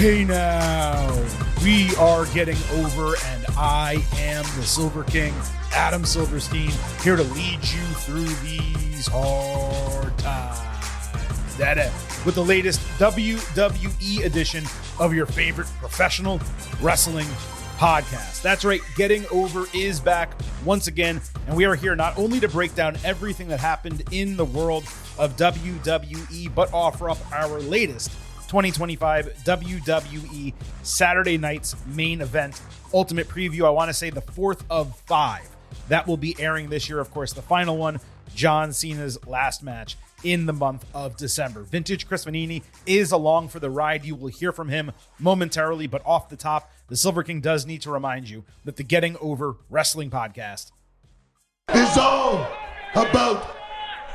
Hey now, we are getting over, and I am the Silver King, Adam Silverstein, here to lead you through these hard times. With the latest WWE edition of your favorite professional wrestling podcast. That's right, Getting Over is back once again, and we are here not only to break down everything that happened in the world of WWE, but offer up our latest 2025 WWE Saturday night's main event ultimate preview. I want to say the fourth of 5 that will be airing this year. Of course, the final one, John Cena's last match in the month of December. Vintage Chris Manini is along for the ride. You will hear from him momentarily, but off the top, the Silver King does need to remind you that the Getting Over Wrestling podcast is all about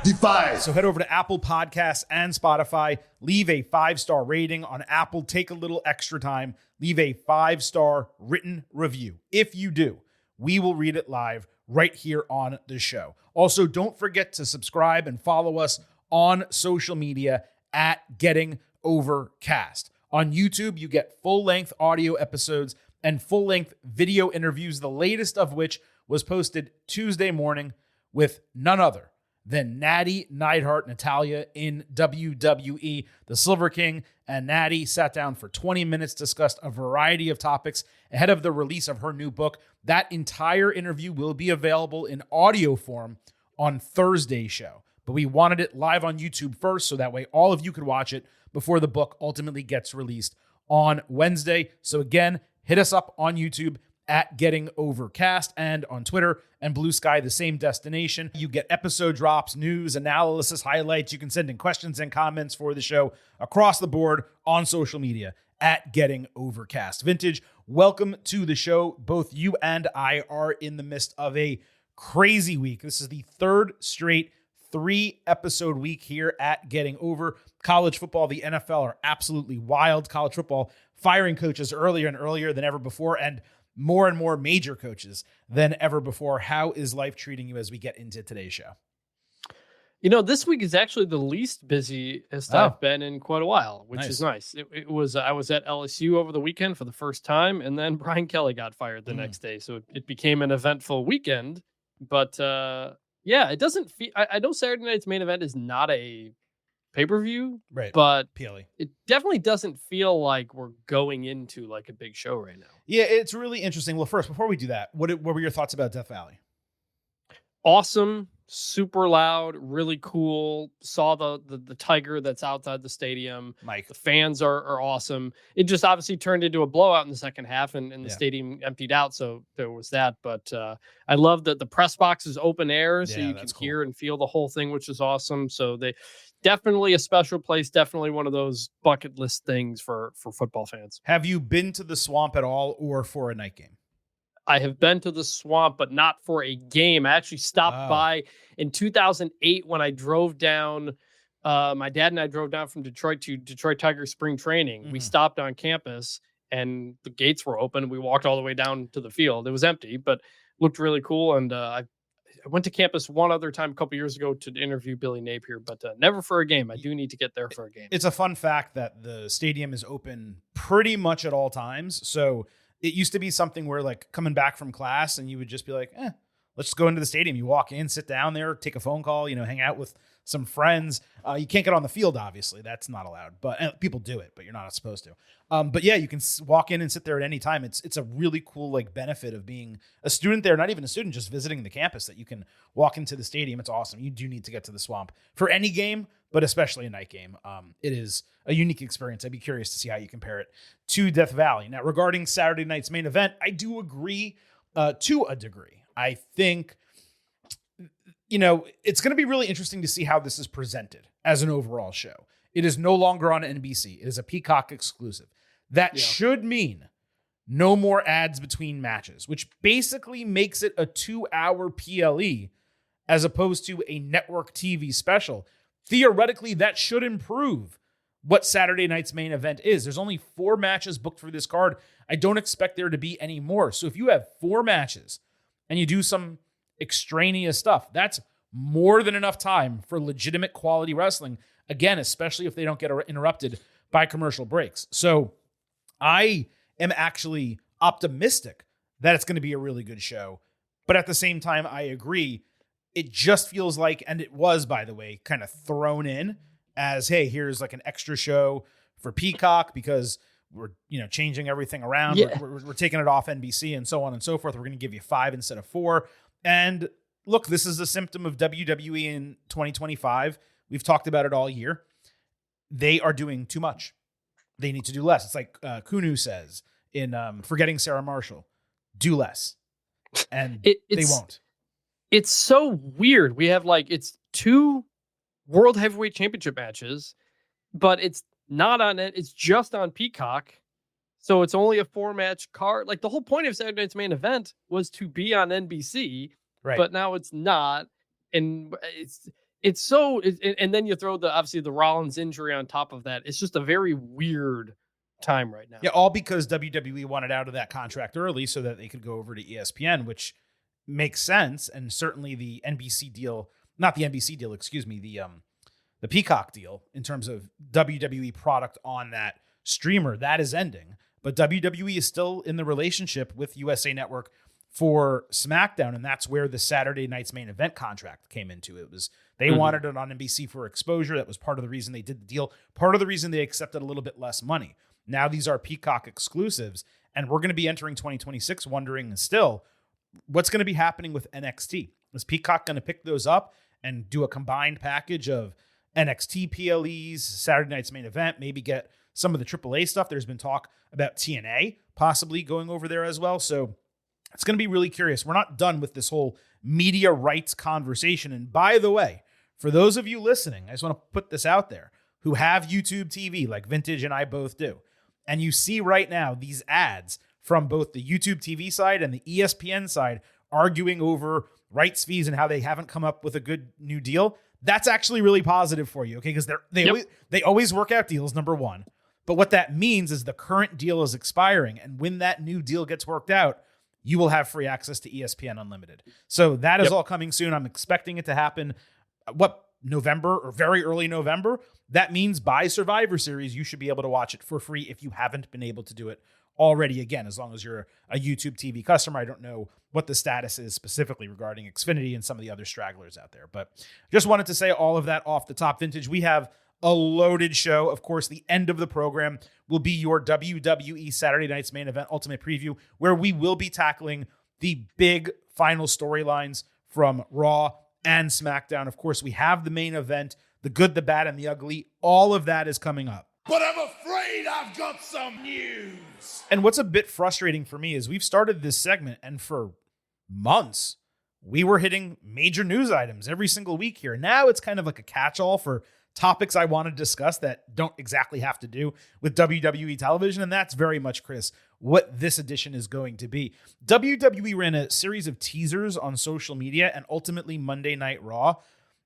Defy. So head over to Apple Podcasts and Spotify. Leave a 5-star rating on Apple. Take a little extra time. Leave a 5-star written review. If you do, we will read it live right here on the show. Also, don't forget to subscribe and follow us on social media at Getting Overcast. On YouTube, you get full-length audio episodes and full-length video interviews, the latest of which was posted Tuesday morning with none other than Natty Neidhart, Natalia in WWE. The Silver King and Natty sat down for 20 minutes, discussed a variety of topics ahead of the release of her new book. That entire interview will be available in audio form on Thursday's show, but we wanted it live on YouTube first, so that way all of you could watch it before the book ultimately gets released on Wednesday. So again, hit us up on YouTube at Getting Overcast, and on Twitter and Blue Sky, the same destination. You get episode drops, news, analysis, highlights. You can send in questions and comments for the show across the board on social media at Getting Overcast. Vintage, welcome to the show. Both you and I are in the midst of a crazy week. This is the third straight 3-episode week here at Getting Over. College football, the NFL are absolutely wild. College football firing coaches earlier and earlier than ever before, and more major coaches than ever before. How is life treating you as we get into today's show? You know, this week is actually the least busiest I've been in quite a while, which is nice. It was I was at LSU over the weekend for the first time, and then Brian Kelly got fired the next day, so it became an eventful weekend. But yeah, it doesn't feel. I know Saturday night's main event is not a pay-per-view, right? But PLE. It definitely doesn't feel like we're going into like a big show right now. Yeah, it's really interesting. Well, first, before we do that, what were your thoughts about Death Valley? Awesome, super loud, really cool. Saw the tiger that's outside the stadium. Mike, the fans are awesome. It just obviously turned into a blowout in the second half, and the stadium emptied out. So there was that. But I love that the press box is open air, so you can hear and feel the whole thing, which is awesome. So they definitely a special place. Definitely one of those bucket list things for football fans. Have you been to the Swamp at all, or for a night game? I have been to the Swamp, but not for a game. I actually stopped by in 2008 when I drove down. My dad and I drove down from Detroit to Detroit Tigers spring training. We stopped on campus, and the gates were open. We walked all the way down to the field. It was empty, but looked really cool. And I went to campus one other time a couple years ago to interview Billy Napier, but never for a game. I do need to get there for a game. It's a fun fact that the stadium is open pretty much at all times. So it used to be something where, like, coming back from class and you would just be like, let's just go into the stadium. You walk in, sit down there, take a phone call, hang out with some friends. You can't get on the field, obviously. That's not allowed, but people do it, but you're not supposed to. But yeah, you can walk in and sit there at any time. It's a really cool, like, benefit of being a student there, not even a student, just visiting the campus, that you can walk into the stadium. It's awesome. You do need to get to the Swamp for any game, but especially a night game. It is a unique experience. I'd be curious to see how you compare it to Death Valley. Now, regarding Saturday night's main event, I do agree to a degree. I think, it's going to be really interesting to see how this is presented as an overall show. It is no longer on NBC. It is a Peacock exclusive. That should mean no more ads between matches, which basically makes it a 2-hour PLE as opposed to a network TV special. Theoretically, that should improve what Saturday night's main event is. There's only 4 matches booked for this card. I don't expect there to be any more. So if you have 4 matches and you do some extraneous stuff, that's more than enough time for legitimate quality wrestling. Again, especially if they don't get interrupted by commercial breaks. So I am actually optimistic that it's going to be a really good show. But at the same time, I agree. It just feels like, and it was, by the way, kind of thrown in as, hey, here's like an extra show for Peacock because we're, changing everything around. Yeah. We're taking it off NBC and so on and so forth. We're going to give you 5 instead of 4. And look, this is a symptom of WWE in 2025. We've talked about it all year. They are doing too much. They need to do less. It's like Kunu says in Forgetting Sarah Marshall, do less. And they won't. It's so weird. We have it's 2 World Heavyweight Championship matches, but it's not on it. It's just on Peacock. So it's only a 4-match card. Like the whole point of Saturday Night's Main Event was to be on NBC, right? But now it's not. And it's so, and then you throw obviously the Rollins injury on top of that. It's just a very weird time right now. Yeah, all because WWE wanted out of that contract early so that they could go over to ESPN, which makes sense. And certainly the NBC deal, not the NBC deal, excuse me, the Peacock deal in terms of WWE product on that streamer, that is ending. But WWE is still in the relationship with USA Network for SmackDown, and that's where the Saturday Night's Main Event contract came into. It was they wanted it on NBC for exposure. That was part of the reason they did the deal. Part of the reason they accepted a little bit less money. Now these are Peacock exclusives, and we're going to be entering 2026 wondering still what's going to be happening with NXT. Is Peacock going to pick those up and do a combined package of NXT PLEs, Saturday Night's Main Event, maybe get some of the AAA stuff? There's been talk about TNA possibly going over there as well. So it's going to be really curious. We're not done with this whole media rights conversation. And by the way, for those of you listening, I just want to put this out there, who have YouTube TV like Vintage and I both do. And you see right now these ads from both the YouTube TV side and the ESPN side arguing over rights fees and how they haven't come up with a good new deal. That's actually really positive for you, okay? Because they always work out deals, number one. But what that means is the current deal is expiring. And when that new deal gets worked out, you will have free access to ESPN Unlimited. So that is all coming soon. I'm expecting it to happen, November or very early November. That means by Survivor Series, you should be able to watch it for free if you haven't been able to do it already. Again, as long as you're a YouTube TV customer. I don't know what the status is specifically regarding Xfinity and some of the other stragglers out there. But just wanted to say all of that off the top. Vintage, we have a loaded show. Of course, the end of the program will be your WWE Saturday Night's Main Event Ultimate Preview, where we will be tackling the big final storylines from Raw and SmackDown. Of course, we have the main event, the good, the bad, and the ugly. All of that is coming up. But I'm afraid I've got some news. And what's a bit frustrating for me is we've started this segment, and for months, we were hitting major news items every single week here. Now it's kind of like a catch-all for topics I want to discuss that don't exactly have to do with WWE television. And that's very much, Chris, what this edition is going to be. WWE ran a series of teasers on social media and ultimately Monday Night Raw.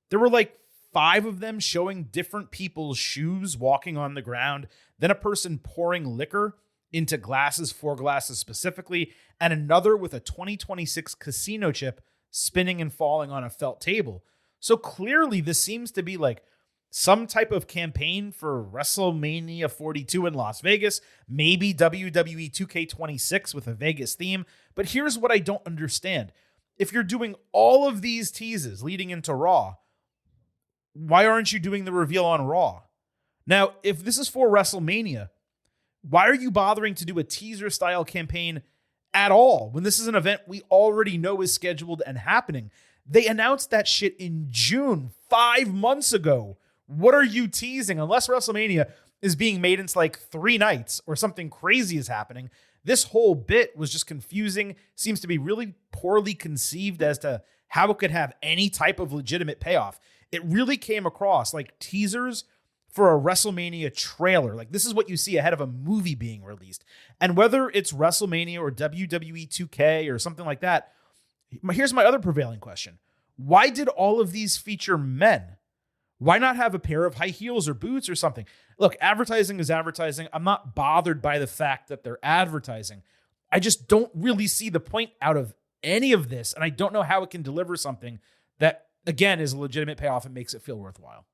There were like 5 of them showing different people's shoes walking on the ground, then a person pouring liquor into glasses, 4 glasses specifically, and another with a 2026 casino chip spinning and falling on a felt table. So clearly this seems to be like some type of campaign for WrestleMania 42 in Las Vegas, maybe WWE 2K26 with a Vegas theme. But here's what I don't understand. If you're doing all of these teases leading into Raw, why aren't you doing the reveal on Raw? Now, if this is for WrestleMania, why are you bothering to do a teaser style campaign at all when this is an event we already know is scheduled and happening? They announced that shit in June, 5 months ago. What are you teasing? Unless WrestleMania is being made into like 3 nights or something crazy is happening. This whole bit was just confusing, seems to be really poorly conceived as to how it could have any type of legitimate payoff. It really came across like teasers for a WrestleMania trailer. Like this is what you see ahead of a movie being released. And whether it's WrestleMania or WWE 2K or something like that, here's my other prevailing question. Why did all of these feature men? Why not have a pair of high heels or boots or something? Look, advertising is advertising. I'm not bothered by the fact that they're advertising. I just don't really see the point out of any of this. And I don't know how it can deliver something that, again, is a legitimate payoff and makes it feel worthwhile.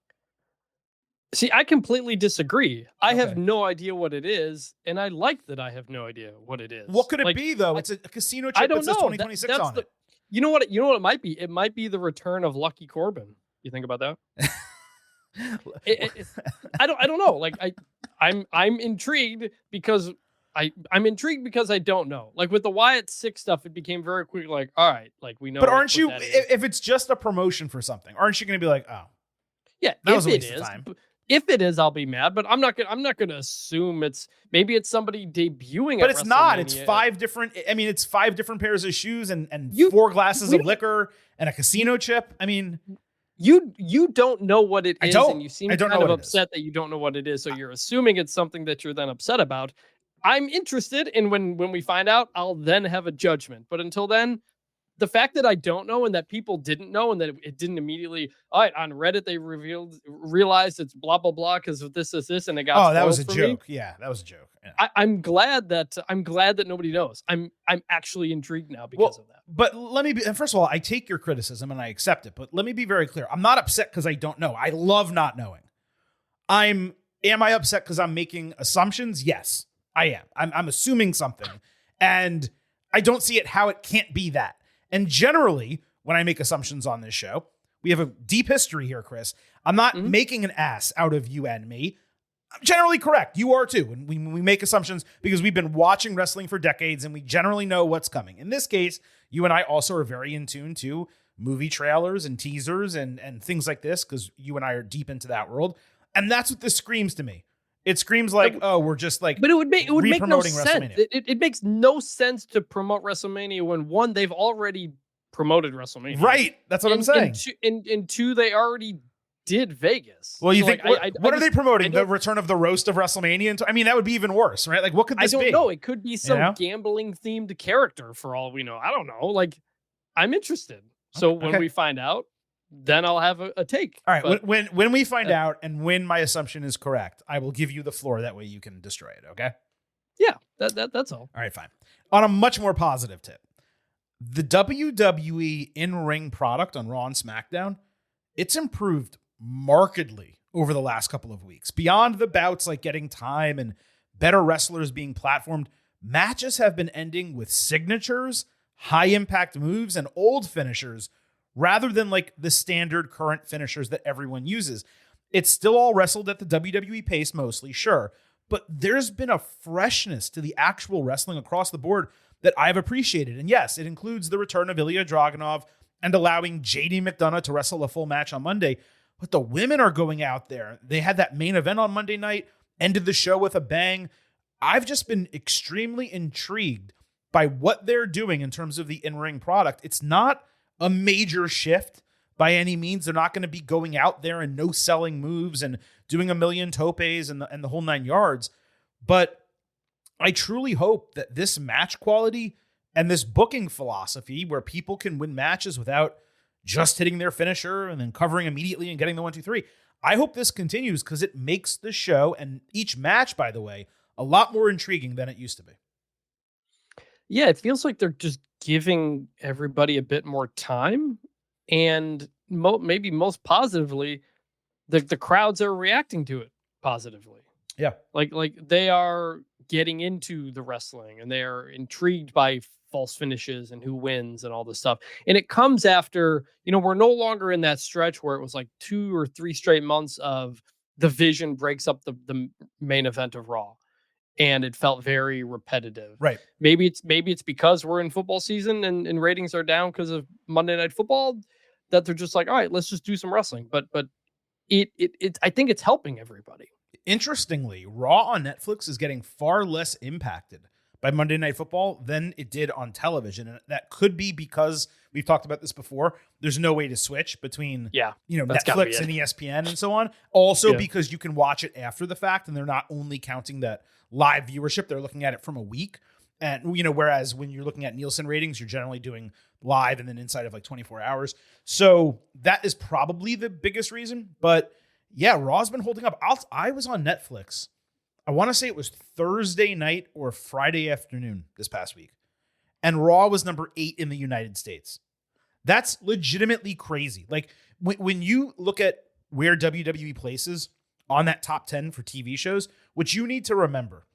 See, I completely disagree. I Okay. have no idea what it is, and I like that I have no idea what it is. What could it Like, be though? I, It's a casino I chip that don't says know. 2026 That's on the. it. You know what? You know what it might be. It might be the return of Lucky Corbin. You think about that? I don't know. Like I'm intrigued because I'm intrigued because I don't know. Like with the Wyatt Six stuff, it became very quick. Like, all right, like we know. But aren't what you, that is. if it's just a promotion for something, aren't you going to be like, oh, Yeah, that was a if it waste of is, time? if it is, I'll be mad. But I'm not gonna assume maybe it's somebody debuting. But at it's not. It's WrestleMania. five different. I mean, it's 5 different pairs of shoes and You- 4 glasses we of don't- liquor and a casino chip. I mean, You don't know what it I is, don't. and you seem I don't kind know of what it is. upset that you don't know what it is. So you're assuming it's something that you're then upset about. I'm interested, and when we find out, I'll then have a judgment. But until then, the fact that I don't know and that people didn't know and that it didn't immediately, all right, on Reddit they realized it's blah blah blah because of this, and it got. Oh, that was a spoiled for me. joke. Yeah, that was a joke. Yeah. I'm glad that nobody knows. I'm actually intrigued now because of that. But let me be, and first of all, I take your criticism and I accept it, but let me be very clear. I'm not upset because I don't know. I love not knowing. Am I upset because I'm making assumptions? Yes, I am. I'm assuming something, and I don't see it how it can't be that. And generally, when I make assumptions on this show, we have a deep history here, Chris. I'm not making an ass out of you and me. I'm generally correct. You are too. And we make assumptions because we've been watching wrestling for decades and we generally know what's coming. In this case, you and I also are very in tune to movie trailers and teasers and things like this because you and I are deep into that world. And that's what this screams to me. It screams like, oh, we're just like, but it would make no sense. WrestleMania. It makes no sense to promote WrestleMania when one, they've already promoted WrestleMania, right? That's what I'm saying. And two, they already did Vegas. Well, you so think what are they promoting? The return of the roast of WrestleMania? I mean, that would be even worse, right? Like, what could this be? I don't know. It could be some gambling themed character for all we know. I don't know. Like, I'm interested. So when we find out, then I'll have a take. All right. But, when we find out and when my assumption is correct, I will give you the floor. That way you can destroy it. Okay. Yeah. That's all. All right. Fine. On a much more positive tip, the WWE in-ring product on Raw and SmackDown, it's improved markedly over the last couple of weeks. Beyond the bouts like getting time and better wrestlers being platformed, matches have been ending with signatures, high impact moves, and old finishers rather than like the standard current finishers that everyone uses. It's still all wrestled at the WWE pace mostly, sure, but there's been a freshness to the actual wrestling across the board that I've appreciated. And yes, it includes the return of Ilya Dragunov and allowing JD McDonough to wrestle a full match on Monday. But the women are going out there. They had that main event on Monday night, ended the show with a bang. I've just been extremely intrigued by what they're doing in terms of the in-ring product. It's not a major shift by any means. They're not going to be going out there and no selling moves and doing a million topes and the whole 9 yards. But I truly hope that this match quality and this booking philosophy where people can win matches without just hitting their finisher and then covering immediately and getting the 1, 2, 3. I hope this continues because it makes the show and each match, by the way, a lot more intriguing than it used to be. Yeah, it feels like they're just giving everybody a bit more time, and maybe most positively, the crowds are reacting to it positively. Yeah, like they are getting into the wrestling and they are intrigued by false finishes and who wins and all this stuff. And it comes after, we're no longer in that stretch where it was like 2 or 3 straight months of the Vision breaks up the main event of Raw. And it felt very repetitive. Right. Maybe it's because we're in football season and ratings are down because of Monday Night Football that they're just like, all right, let's just do some wrestling. But it I think it's helping everybody. Interestingly, Raw on Netflix is getting far less impacted by Monday Night Football than it did on television. And that could be because we've talked about this before. There's no way to switch between Netflix and ESPN and so on. Also because you can watch it after the fact and they're not only counting that live viewership, they're looking at it from a week. And, whereas when you're looking at Nielsen ratings, you're generally doing live and then inside of like 24 hours. So that is probably the biggest reason. But yeah, Raw's been holding up. I was on Netflix. I want to say it was Thursday night or Friday afternoon this past week. And Raw was number 8 in the United States. That's legitimately crazy. Like when you look at where WWE places on that top 10 for TV shows, what you need to remember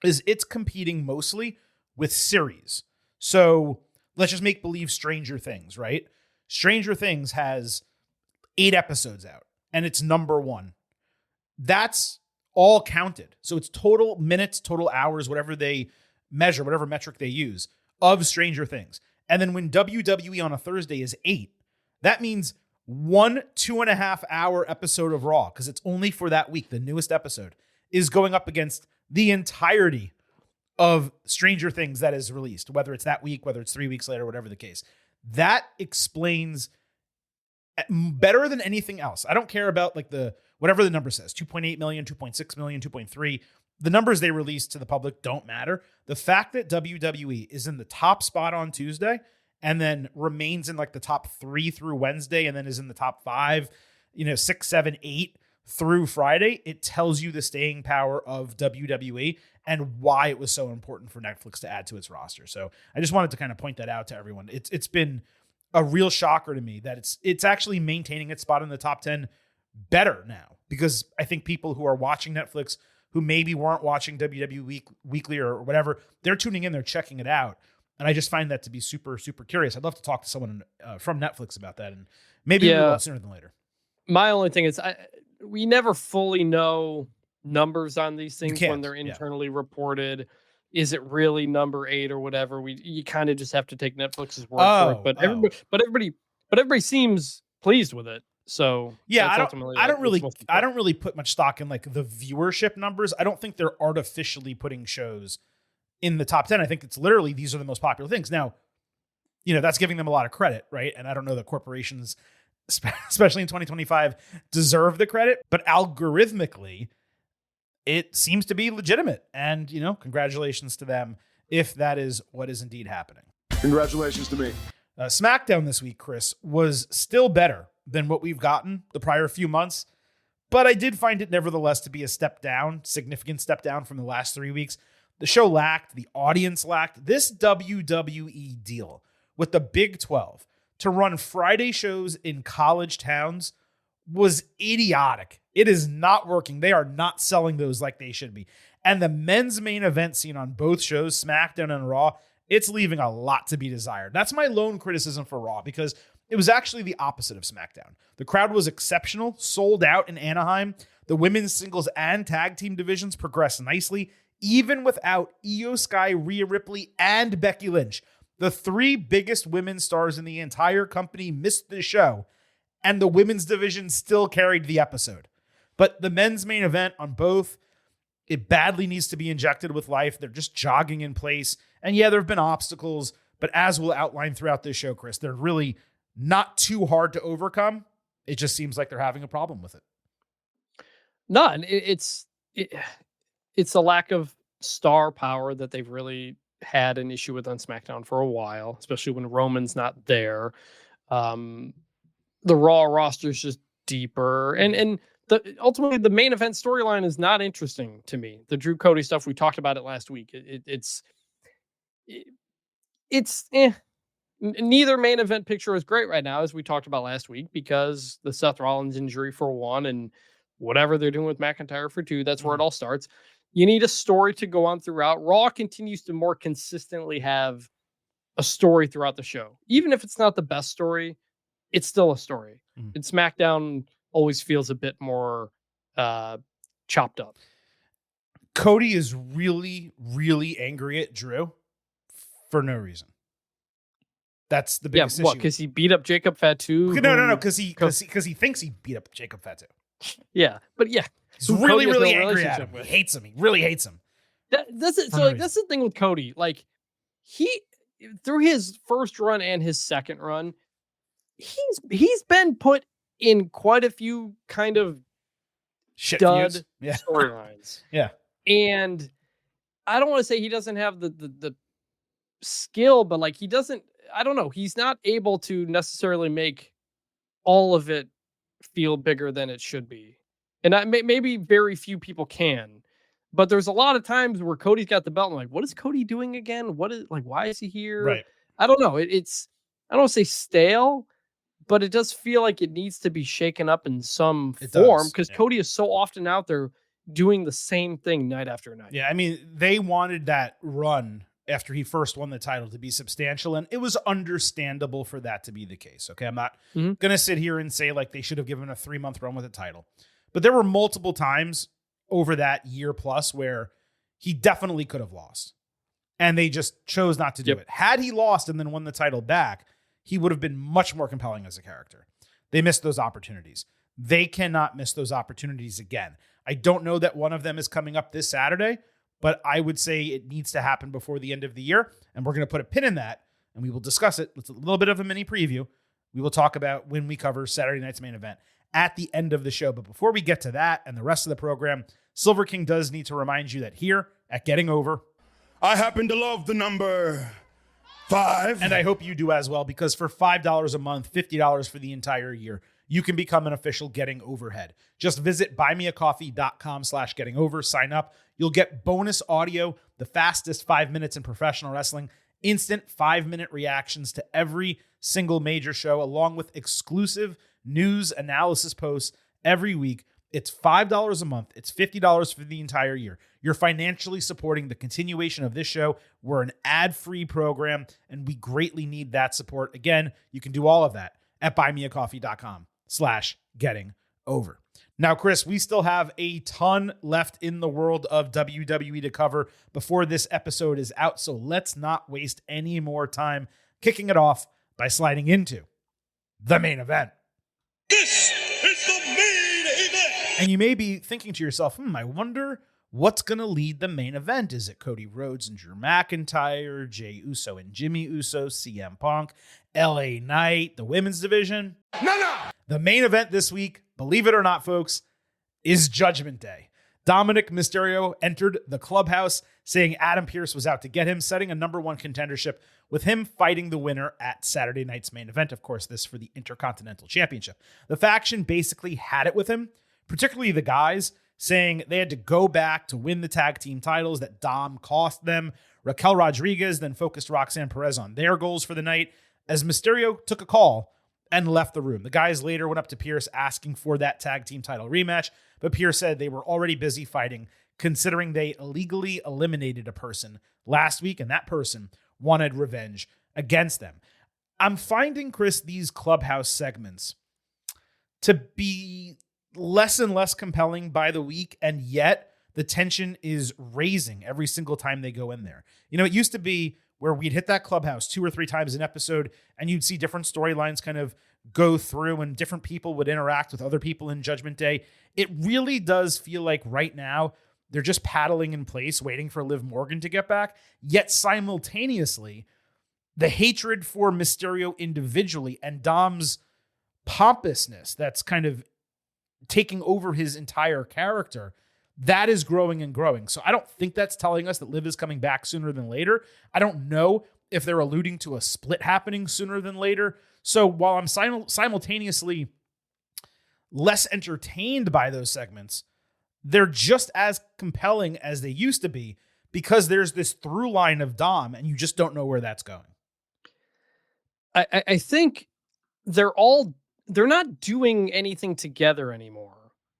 is it's competing mostly with series. So let's just make believe Stranger Things, right? Stranger Things has 8 episodes out and it's number 1. That's all counted. So it's total minutes, total hours, whatever they measure, whatever metric they use of Stranger Things. And then when WWE on a Thursday is 8, that means 1 2.5 hour episode of Raw, because it's only for that week, the newest episode, is going up against the entirety of Stranger Things that is released, whether it's that week, whether it's 3 weeks later, whatever the case. That explains better than anything else. I don't care about like whatever the number says, 2.8 million, 2.6 million, 2.3. The numbers they release to the public don't matter. The fact that WWE is in the top spot on Tuesday and then remains in like the top 3 through Wednesday and then is in the top 5, 6, 7, 8 through Friday, it tells you the staying power of WWE and why it was so important for Netflix to add to its roster. So I just wanted to kind of point that out to everyone. It's been a real shocker to me that it's actually maintaining its spot in the top 10 better now, because I think people who are watching Netflix who maybe weren't watching WWE Weekly or whatever, they're tuning in, they're checking it out. And I just find that to be super, super curious. I'd love to talk to someone from Netflix about that, and maybe a little sooner than later. My only thing is we never fully know numbers on these things when they're internally reported. Is it really number 8 or whatever? You kind of just have to take Netflix's word for it. But everybody seems pleased with it. So yeah, I don't really put much stock in like the viewership numbers. I don't think they're artificially putting shows in the top 10. I think it's literally these are the most popular things. Now, that's giving them a lot of credit, right? And I don't know that corporations, especially in 2025, deserve the credit, but algorithmically, it seems to be legitimate. And, congratulations to them if that is what is indeed happening. Congratulations to me. SmackDown this week, Chris, was still better than what we've gotten the prior few months, but I did find it nevertheless to be a significant step down from the last 3 weeks. The show lacked, the audience lacked. This WWE deal with the Big 12 to run Friday shows in college towns was idiotic. It is not working. They are not selling those like they should be. And the men's main event scene on both shows, SmackDown and Raw, it's leaving a lot to be desired. That's my lone criticism for Raw, because it was actually the opposite of SmackDown. The crowd was exceptional, sold out in Anaheim. The women's singles and tag team divisions progressed nicely, even without Io Sky, Rhea Ripley, and Becky Lynch. The 3 biggest women's stars in the entire company missed the show, and the women's division still carried the episode. But the men's main event on both, it badly needs to be injected with life. They're just jogging in place. And yeah, there have been obstacles, but as we'll outline throughout this show, Chris, they're really not too hard to overcome. It just seems like they're having a problem with it. No, it's a lack of star power that they've really had an issue with on SmackDown for a while, especially when Roman's not there. The Raw roster is just deeper, and ultimately the main event storyline is not interesting to me. The Drew Cody stuff, we talked about it last week. It's neither main event picture is great right now, as we talked about last week, because the Seth Rollins injury for 1 and whatever they're doing with McIntyre for 2, that's where it all starts. You need a story to go on throughout. Raw continues to more consistently have a story throughout the show. Even if it's not the best story, it's still a story. And SmackDown always feels a bit more chopped up. Cody is really, really angry at Drew for no reason. That's the biggest issue. Because he beat up Jacob Fatu? No. Because he thinks he beat up Jacob Fatu. Yeah, but yeah. He's really, really angry at him. He hates him. He really hates him. That's it. So that's the thing with Cody. Like, he, through his first run and his second run, he's been put in quite a few kind of stud storylines. Yeah. And I don't want to say he doesn't have the skill, but like he doesn't, I don't know. He's not able to necessarily make all of it feel bigger than it should be. And maybe very few people can, but there's a lot of times where Cody's got the belt and I'm like, what is Cody doing again? Why is he here? Right. I don't know. It's, I don't want to say stale, but it does feel like it needs to be shaken up in some It form does, because yeah. Cody is so often out there doing the same thing night after night. Yeah, I mean, they wanted that run after he first won the title to be substantial, and it was understandable for that to be the case. Okay, I'm not going to sit here and say like they should have given a 3-month run with a title, but there were multiple times over that year plus where he definitely could have lost, and they just chose not to do it. Had he lost and then won the title back, he would have been much more compelling as a character. They missed those opportunities. They cannot miss those opportunities again. I don't know that one of them is coming up this Saturday, but I would say it needs to happen before the end of the year. And we're going to put a pin in that and we will discuss it. It's a little bit of a mini preview. We will talk about when we cover Saturday night's main event at the end of the show. But before we get to that and the rest of the program, Silver King does need to remind you that here at Getting Over, I happen to love the number 5. and I hope you do as well, because for $5 a month, $50 for the entire year, you can become an official Getting Overhead. Just visit buymeacoffee.com/gettingover, sign up. You'll get bonus audio, the fastest 5 minutes in professional wrestling, instant 5-minute reactions to every single major show, along with exclusive news analysis posts every week. It's $5 a month. It's $50 for the entire year. You're financially supporting the continuation of this show. We're an ad-free program, and we greatly need that support. Again, you can do all of that at buymeacoffee.com/gettingover. Now, Chris, we still have a ton left in the world of WWE to cover before this episode is out, so let's not waste any more time kicking it off by sliding into the main event. This is the main event. And you may be thinking to yourself, I wonder what's going to lead the main event. Is it Cody Rhodes and Drew McIntyre, Jey Uso and Jimmy Uso, CM Punk, LA Knight, the women's division? No. The main event this week, believe it or not, folks, is Judgment Day. Dominic Mysterio entered the clubhouse saying Adam Pearce was out to get him, setting a number 1 contendership with him fighting the winner at Saturday night's main event. Of course, this for the Intercontinental Championship. The faction basically had it with him, particularly the guys, saying they had to go back to win the tag team titles that Dom cost them. Raquel Rodriguez then focused Roxanne Perez on their goals for the night as Mysterio took a call and left the room. The guys later went up to Pearce asking for that tag team title rematch, but Pearce said they were already busy fighting, considering they illegally eliminated a person last week, and that person wanted revenge against them. I'm finding, Chris, these clubhouse segments to be less and less compelling by the week, and yet the tension is raising every single time they go in there. You know, it used to be where we'd hit that clubhouse 2 or 3 times an episode, and you'd see different storylines kind of go through, and different people would interact with other people in Judgment Day. It really does feel like right now they're just paddling in place, waiting for Liv Morgan to get back. Yet simultaneously, the hatred for Mysterio individually and Dom's pompousness that's kind of taking over his entire character, that is growing and growing. So I don't think that's telling us that Liv is coming back sooner than later. I don't know if they're alluding to a split happening sooner than later. So while I'm simultaneously less entertained by those segments, they're just as compelling as they used to be because there's this through line of Dom and you just don't know where that's going. I think they're not doing anything together anymore.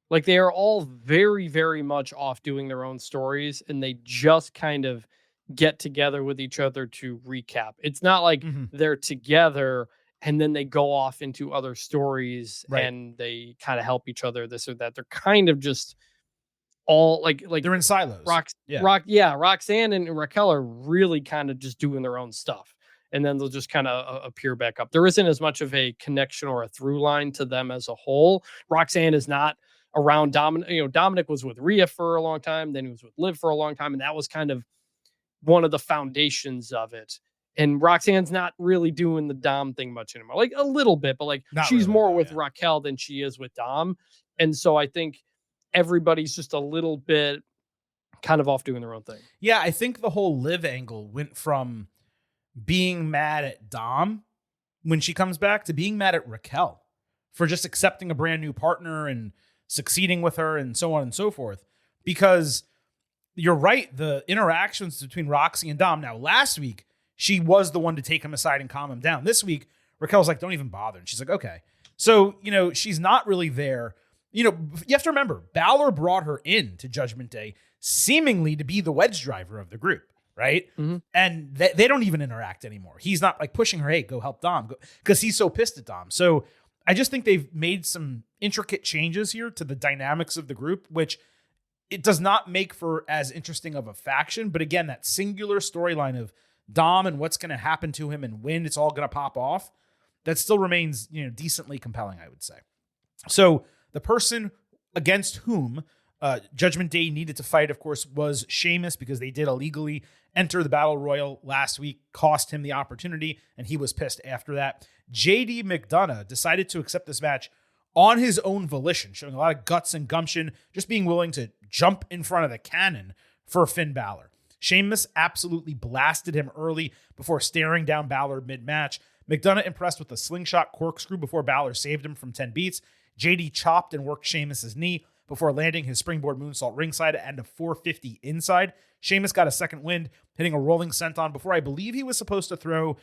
Like they are all very, very much off doing their own stories, and they just kind of get together with each other to recap. It's not like they're together and then they go off into other stories and they kind of help each other, this or that. They're kind of just all like they're in silos. Roxanne and Raquel are really kind of just doing their own stuff. And then they'll just kind of appear back up. There isn't as much of a connection or a through line to them as a whole. Roxanne is not around Dominic. You know, Dominic was with Rhea for a long time. Then he was with Liv for a long time. And that was kind of one of the foundations of it. And Roxanne's not really doing the Dom thing much anymore. Like a little bit, but like not she's really, more with Raquel than she is with Dom. And so I think everybody's just a little bit kind of off doing their own thing. Yeah, I think the whole Liv angle went from being mad at Dom when she comes back to being mad at Raquel for just accepting a brand new partner and succeeding with her and so on and so forth. Because you're right, the interactions between Roxy and Dom. Now, last week, she was the one to take him aside and calm him down. This week, Raquel's like, don't even bother. And she's like, okay. So, she's not really there. You have to remember, Balor brought her in to Judgment Day seemingly to be the wedge driver of the group, right? Mm-hmm. And they don't even interact anymore. He's not like pushing her, hey, go help Dom, because he's so pissed at Dom. So I just think they've made some intricate changes here to the dynamics of the group, which it does not make for as interesting of a faction. But again, that singular storyline of Dom and what's going to happen to him and when it's all going to pop off, that still remains, decently compelling, I would say. So the person against whom Judgment Day needed to fight, of course, was Sheamus, because they did illegally enter the Battle Royal last week, cost him the opportunity, and he was pissed after that. JD McDonough decided to accept this match on his own volition, showing a lot of guts and gumption, just being willing to jump in front of the cannon for Finn Balor. Sheamus absolutely blasted him early before staring down Balor mid-match. McDonough impressed with a slingshot corkscrew before Balor saved him from 10 beats. JD chopped and worked Sheamus's knee before landing his springboard moonsault ringside and a 450 inside. Sheamus got a second wind, hitting a rolling senton before I believe he was supposed to throw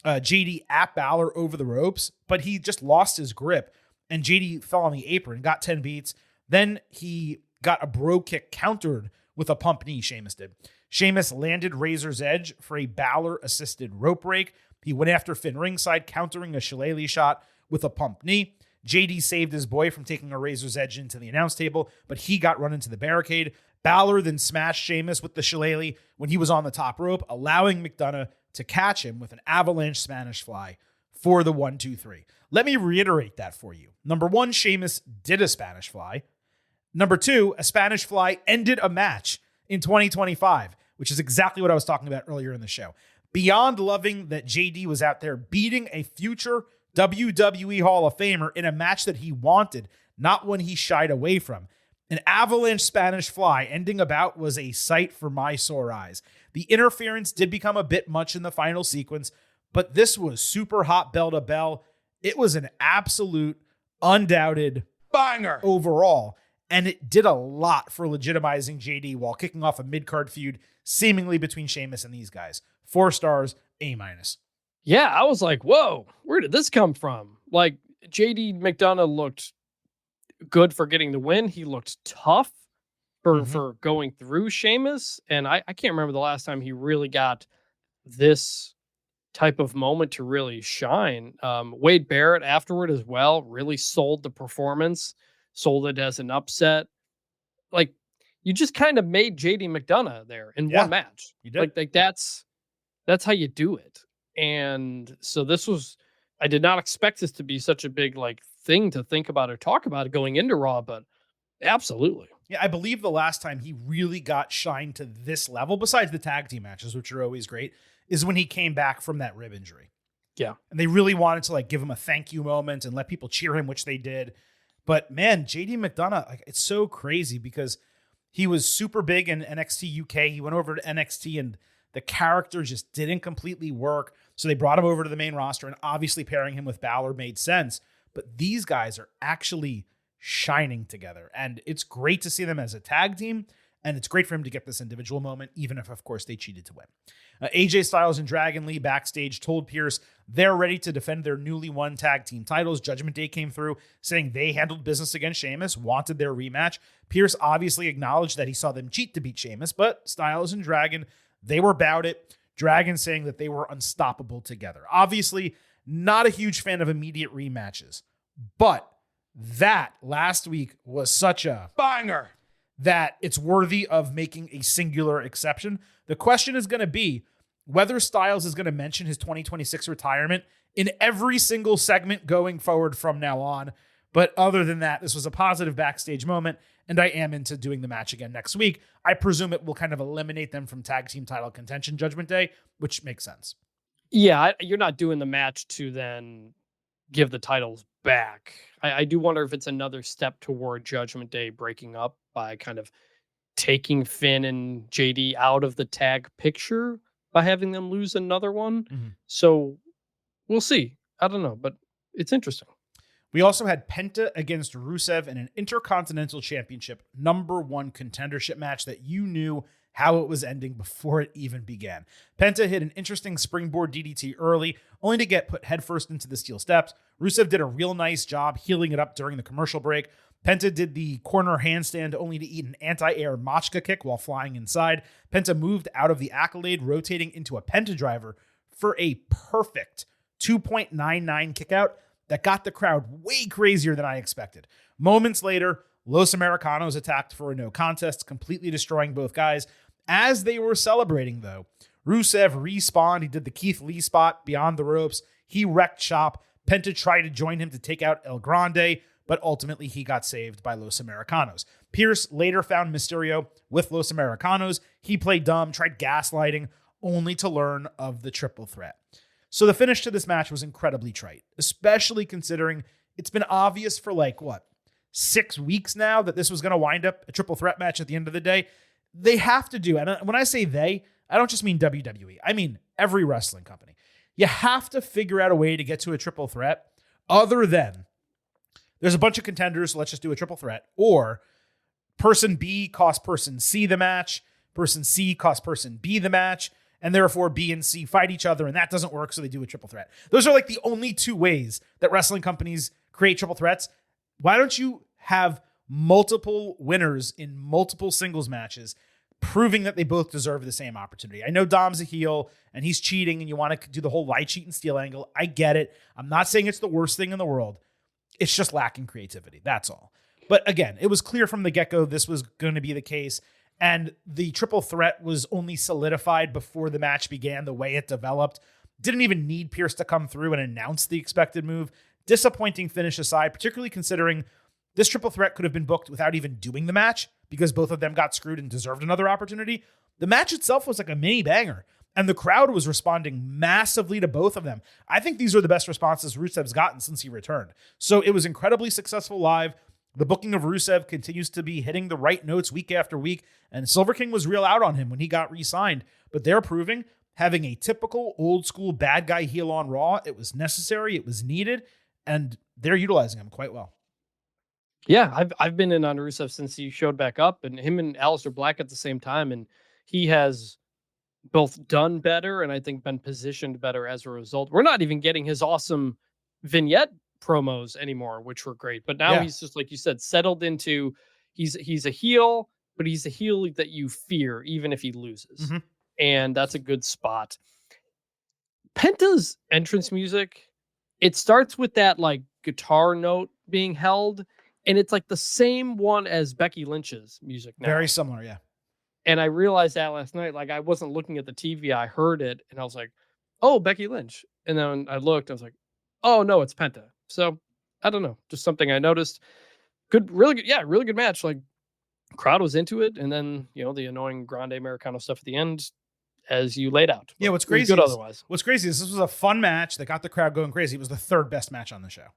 JD at Balor over the ropes, but he just lost his grip, and JD fell on the apron, got 10 beats. Then he got a bro kick countered with a pump knee, Sheamus did. Sheamus landed Razor's Edge for a Balor-assisted rope break. He went after Finn ringside, countering a shillelagh shot with a pump knee. JD saved his boy from taking a Razor's Edge into the announce table, but he got run into the barricade. Balor then smashed Sheamus with the shillelagh when he was on the top rope, allowing McDonough to catch him with an avalanche Spanish fly for the 1-2-3. Let me reiterate that for you. Number one, Sheamus did a Spanish fly. Number two, a Spanish fly ended a match in 2025, which is exactly what I was talking about earlier in the show. Beyond loving that JD was out there beating a future WWE Hall of Famer in a match that he wanted, not one he shied away from. An avalanche Spanish fly ending a bout was a sight for my sore eyes. The interference did become a bit much in the final sequence, but this was super hot bell to bell. It was an absolute, undoubted banger overall, and it did a lot for legitimizing JD while kicking off a mid-card feud seemingly between Sheamus and these guys. 4 stars, A-. Yeah, I was like, whoa, where did this come from? Like, JD McDonough looked good for getting the win. He looked tough for going through Sheamus. And I can't remember the last time he really got this type of moment to really shine. Wade Barrett afterward as well really sold the performance, sold it as an upset. Like, you just kind of made JD McDonough there in one match. You did. Like that's how you do it. And so this was, I did not expect this to be such a big thing to think about or talk about going into Raw, but absolutely. Yeah, I believe the last time he really got shined to this level, besides the tag team matches, which are always great, is when he came back from that rib injury. Yeah. And they really wanted to give him a thank you moment and let people cheer him, which they did. But man, JD McDonough, it's so crazy because he was super big in NXT UK. He went over to NXT and the character just didn't completely work. So they brought him over to the main roster, and obviously pairing him with Balor made sense. But these guys are actually shining together, and it's great to see them as a tag team, and it's great for him to get this individual moment, even if, of course, they cheated to win. AJ Styles and Dragon Lee backstage told Pierce they're ready to defend their newly won tag team titles. Judgment Day came through saying they handled business against Sheamus, wanted their rematch. Pierce obviously acknowledged that he saw them cheat to beat Sheamus, but Styles and Dragon, they were about it. Dragon saying that they were unstoppable together. Obviously, not a huge fan of immediate rematches, but that last week was such a banger that it's worthy of making a singular exception. The question is going to be whether Styles is going to mention his 2026 retirement in every single segment going forward from now on. But other than that, this was a positive backstage moment, and I am into doing the match again next week. I presume it will kind of eliminate them from tag team title contention Judgment Day, which makes sense. Yeah, you're not doing the match to then give the titles back. I do wonder if it's another step toward Judgment Day breaking up by kind of taking Finn and JD out of the tag picture by having them lose another one. Mm-hmm. So we'll see. I don't know, but it's interesting. We also had Penta against Rusev in an Intercontinental Championship #1 contendership match that you knew how it was ending before it even began. Penta hit an interesting springboard DDT early, only to get put headfirst into the steel steps. Rusev did a real nice job healing it up during the commercial break. Penta did the corner handstand only to eat an anti-air Machka kick while flying inside. Penta moved out of the accolade, rotating into a Penta driver for a perfect 2.99 kickout that got the crowd way crazier than I expected. Moments later, Los Americanos attacked for a no contest, completely destroying both guys. As they were celebrating, though, Rusev respawned. He did the Keith Lee spot beyond the ropes. He wrecked shop. Penta tried to join him to take out El Grande, but ultimately he got saved by Los Americanos. Pierce later found Mysterio with Los Americanos. He played dumb, tried gaslighting, only to learn of the triple threat. So the finish to this match was incredibly trite, especially considering it's been obvious for 6 weeks now that this was going to wind up a triple threat match at the end of the day. They have to do, and when I say they, I don't just mean WWE. I mean every wrestling company. You have to figure out a way to get to a triple threat other than there's a bunch of contenders, so let's just do a triple threat, or person B costs person C the match, person C costs person B the match, and therefore B and C fight each other, and that doesn't work, so they do a triple threat. Those are the only two ways that wrestling companies create triple threats. Why don't you have multiple winners in multiple singles matches, proving that they both deserve the same opportunity? I know Dom's a heel and he's cheating and you want to do the whole lie, cheat, and steal angle. I get it. I'm not saying it's the worst thing in the world. It's just lacking creativity. That's all. But again, it was clear from the get-go this was going to be the case. And the triple threat was only solidified before the match began the way it developed. Didn't even need Pierce to come through and announce the expected move. Disappointing finish aside, particularly considering this triple threat could have been booked without even doing the match because both of them got screwed and deserved another opportunity. The match itself was like a mini banger, and the crowd was responding massively to both of them. I think these are the best responses Rusev's gotten since he returned. So it was incredibly successful live. The booking of Rusev continues to be hitting the right notes week after week, and Silver King was real out on him when he got re-signed, but they're proving having a typical old school bad guy heel on Raw, it was necessary, it was needed, and they're utilizing him quite well. Yeah, I've been in on Rusev since he showed back up, and him and Aleister Black at the same time, and he has both done better and I think been positioned better as a result. We're not even getting his awesome vignette promos anymore, which were great. But now he's just, like you said, settled into he's a heel, but he's a heel that you fear even if he loses. Mm-hmm. And that's a good spot. Penta's entrance music, it starts with that guitar note being held, and it's the same one as Becky Lynch's music now. Very similar, yeah. And I realized that last night. I wasn't looking at the TV, I heard it, and I was like, oh, Becky Lynch. And then I looked, I was like, oh, no, it's Penta. So, I don't know. Just something I noticed. Good, really good. Yeah, really good match. Crowd was into it. And then, the annoying Grande Americano stuff at the end, as you laid out. Yeah, what's crazy is this was a fun match that got the crowd going crazy. It was the third best match on the show.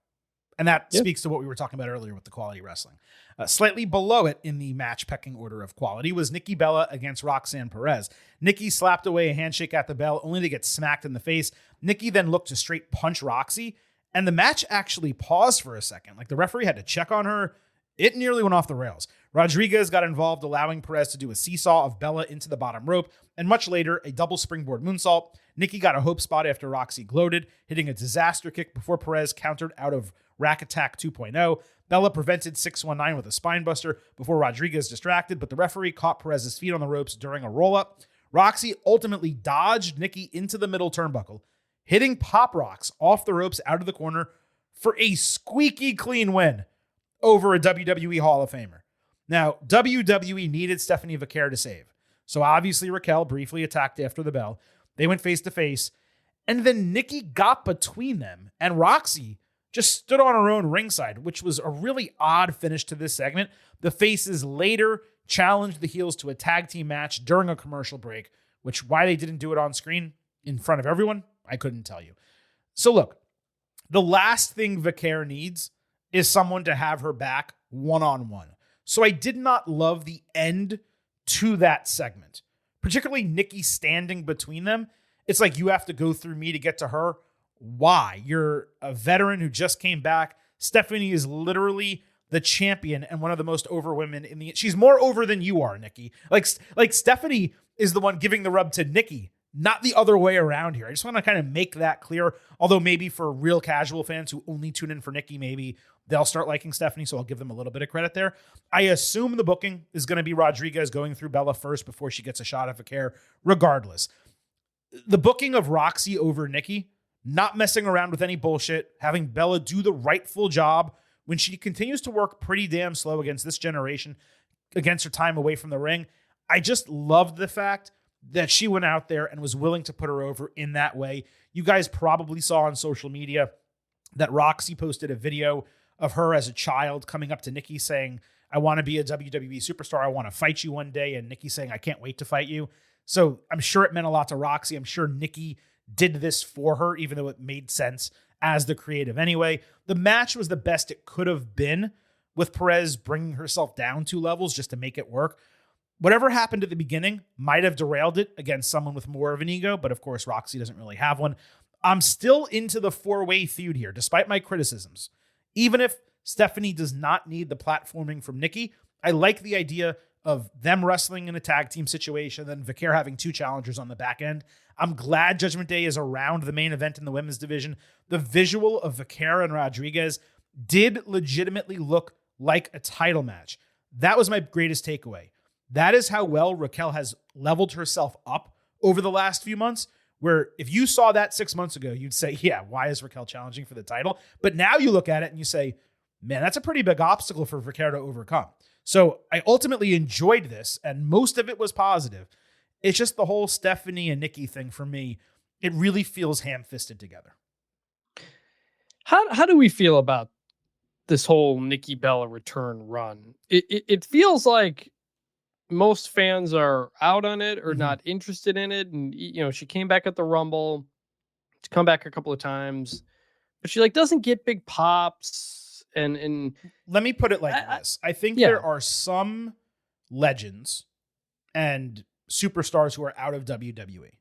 And that speaks to what we were talking about earlier with the quality wrestling. Slightly below it in the match pecking order of quality was Nikki Bella against Roxanne Perez. Nikki slapped away a handshake at the bell, only to get smacked in the face. Nikki then looked to straight punch Roxy, and the match actually paused for a second. The referee had to check on her. It nearly went off the rails. Rodriguez got involved, allowing Perez to do a seesaw of Bella into the bottom rope, and much later, a double springboard moonsault. Nikki got a hope spot after Roxy gloated, hitting a disaster kick before Perez countered out of Rack Attack 2.0. Bella prevented 619 with a spinebuster before Rodriguez distracted, but the referee caught Perez's feet on the ropes during a roll-up. Roxy ultimately dodged Nikki into the middle turnbuckle, hitting Pop Rocks off the ropes out of the corner for a squeaky clean win over a WWE Hall of Famer. Now, WWE needed Stephanie Vaquer to save, so obviously Raquel briefly attacked after the bell. They went face-to-face, and then Nikki got between them, and Roxy just stood on her own ringside, which was a really odd finish to this segment. The faces later challenged the heels to a tag team match during a commercial break, which why they didn't do it on screen in front of everyone, I couldn't tell you. So look, the last thing Vaquer needs is someone to have her back one-on-one. So I did not love the end to that segment, particularly Nikki standing between them. It's like you have to go through me to get to her. Why? You're a veteran who just came back. Stephanie is literally the champion and one of the most over women in the. She's more over than you are, Nikki. Like Stephanie is the one giving the rub to Nikki, not the other way around here. I just want to kind of make that clear. Although maybe for real casual fans who only tune in for Nikki, maybe they'll start liking Stephanie, so I'll give them a little bit of credit there. I assume the booking is going to be Rodriguez going through Bella first before she gets a shot at Vaquer, regardless. The booking of Roxy over Nikki, not messing around with any bullshit, having Bella do the rightful job when she continues to work pretty damn slow against this generation, against her time away from the ring. I just loved the fact that she went out there and was willing to put her over in that way. You guys probably saw on social media that Roxy posted a video of her as a child coming up to Nikki saying, I want to be a WWE superstar. I want to fight you one day. And Nikki saying, I can't wait to fight you. So I'm sure it meant a lot to Roxy. I'm sure Nikki did this for her, even though it made sense as the creative anyway. The match was the best it could have been, with Perez bringing herself down 2 levels just to make it work. Whatever happened at the beginning might have derailed it against someone with more of an ego, but of course Roxy doesn't really have one. I'm still into the 4-way feud here, despite my criticisms. Even if Stephanie does not need the platforming from Nikki, I like the idea of them wrestling in a tag team situation, then Vaquer having 2 challengers on the back end. I'm glad Judgment Day is around the main event in the women's division. The visual of Vaquer and Rodriguez did legitimately look like a title match. That was my greatest takeaway. That is how well Raquel has leveled herself up over the last few months, where if you saw that 6 months ago, you'd say, yeah, why is Raquel challenging for the title? But now you look at it and you say, man, that's a pretty big obstacle for Vaquer to overcome. So I ultimately enjoyed this, and most of it was positive. It's just the whole Stephanie and Nikki thing for me. It really feels ham-fisted together. How do we feel about this whole Nikki Bella return run? It feels like most fans are out on it or not interested in it. And, you know, she came back at the Rumble, to come back a couple of times, but she doesn't get big pops. And let me put it like this. I think there are some legends and superstars who are out of WWE.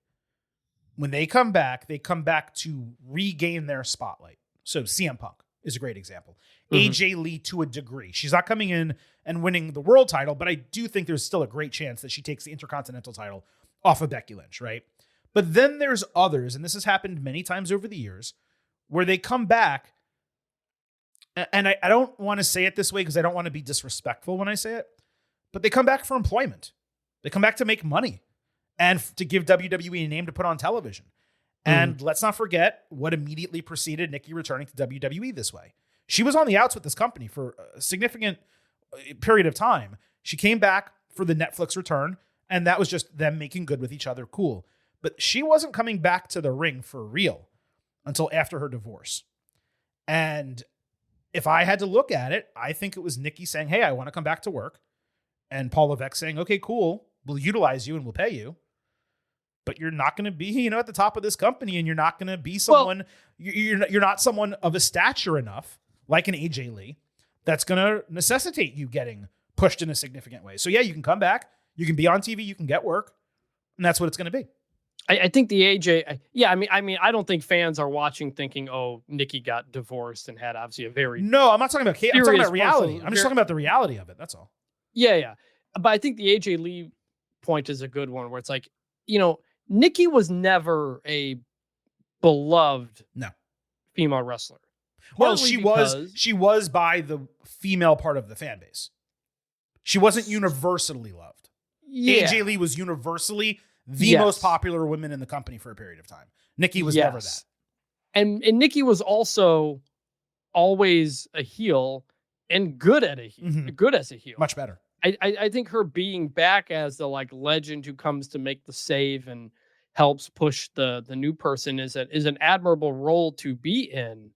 When they come back to regain their spotlight. So CM Punk is a great example. AJ Lee to a degree. She's not coming in and winning the world title, but I do think there's still a great chance that she takes the Intercontinental title off of Becky Lynch, right? But then there's others, and this has happened many times over the years, where they come back, and I don't want to say it this way because I don't want to be disrespectful when I say it, but they come back for employment. They come back to make money and to give WWE a name to put on television. And let's not forget what immediately preceded Nikki returning to WWE this way. She was on the outs with this company for a significant period of time. She came back for the Netflix return, and that was just them making good with each other. Cool. But she wasn't coming back to the ring for real until after her divorce. And if I had to look at it, I think it was Nikki saying, hey, I want to come back to work. And Paul Levesque saying, okay, cool. We'll utilize you and we'll pay you. But you're not going to be, at the top of this company, and you're not going to be someone, you're not someone of a stature enough, like an AJ Lee, that's going to necessitate you getting pushed in a significant way. So yeah, you can come back, you can be on TV, you can get work, and that's what it's going to be. I think the AJ, I don't think fans are watching thinking, oh, Nikki got divorced and had obviously a very No, I'm not talking about I'm talking about reality. I'm just talking about the reality of it. That's all. Yeah. But I think the AJ Lee point is a good one, where it's like, Nikki was never a beloved female wrestler. Well, she was by the female part of the fan base. She wasn't universally loved. Yeah. AJ Lee was universally the most popular woman in the company for a period of time. Nikki was never that. And Nikki was also always a heel and good at good as a heel. Much better. I think her being back as the legend who comes to make the save and helps push the new person is an admirable role to be in,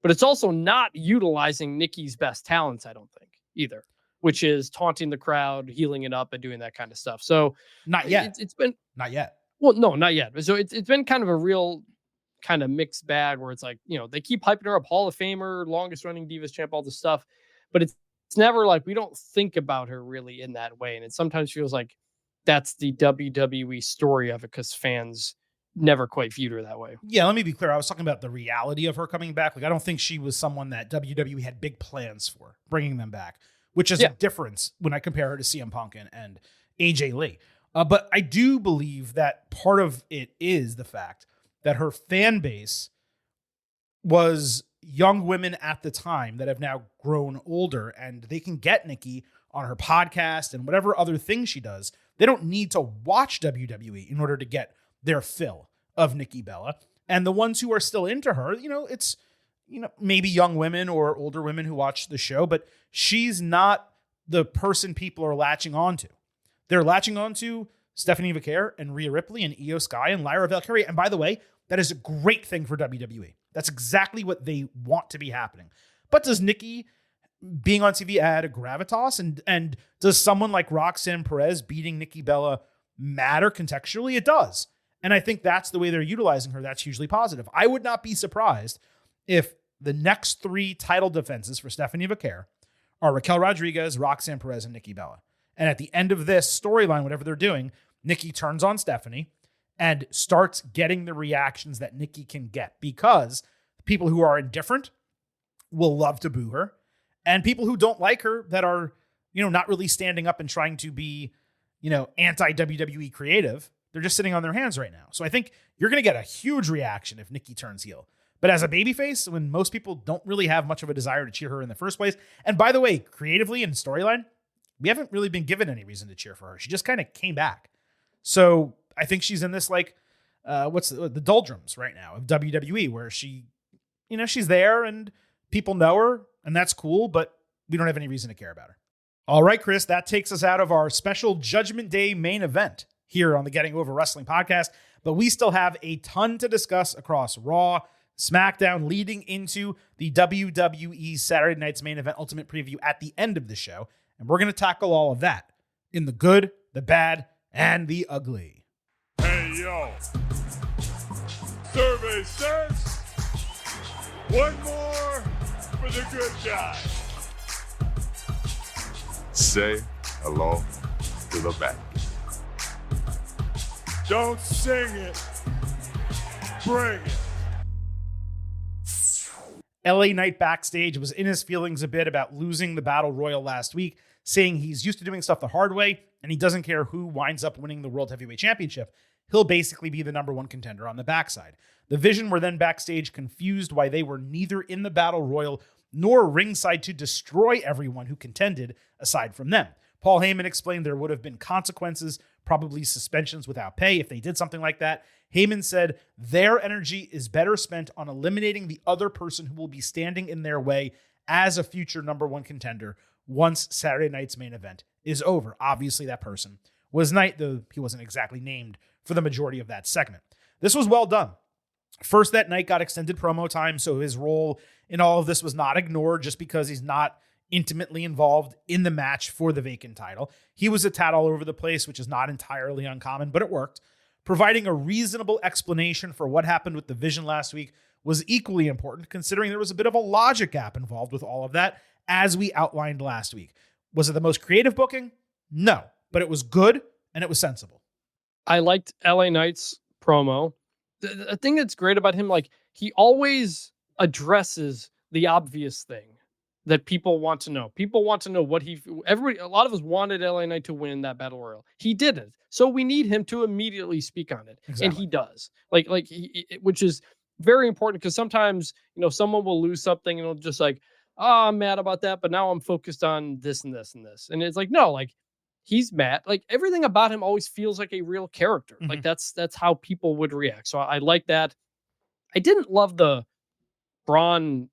but it's also not utilizing Nikki's best talents, I don't think, either, which is taunting the crowd, healing it up, and doing that kind of stuff. So not yet. It's been not yet. Well, no, not yet. So it's been kind of a real kind of mixed bag where it's they keep hyping her up, Hall of Famer, longest running Divas champ, all this stuff, but it's never we don't think about her really in that way. And it sometimes feels like that's the WWE story of it because fans never quite viewed her that way. Yeah, let me be clear. I was talking about the reality of her coming back. Like, I don't think she was someone that WWE had big plans for bringing them back, which is a difference when I compare her to CM Punk and AJ Lee. But I do believe that part of it is the fact that her fan base was young women at the time that have now grown older, and they can get Nikki on her podcast and whatever other thing she does. They don't need to watch WWE in order to get their fill of Nikki Bella. And the ones who are still into her, it's, maybe young women or older women who watch the show, but she's not the person people are latching onto. They're latching onto Stephanie Vaquer and Rhea Ripley and Io Sky and Lyra Valkyria. And by the way, that is a great thing for WWE. That's exactly what they want to be happening. But does Nikki being on TV add a gravitas? And does someone like Roxanne Perez beating Nikki Bella matter contextually? It does. And I think that's the way they're utilizing her. That's hugely positive. I would not be surprised if the next 3 title defenses for Stephanie Vaquer are Raquel Rodriguez, Roxanne Perez, and Nikki Bella. And at the end of this storyline, whatever they're doing, Nikki turns on Stephanie and starts getting the reactions that Nikki can get, because people who are indifferent will love to boo her. And people who don't like her, that are, not really standing up and trying to be, anti-WWE creative, they're just sitting on their hands right now. So I think you're going to get a huge reaction if Nikki turns heel. But as a babyface, when most people don't really have much of a desire to cheer her in the first place, and by the way, creatively in storyline, we haven't really been given any reason to cheer for her. She just kind of came back. So I think she's in this, like, what's the doldrums right now of WWE, where she, she's there and people know her, and that's cool, but we don't have any reason to care about her. All right, Chris, that takes us out of our special Judgment Day main event here on the Getting Over Wrestling podcast, but we still have a ton to discuss across Raw, SmackDown, leading into the WWE Saturday Night's Main Event Ultimate Preview at the end of the show, and we're going to tackle all of that in the good, the bad, and the ugly. Hey, yo. Survey says one more for the good guy. Say hello to the back. Don't sing it. Bring it. LA Knight backstage was in his feelings a bit about losing the Battle Royal last week, saying he's used to doing stuff the hard way, and he doesn't care who winds up winning the World Heavyweight Championship. He'll basically be the number 1 contender on the backside. The Vision were then backstage, confused why they were neither in the Battle Royal nor ringside to destroy everyone who contended aside from them. Paul Heyman explained there would have been consequences, probably suspensions without pay if they did something like that. Heyman said their energy is better spent on eliminating the other person who will be standing in their way as a future number 1 contender once Saturday Night's Main Event is over. Obviously, that person was Knight, though he wasn't exactly named for the majority of that segment. This was well done. First, that Knight got extended promo time, so his role in all of this was not ignored just because he's not intimately involved in the match for the vacant title. He was a tad all over the place, which is not entirely uncommon, but it worked. Providing a reasonable explanation for what happened with the Vision last week was equally important, considering there was a bit of a logic gap involved with all of that, as we outlined last week. Was it the most creative booking? No, but it was good and it was sensible. I liked LA Knight's promo. The thing that's great about him, like, he always addresses the obvious thing that people want to know. People want to know what a lot of us wanted LA Knight to win that Battle Royal. He didn't. So we need him to immediately speak on it. Exactly. And he does. Which is very important, because sometimes, someone will lose something and it'll just like, oh, I'm mad about that, but now I'm focused on this and this and this. And it's like, no, like, he's mad. Like, everything about him always feels like a real character. Mm-hmm. Like, that's how people would react. So I like that. I didn't love the Bronson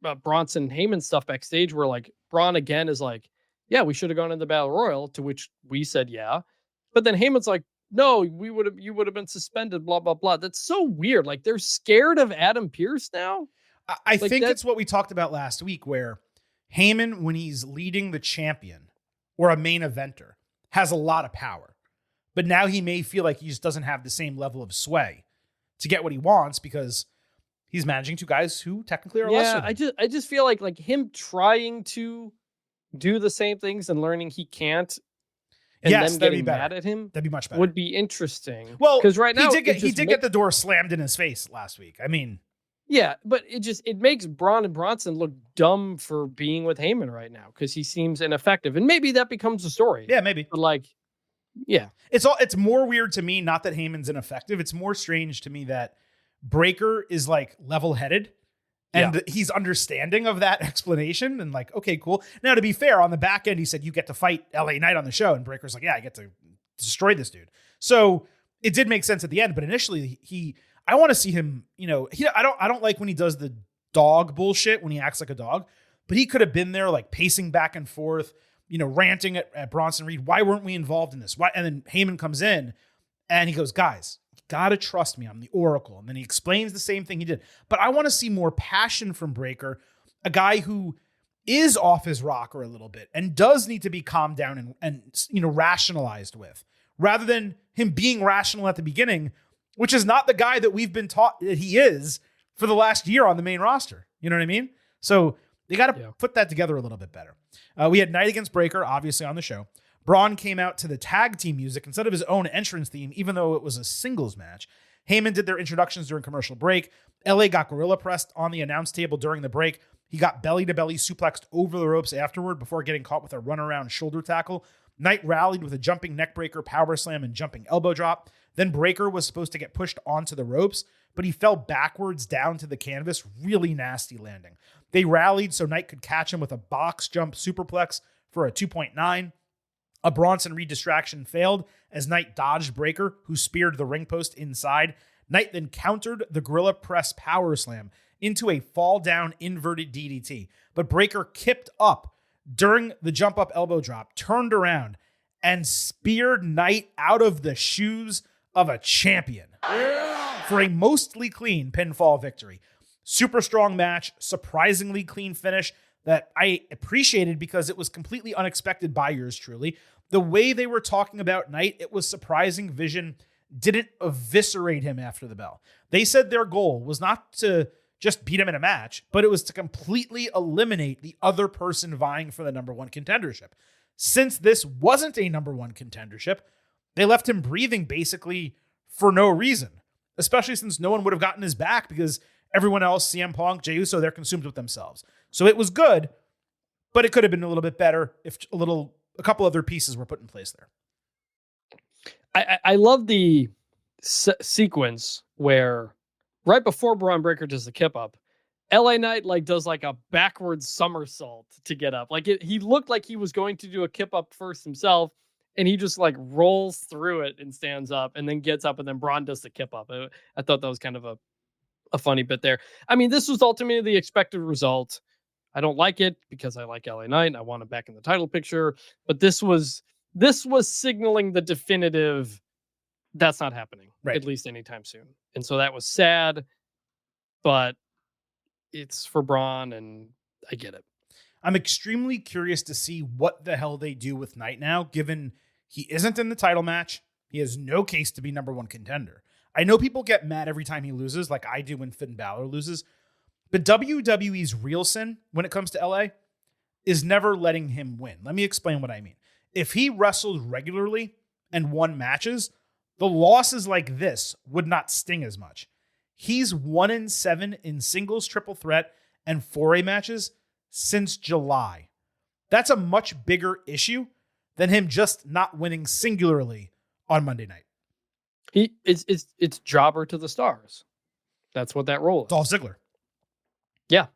Heyman stuff backstage, where like Braun again is like, yeah, we should have gone in the Battle Royal, to which we said, yeah. But then Heyman's like, no, you would have been suspended, blah, blah, blah. That's so weird. Like, they're scared of Adam Pearce now. I think it's what we talked about last week, where Heyman, when he's leading the champion or a main eventer, has a lot of power. But now he may feel like he just doesn't have the same level of sway to get what he wants, because he's managing 2 guys who technically are lesser than. I just feel like him trying to do the same things and learning he can't. and Yes, them that'd be getting better. mad at him That'd be much better. would be interesting. Well, because right now he did get the door slammed in his face last week. I mean, yeah, but it makes Braun and Bronson look dumb for being with Heyman right now because he seems ineffective, and maybe that becomes the story. yeah, maybe. But like, yeah, It's more weird to me, not that Heyman's ineffective. It's more strange to me that Breaker is like level-headed and he's understanding of that explanation and like, okay, cool. Now, to be fair, on the back end, he said, you get to fight LA Knight on the show. And Breaker's like, yeah, I get to destroy this dude. So it did make sense at the end, but initially I want to see him, I don't like when he does the dog bullshit when he acts like a dog, but he could have been there like pacing back and forth, ranting at Bronson Reed. Why weren't we involved in this? Why? And then Heyman comes in and he goes, guys, you got to trust me. I'm the Oracle. And then he explains the same thing he did. But I want to see more passion from Breaker, a guy who is off his rocker a little bit and does need to be calmed down and rationalized with, rather than him being rational at the beginning, which is not the guy that we've been taught that he is for the last year on the main roster. You know what I mean? So they got to put that together a little bit better. We had Knight against Breaker, obviously, on the show. Braun came out to the tag team music instead of his own entrance theme, even though it was a singles match. Heyman did their introductions during commercial break. LA got gorilla pressed on the announce table during the break. He got belly-to-belly suplexed over the ropes afterward before getting caught with a runaround shoulder tackle. Knight rallied with a jumping neckbreaker, power slam, and jumping elbow drop. Then Breaker was supposed to get pushed onto the ropes, but he fell backwards down to the canvas, really nasty landing. They rallied so Knight could catch him with a box jump superplex for a 2.9. A Bronson Reed distraction failed as Knight dodged Breaker, who speared the ring post inside. Knight then countered the gorilla press power slam into a fall down inverted DDT, but Breaker kipped up during the jump up elbow drop, turned around, and speared Knight out of the shoes of a champion for a mostly clean pinfall victory. Super strong match, surprisingly clean finish that I appreciated because it was completely unexpected by yours truly. The way they were talking about Knight, it was surprising Vision didn't eviscerate him after the bell. They said their goal was not to just beat him in a match, but it was to completely eliminate the other person vying for the number one contendership. Since this wasn't a number one contendership, they left him breathing basically for no reason, especially since no one would have gotten his back because everyone else, CM Punk, Jey Uso, they're consumed with themselves. So it was good, but it could have been a little bit better if a couple other pieces were put in place there. I love the sequence where right before Braun Breaker does the kip up, LA Knight does a backwards somersault to get up. He looked like he was going to do a kip up first himself, and he just rolls through it and stands up and then gets up, and then Braun does the kip up. I thought that was kind of a funny bit there. I mean, this was ultimately the expected result. I don't like it because I like LA Knight and I want him back in the title picture, but this was signaling the definitive that's not happening, right, at least anytime soon. And so that was sad, but it's for Braun and I get it. I'm extremely curious to see what the hell they do with Knight now, given he isn't in the title match. He has no case to be number one contender. I know people get mad every time he loses, like I do when Finn Balor loses, but WWE's real sin when it comes to LA is never letting him win. Let me explain what I mean. If he wrestled regularly and won matches, the losses like this would not sting as much. He's 1-7 in singles, triple threat, and 4A matches since July. That's a much bigger issue than him just not winning singularly on Monday night. It's jobber to the stars. That's what that role is. Dolph Ziggler. Yeah.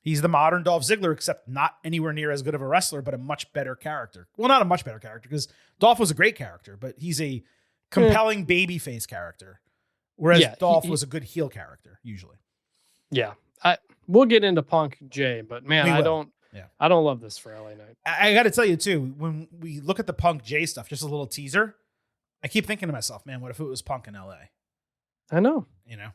He's the modern Dolph Ziggler, except not anywhere near as good of a wrestler, but a much better character. Well, not a much better character, because Dolph was a great character, but he's a compelling babyface character, whereas Dolph was a good heel character, usually. Yeah. We'll get into Punk Jay, but man, I don't love this for LA Knight. I got to tell you, too, when we look at the Punk Jay stuff, just a little teaser, I keep thinking to myself, man, what if it was Punk in LA? I know. All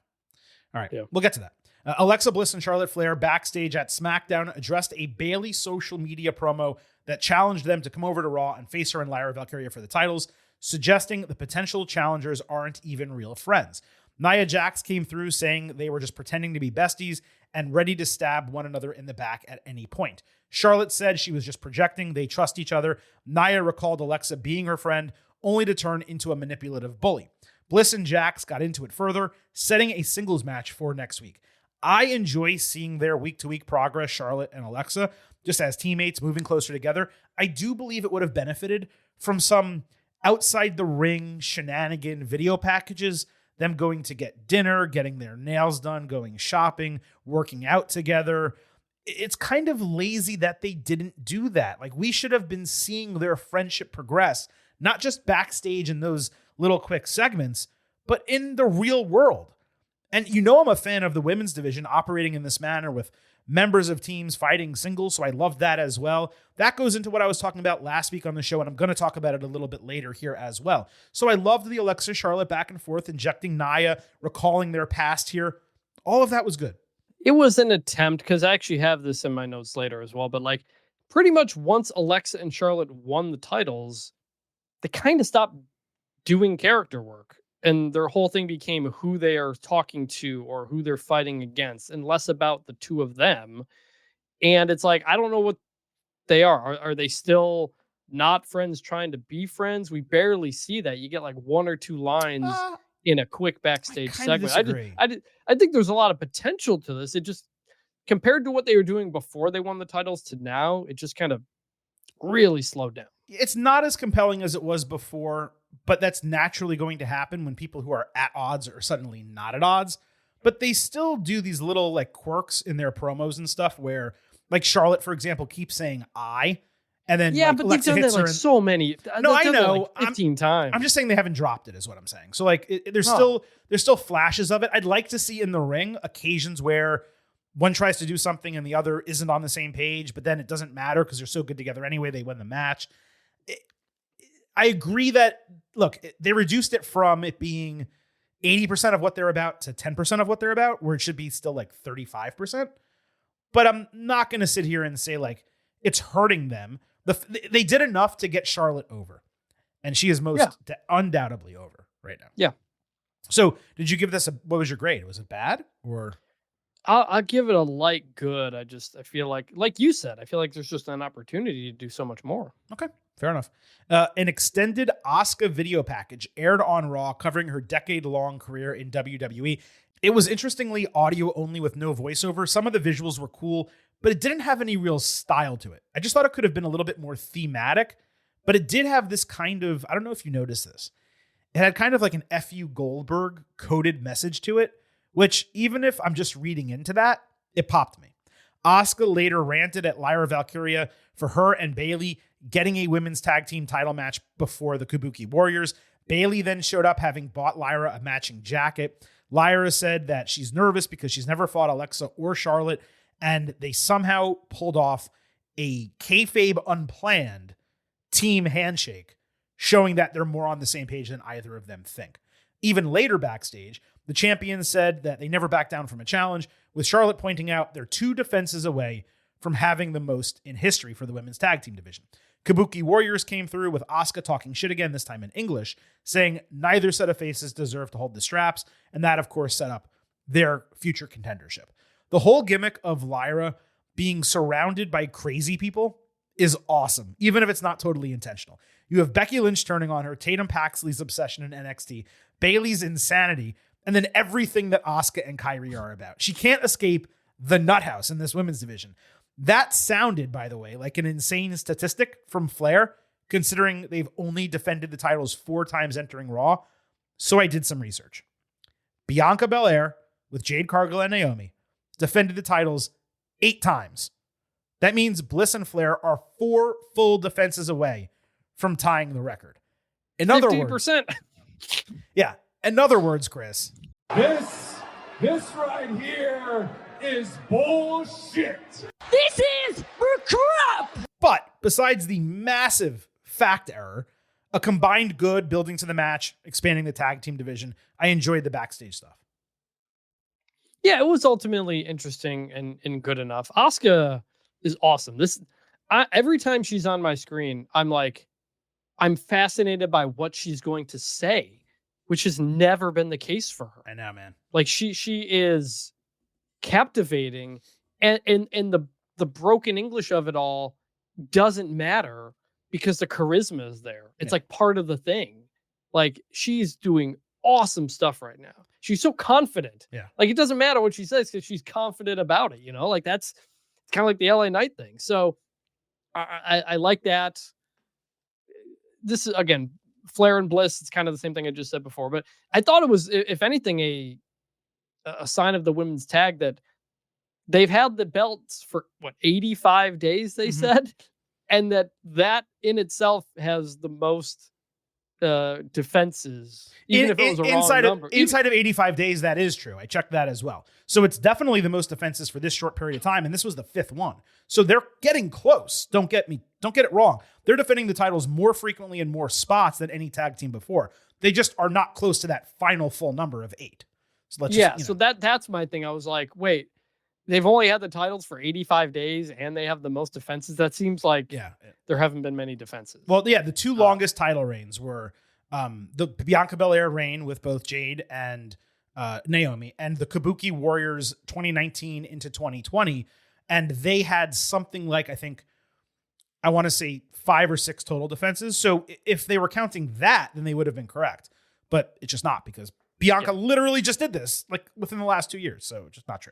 right, we'll get to that. Alexa Bliss and Charlotte Flair backstage at SmackDown addressed a Bayley social media promo that challenged them to come over to Raw and face her and Lyra Valkyria for the titles, suggesting the potential challengers aren't even real friends. Nia Jax came through saying they were just pretending to be besties and ready to stab one another in the back at any point. Charlotte said she was just projecting. They trust each other. Nia recalled Alexa being her friend, only to turn into a manipulative bully. Bliss and Jax got into it further, setting a singles match for next week. I enjoy seeing their week-to-week progress, Charlotte and Alexa, just as teammates moving closer together. I do believe it would have benefited from some outside the ring shenanigan video packages, them going to get dinner, getting their nails done, going shopping, working out together. It's kind of lazy that they didn't do that. Like, we should have been seeing their friendship progress, not just backstage in those little quick segments, but in the real world. And I'm a fan of the women's division operating in this manner with members of teams fighting singles, so I love that as well. That goes into what I was talking about last week on the show, and I'm going to talk about it a little bit later here as well. So I loved the Alexa Charlotte back and forth, injecting Nia, recalling their past here. All of that was good. It was an attempt, because I actually have this in my notes later as well, but like pretty much once Alexa and Charlotte won the titles, they kind of stopped doing character work. And their whole thing became who they are talking to or who they're fighting against, and less about the two of them. And it's like, I don't know what they are. Are they still not friends trying to be friends? We barely see that. You get like one or two lines in a quick backstage segment. I think there's a lot of potential to this. It just, compared to what they were doing before they won the titles to now, it just kind of really slowed down. It's not as compelling as it was before, but that's naturally going to happen when people who are at odds are suddenly not at odds. But they still do these little like quirks in their promos and stuff where, like, Charlotte, for example, keeps saying I, and then but Alexa they've done hits that like her so many. No, I know, like 15 times. I'm just saying they haven't dropped it, is what I'm saying. So like, there's still flashes of it. I'd like to see in the ring occasions where one tries to do something and the other isn't on the same page, but then it doesn't matter because they're so good together anyway. They win the match. I agree that, look, they reduced it from it being 80% of what they're about to 10% of what they're about, where it should be still like 35%. But I'm not going to sit here and say like it's hurting them. They did enough to get Charlotte over, and she is undoubtedly over right now. Yeah. So did you give this what was your grade? Was it bad or? I'll give it a light good. I feel like you said, I feel like there's just an opportunity to do so much more. Okay, fair enough. An extended Asuka video package aired on Raw covering her decade-long career in WWE. It was interestingly audio only with no voiceover. Some of the visuals were cool, but it didn't have any real style to it. I just thought it could have been a little bit more thematic, but it did have this kind of, I don't know if you noticed this, it had kind of like an F.U. Goldberg coded message to it, which, even if I'm just reading into that, it popped me. Asuka later ranted at Lyra Valkyria for her and Bayley getting a women's tag team title match before the Kabuki Warriors. Bayley then showed up having bought Lyra a matching jacket. Lyra said that she's nervous because she's never fought Alexa or Charlotte, and they somehow pulled off a kayfabe unplanned team handshake, showing that they're more on the same page than either of them think. Even later backstage, the champions said that they never back down from a challenge, with Charlotte pointing out they're 2 defenses away from having the most in history for the women's tag team division. Kabuki Warriors came through with Asuka talking shit again, this time in English, saying neither set of faces deserve to hold the straps, and that, of course, set up their future contendership. The whole gimmick of Lyra being surrounded by crazy people is awesome, even if it's not totally intentional. You have Becky Lynch turning on her, Tatum Paxley's obsession in NXT, Bayley's insanity, and then everything that Asuka and Kyrie are about. She can't escape the nut house in this women's division. That sounded, by the way, like an insane statistic from Flair, considering they've only defended the titles 4 times entering Raw. So I did some research. Bianca Belair, with Jade Cargill and Naomi, defended the titles 8 times. That means Bliss and Flair are 4 full defenses away from tying the record. In other 15%. words, yeah. In other words, Chris, This right here is bullshit. This is crap. But besides the massive fact error, a combined good building to the match, expanding the tag team division, I enjoyed the backstage stuff. Yeah, it was ultimately interesting and good enough. Asuka is awesome. Every time she's on my screen, I'm fascinated by what she's going to say, which has never been the case for her. I know, man. Like she is captivating, and the broken English of it all doesn't matter because the charisma is there. It's like part of the thing. Like, she's doing awesome stuff right now. She's so confident. Yeah. Like, it doesn't matter what she says because she's confident about it, you know? Like, that's kind of like the LA Knight thing. So I like that. This is, again, Flair and Bliss. It's kind of the same thing I just said before, but I thought it was, if anything, a sign of the women's tag that they've had the belts for 85 days, they said, and that in itself has the most defenses, even if it was a wrong number. Inside of 85 days, that is true. I checked that as well. So it's definitely the most defenses for this short period of time, and this was the 5th one. So they're getting close. Don't get it wrong. They're defending the titles more frequently in more spots than any tag team before. They just are not close to that final full number of 8. So so that's my thing. I was like, wait, they've only had the titles for 85 days and they have the most defenses. That seems like there haven't been many defenses. Well, yeah, the 2 longest title reigns were the Bianca Belair reign with both Jade and Naomi, and the Kabuki Warriors 2019 into 2020. And they had something like, I want to say 5 or 6 total defenses. So if they were counting that, then they would have been correct. But it's just not, because Bianca literally just did this like within the last 2 years. So just not true.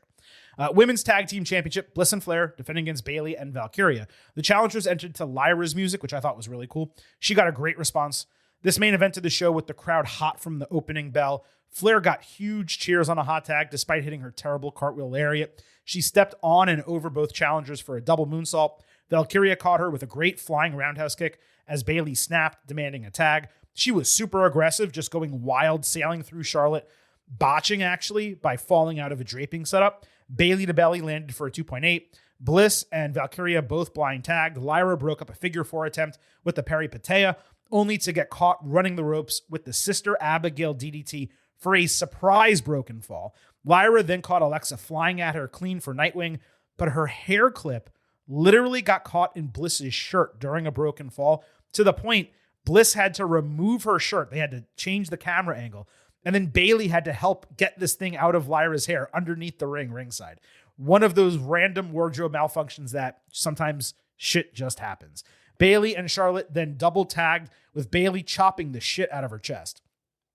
Women's Tag Team Championship, Bliss and Flair defending against Bayley and Valkyria. The challengers entered to Lyra's music, which I thought was really cool. She got a great response. This main event of the show with the crowd hot from the opening bell. Flair got huge cheers on a hot tag despite hitting her terrible cartwheel lariat. She stepped on and over both challengers for a double moonsault. Valkyria caught her with a great flying roundhouse kick as Bayley snapped, demanding a tag. She was super aggressive, just going wild, sailing through Charlotte, botching actually by falling out of a draping setup. Bayley to belly landed for a 2.8. Bliss and Valkyria both blind tagged. Lyra broke up a figure 4 attempt with the peripateia, only to get caught running the ropes with the Sister Abigail DDT for a surprise broken fall. Lyra then caught Alexa flying at her clean for Nightwing, but her hair clip literally got caught in Bliss's shirt during a broken fall, to the point Bliss had to remove her shirt. They had to change the camera angle. And then Bayley had to help get this thing out of Lyra's hair underneath the ringside. One of those random wardrobe malfunctions that sometimes shit just happens. Bayley and Charlotte then double tagged, with Bayley chopping the shit out of her chest.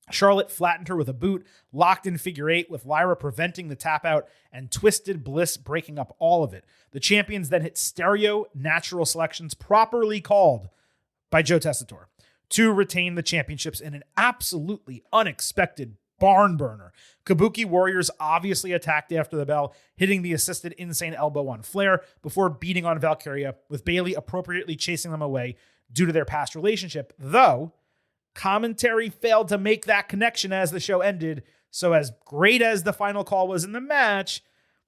Charlotte flattened her with a boot, locked in figure 8, with Lyra preventing the tap out, and Twisted Bliss breaking up all of it. The champions then hit stereo natural selections, properly called by Joe Tessitore, to retain the championships in an absolutely unexpected barn burner. Kabuki Warriors obviously attacked after the bell, hitting the assisted insane elbow on Flair before beating on Valkyria, with Bayley appropriately chasing them away due to their past relationship, though commentary failed to make that connection as the show ended. So as great as the final call was in the match,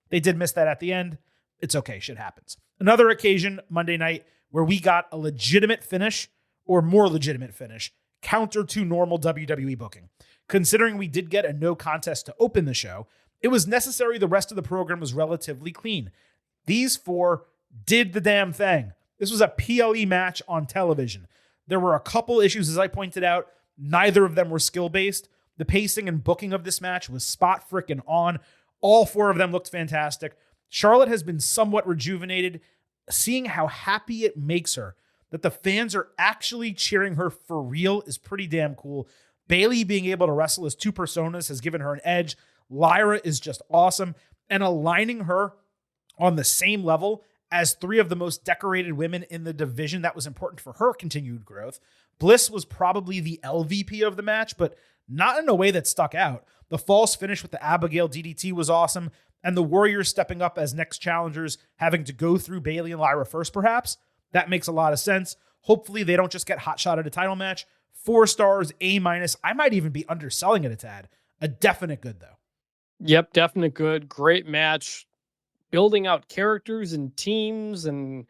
they did miss that at the end. It's okay. Shit happens. Another occasion, Monday night, where we got a legitimate finish, or more legitimate finish, counter to normal WWE booking. Considering we did get a no contest to open the show, it was necessary the rest of the program was relatively clean. These 4 did the damn thing. This was a PLE match on television. There were a couple issues, as I pointed out. Neither of them were skill-based. The pacing and booking of this match was spot frickin' on. All 4 of them looked fantastic. Charlotte has been somewhat rejuvenated. Seeing how happy it makes her that the fans are actually cheering her for real is pretty damn cool. Bayley being able to wrestle as 2 personas has given her an edge. Lyra is just awesome. And aligning her on the same level as 3 of the most decorated women in the division, that was important for her continued growth. Bliss was probably the LVP of the match, but not in a way that stuck out. The false finish with the Abigail DDT was awesome, and the Warriors stepping up as next challengers, having to go through Bayley and Lyra first, perhaps. That makes a lot of sense. Hopefully they don't just get hot shot at a title match. 4 stars, A-. I might even be underselling it a tad. A definite good, though. Yep, definite good. Great match. Building out characters and teams, and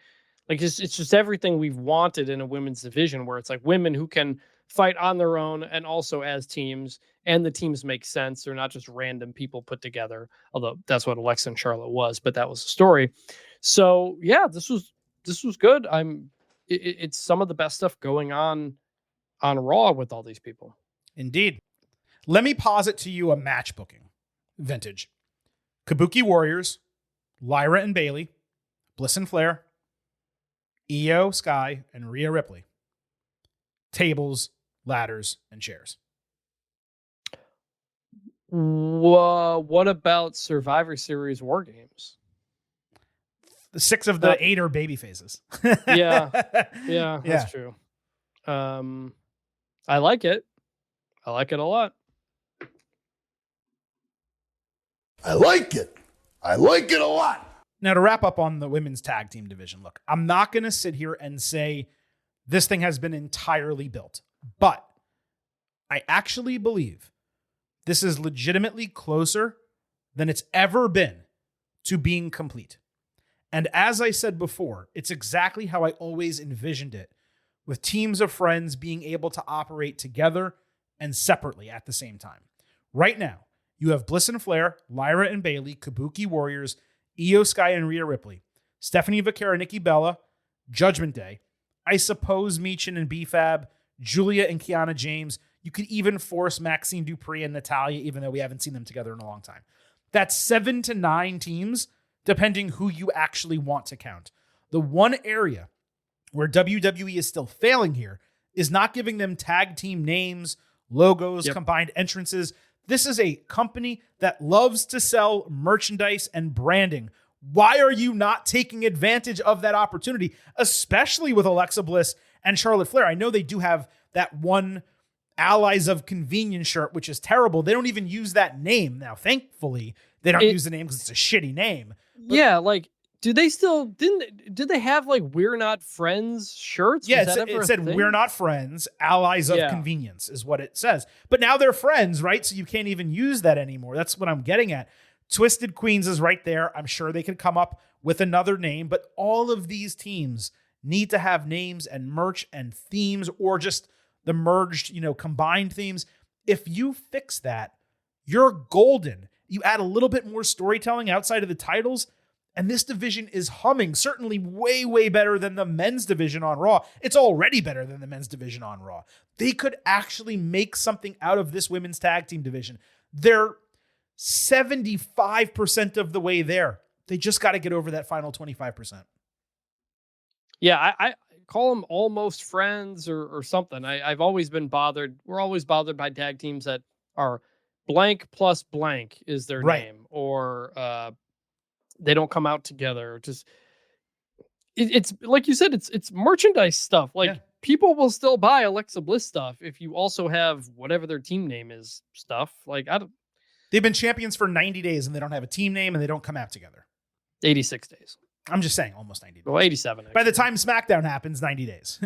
like it's just everything we've wanted in a women's division, where it's like women who can fight on their own and also as teams, and the teams make sense. They're not just random people put together, although that's what Alexa and Charlotte was, but that was the story. So yeah, this was good. It's some of the best stuff going on Raw with all these people. Indeed. Let me posit to you a match booking vintage. Kabuki Warriors, Lyra and Bailey, Bliss and Flair, Io Sky, and Rhea Ripley. Tables, ladders, and chairs. What about Survivor Series War Games? The 6 of the 8 are baby faces. Yeah, that's true. I like it. I like it a lot. I like it. I like it a lot. Now, to wrap up on the women's tag team division, look, I'm not going to sit here and say this thing has been entirely built, but I actually believe this is legitimately closer than it's ever been to being complete. And as I said before, it's exactly how I always envisioned it, with teams of friends being able to operate together and separately at the same time. Right now, you have Bliss and Flair, Lyra and Bailey, Kabuki Warriors, Io Sky and Rhea Ripley, Stephanie Vaquera, Nikki Bella, Judgment Day, I suppose Michin and B-Fab, Julia and Kiana James. You could even force Maxine Dupree and Natalia, even though we haven't seen them together in a long time. That's 7 to 9 teams, depending who you actually want to count. The one area where WWE is still failing here is not giving them tag team names, logos, combined entrances. This is a company that loves to sell merchandise and branding. Why are you not taking advantage of that opportunity, especially with Alexa Bliss and Charlotte Flair? I know they do have that one Allies of Convenience shirt, which is terrible. They don't even use that name. Now, thankfully, they don't use the name because it's a shitty name. But yeah, like, do they still, did they have like We're Not Friends shirts? Yeah, it said We're Not Friends, Allies of Convenience is what it says. But now they're friends, right? So you can't even use that anymore. That's what I'm getting at. Twisted Queens is right there. I'm sure they could come up with another name, but all of these teams need to have names and merch and themes, or just the merged, combined themes. If you fix that, you're golden. You add a little bit more storytelling outside of the titles, and this division is humming, certainly way, way better than the men's division on Raw. It's already better than the men's division on Raw. They could actually make something out of this women's tag team division. They're 75% of the way there. They just got to get over that final 25%. Yeah, I call them almost friends or something. I've always been bothered. We're always bothered by tag teams that are blank plus blank is their name, or they don't come out together. Just it's like you said, it's merchandise stuff. Like people will still buy Alexa Bliss stuff if you also have whatever their team name is stuff. Like they've been champions for 90 days and they don't have a team name and they don't come out together. 86 days. I'm just saying almost 90 days. Well, 87. Actually. By the time SmackDown happens, 90 days,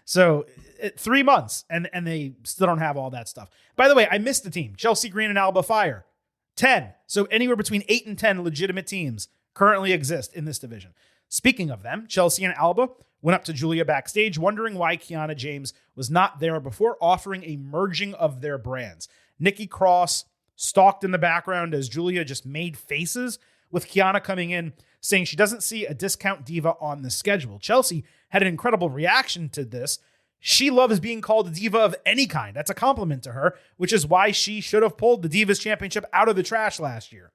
So 3 months and they still don't have all that stuff. By the way, I missed the team. Chelsea Green and Alba Fire. 10. So anywhere between 8 and 10 legitimate teams currently exist in this division. Speaking of them, Chelsea and Alba went up to Julia backstage, wondering why Kiana James was not there before, offering a merging of their brands. Nikki Cross stalked in the background as Julia just made faces, with Kiana coming in saying she doesn't see a discount diva on the schedule. Chelsea had an incredible reaction to this. She loves being called a diva of any kind. That's a compliment to her, which is why she should have pulled the Divas Championship out of the trash last year.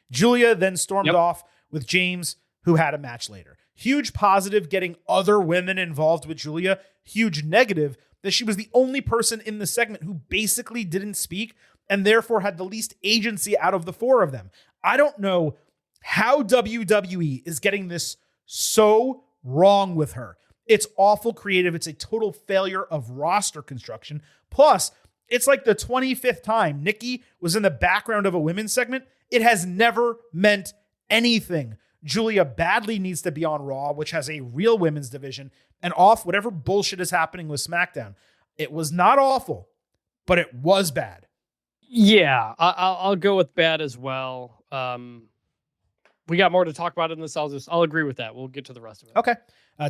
Julia then stormed off with James, who had a match later. Huge positive getting other women involved with Julia. Huge negative that she was the only person in the segment who basically didn't speak and therefore had the least agency out of the 4 of them. I don't know how WWE is getting this so wrong with her. It's awful creative. It's a total failure of roster construction. Plus, it's like the 25th time Nikki was in the background of a women's segment. It has never meant anything. Julia badly needs to be on Raw, which has a real women's division, and off whatever bullshit is happening with SmackDown. It was not awful, but it was bad. Yeah, I'll go with bad as well. We got more to talk about in this. I'll agree with that. We'll get to the rest of it. Okay.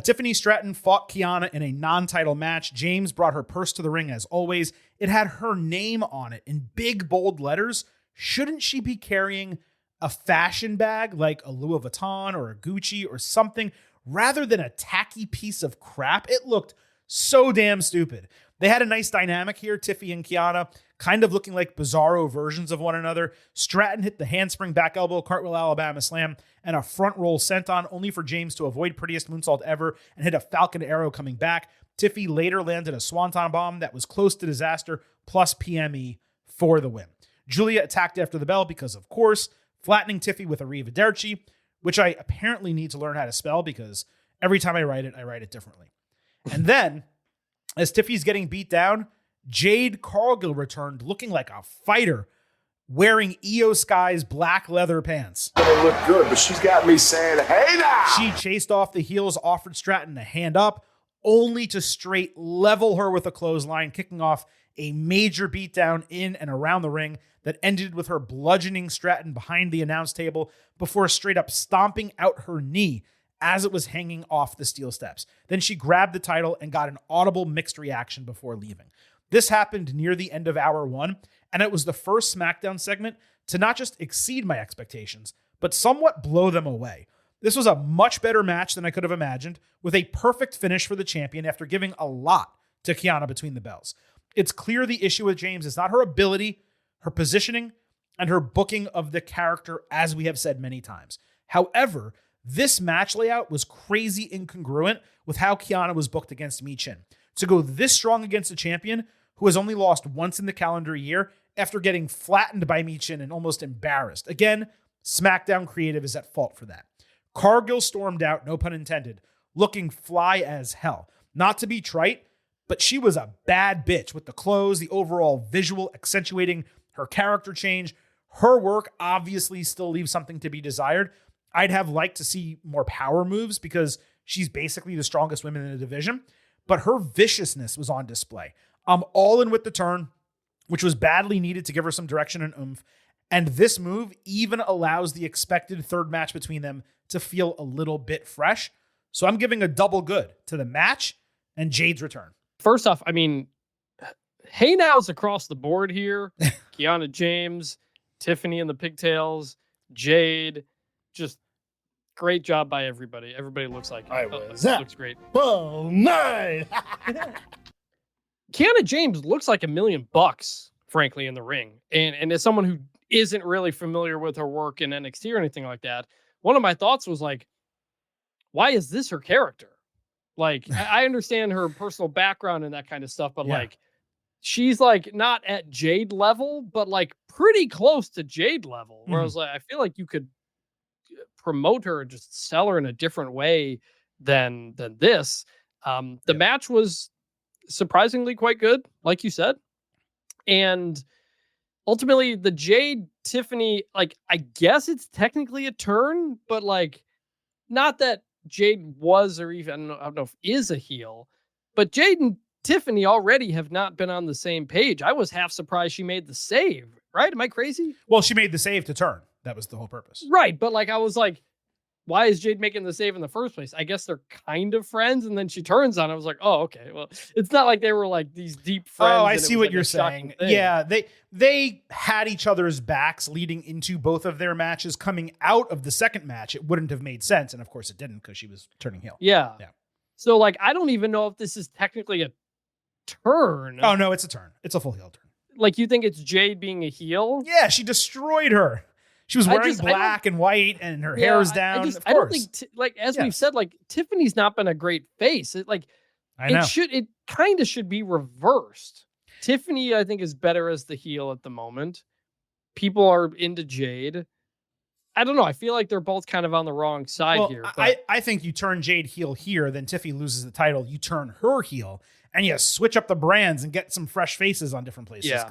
Tiffany Stratton fought Kiana in a non-title match. James brought her purse to the ring as always. It had her name on it in big, bold letters. Shouldn't she be carrying a fashion bag like a Louis Vuitton or a Gucci or something rather than a tacky piece of crap? It looked so damn stupid. They had a nice dynamic here, Tiffy and Kiana, kind of looking like bizarro versions of one another. Stratton hit the handspring back elbow, cartwheel Alabama slam, and a front roll senton, only for James to avoid prettiest moonsault ever and hit a Falcon Arrow coming back. Tiffy later landed a swanton bomb that was close to disaster, plus PME for the win. Julia attacked after the bell because, of course, flattening Tiffy with a Arrivederci, which I apparently need to learn how to spell because every time I write it differently. And then, as Tiffy's getting beat down, Jade Cargill returned looking like a fighter, wearing Io Sky's black leather pants. They look good, but she's got me saying, hey now! She chased off the heels, offered Stratton a hand up, only to straight level her with a clothesline, kicking off a major beatdown in and around the ring that ended with her bludgeoning Stratton behind the announce table before straight up stomping out her knee as it was hanging off the steel steps. Then she grabbed the title and got an audible mixed reaction before leaving. This happened near the end of hour 1, and it was the first SmackDown segment to not just exceed my expectations, but somewhat blow them away. This was a much better match than I could have imagined, with a perfect finish for the champion after giving a lot to Kiana between the bells. It's clear the issue with James is not her ability, her positioning, and her booking of the character, as we have said many times. However, this match layout was crazy incongruent with how Kiana was booked against Michin. To go this strong against a champion who has only lost once in the calendar year after getting flattened by Michin and almost embarrassed. Again, SmackDown Creative is at fault for that. Cargill stormed out, no pun intended, looking fly as hell. Not to be trite, but she was a bad bitch with the clothes, the overall visual accentuating her character change. Her work obviously still leaves something to be desired. I'd have liked to see more power moves because she's basically the strongest woman in the division, but her viciousness was on display. I'm all in with the turn, which was badly needed to give her some direction and oomph. And this move even allows the expected third match between them to feel a little bit fresh. So I'm giving a double good to the match and Jade's return. First off, I mean, hey now's across the board here. Kiana James, Tiffany and the pigtails, Jade, just great job by everybody. Everybody looks like looks great. Oh, nice. Kiana James looks like $1 million, frankly, in the ring. And as someone who isn't really familiar with her work in NXT or anything like that, one of my thoughts was like, why is this her character? Like, I understand her personal background and that kind of stuff, but like, she's like not at Jade level, but like pretty close to Jade level. Where I was like, I feel like you could promote her and just sell her in a different way than this. The match was surprisingly quite good, like you said. And ultimately the Jade Tiffany, like, I guess it's technically a turn, but like, not that Jade was, or even, I don't know if is a heel, but Jade and Tiffany already have not been on the same page. I was half surprised she made the save, right? Am I crazy? Well, she made the save to turn. That was the whole purpose. Right. But like, I was like, why is Jade making the save in the first place? I guess they're kind of friends. And then she turns on. I was like, oh, okay. Well, it's not like they were like these deep friends. Oh, I see what you're saying. Yeah, they had each other's backs leading into both of their matches. Coming out of the second match, it wouldn't have made sense. And of course it didn't, because she was turning heel. Yeah. So like, I don't even know if this is technically a turn. Oh, no, it's a turn. It's a full heel turn. Like, you think it's Jade being a heel? Yeah, she destroyed her. She was wearing black and white, and her hair was down. I don't think, as we've said, like, Tiffany's not been a great face. It kind of should be reversed. Tiffany, I think, is better as the heel at the moment. People are into Jade. I don't know. I feel like they're both kind of on the wrong side here. But I think you turn Jade heel here, then Tiffany loses the title. You turn her heel, and you switch up the brands and get some fresh faces on different places. Yeah.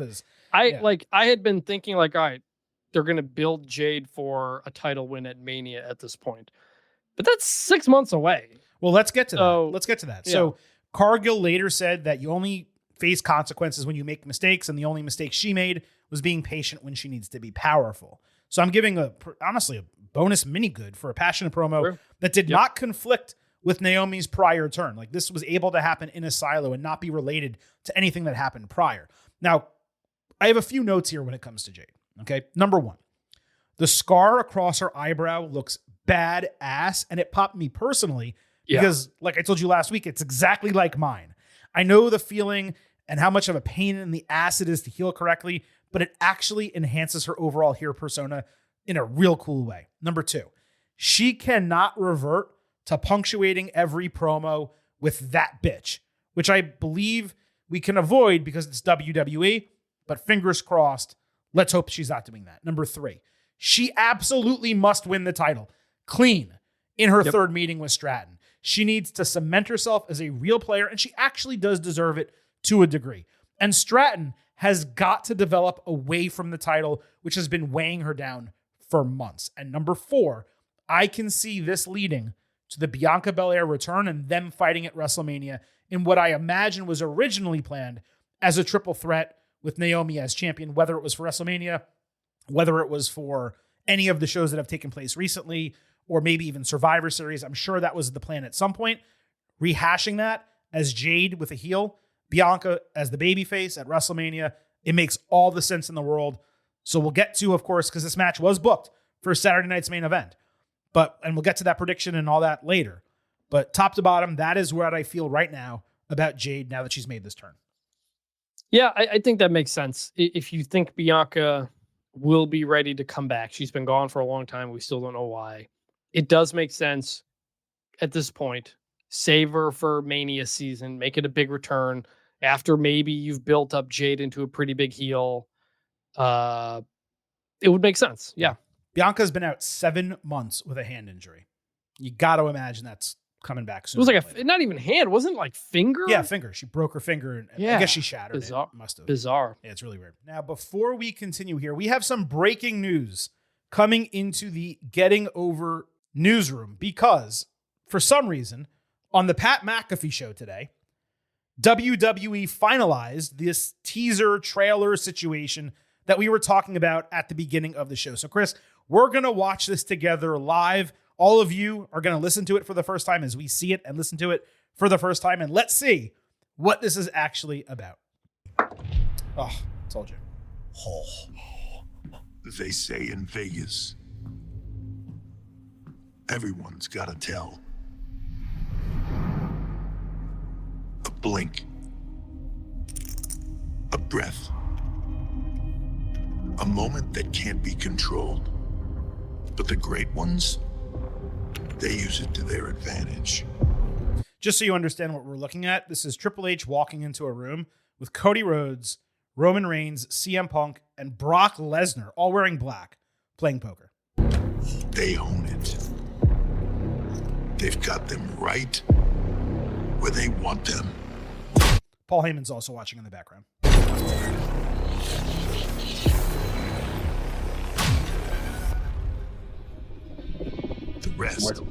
I had been thinking like, all right, they're going to build Jade for a title win at Mania at this point. But that's 6 months away. Well, let's get to that. Yeah. So Cargill later said that you only face consequences when you make mistakes, and the only mistake she made was being patient when she needs to be powerful. So I'm giving honestly a bonus mini good for a passionate promo that did not conflict with Naomi's prior turn. Like, this was able to happen in a silo and not be related to anything that happened prior. Now, I have a few notes here when it comes to Jade. Okay. Number 1, the scar across her eyebrow looks badass, and it popped me personally because, like I told you last week, it's exactly like mine. I know the feeling, and how much of a pain in the ass it is to heal correctly, but it actually enhances her overall hero persona in a real cool way. Number 2, she cannot revert to punctuating every promo with that bitch, which I believe we can avoid because it's WWE, but fingers crossed. Let's hope she's not doing that. Number 3, she absolutely must win the title clean in her third meeting with Stratton. She needs to cement herself as a real player, and she actually does deserve it to a degree. And Stratton has got to develop away from the title, which has been weighing her down for months. And number 4, I can see this leading to the Bianca Belair return and them fighting at WrestleMania in what I imagine was originally planned as a triple threat with Naomi as champion, whether it was for WrestleMania, whether it was for any of the shows that have taken place recently, or maybe even Survivor Series. I'm sure that was the plan at some point. Rehashing that as Jade with a heel, Bianca as the babyface at WrestleMania, it makes all the sense in the world. So we'll get to, of course, because this match was booked for Saturday night's main event. And we'll get to that prediction and all that later. But top to bottom, that is what I feel right now about Jade now that she's made this turn. Yeah, I think that makes sense. If you think Bianca will be ready to come back, she's been gone for a long time. We still don't know why. It does make sense at this point. Save her for Mania season, make it a big return after maybe you've built up Jade into a pretty big heel. It would make sense. Yeah. Bianca's been out 7 months with a hand injury. You got to imagine that's coming back soon. It was like not even hand. Wasn't like finger? Yeah, finger. She broke her finger. And I guess she shattered it. Must have. Bizarre. Yeah, it's really weird. Now, before we continue here, we have some breaking news coming into the Getting Over newsroom because for some reason on the Pat McAfee show today, WWE finalized this teaser trailer situation that we were talking about at the beginning of the show. So Chris, we're going to watch this together live. All of you are going to listen to it for the first time as we see it and listen to it for the first time. And let's see what this is actually about. Oh, told you. Oh. They say in Vegas, everyone's got to tell. A blink. A breath. A moment that can't be controlled. But the great ones, they use it to their advantage. Just so you understand what we're looking at, this is Triple H walking into a room with Cody Rhodes, Roman Reigns, CM Punk, and Brock Lesnar, all wearing black, playing poker. They own it. They've got them right where they want them. Paul Heyman's also watching in the background. The rest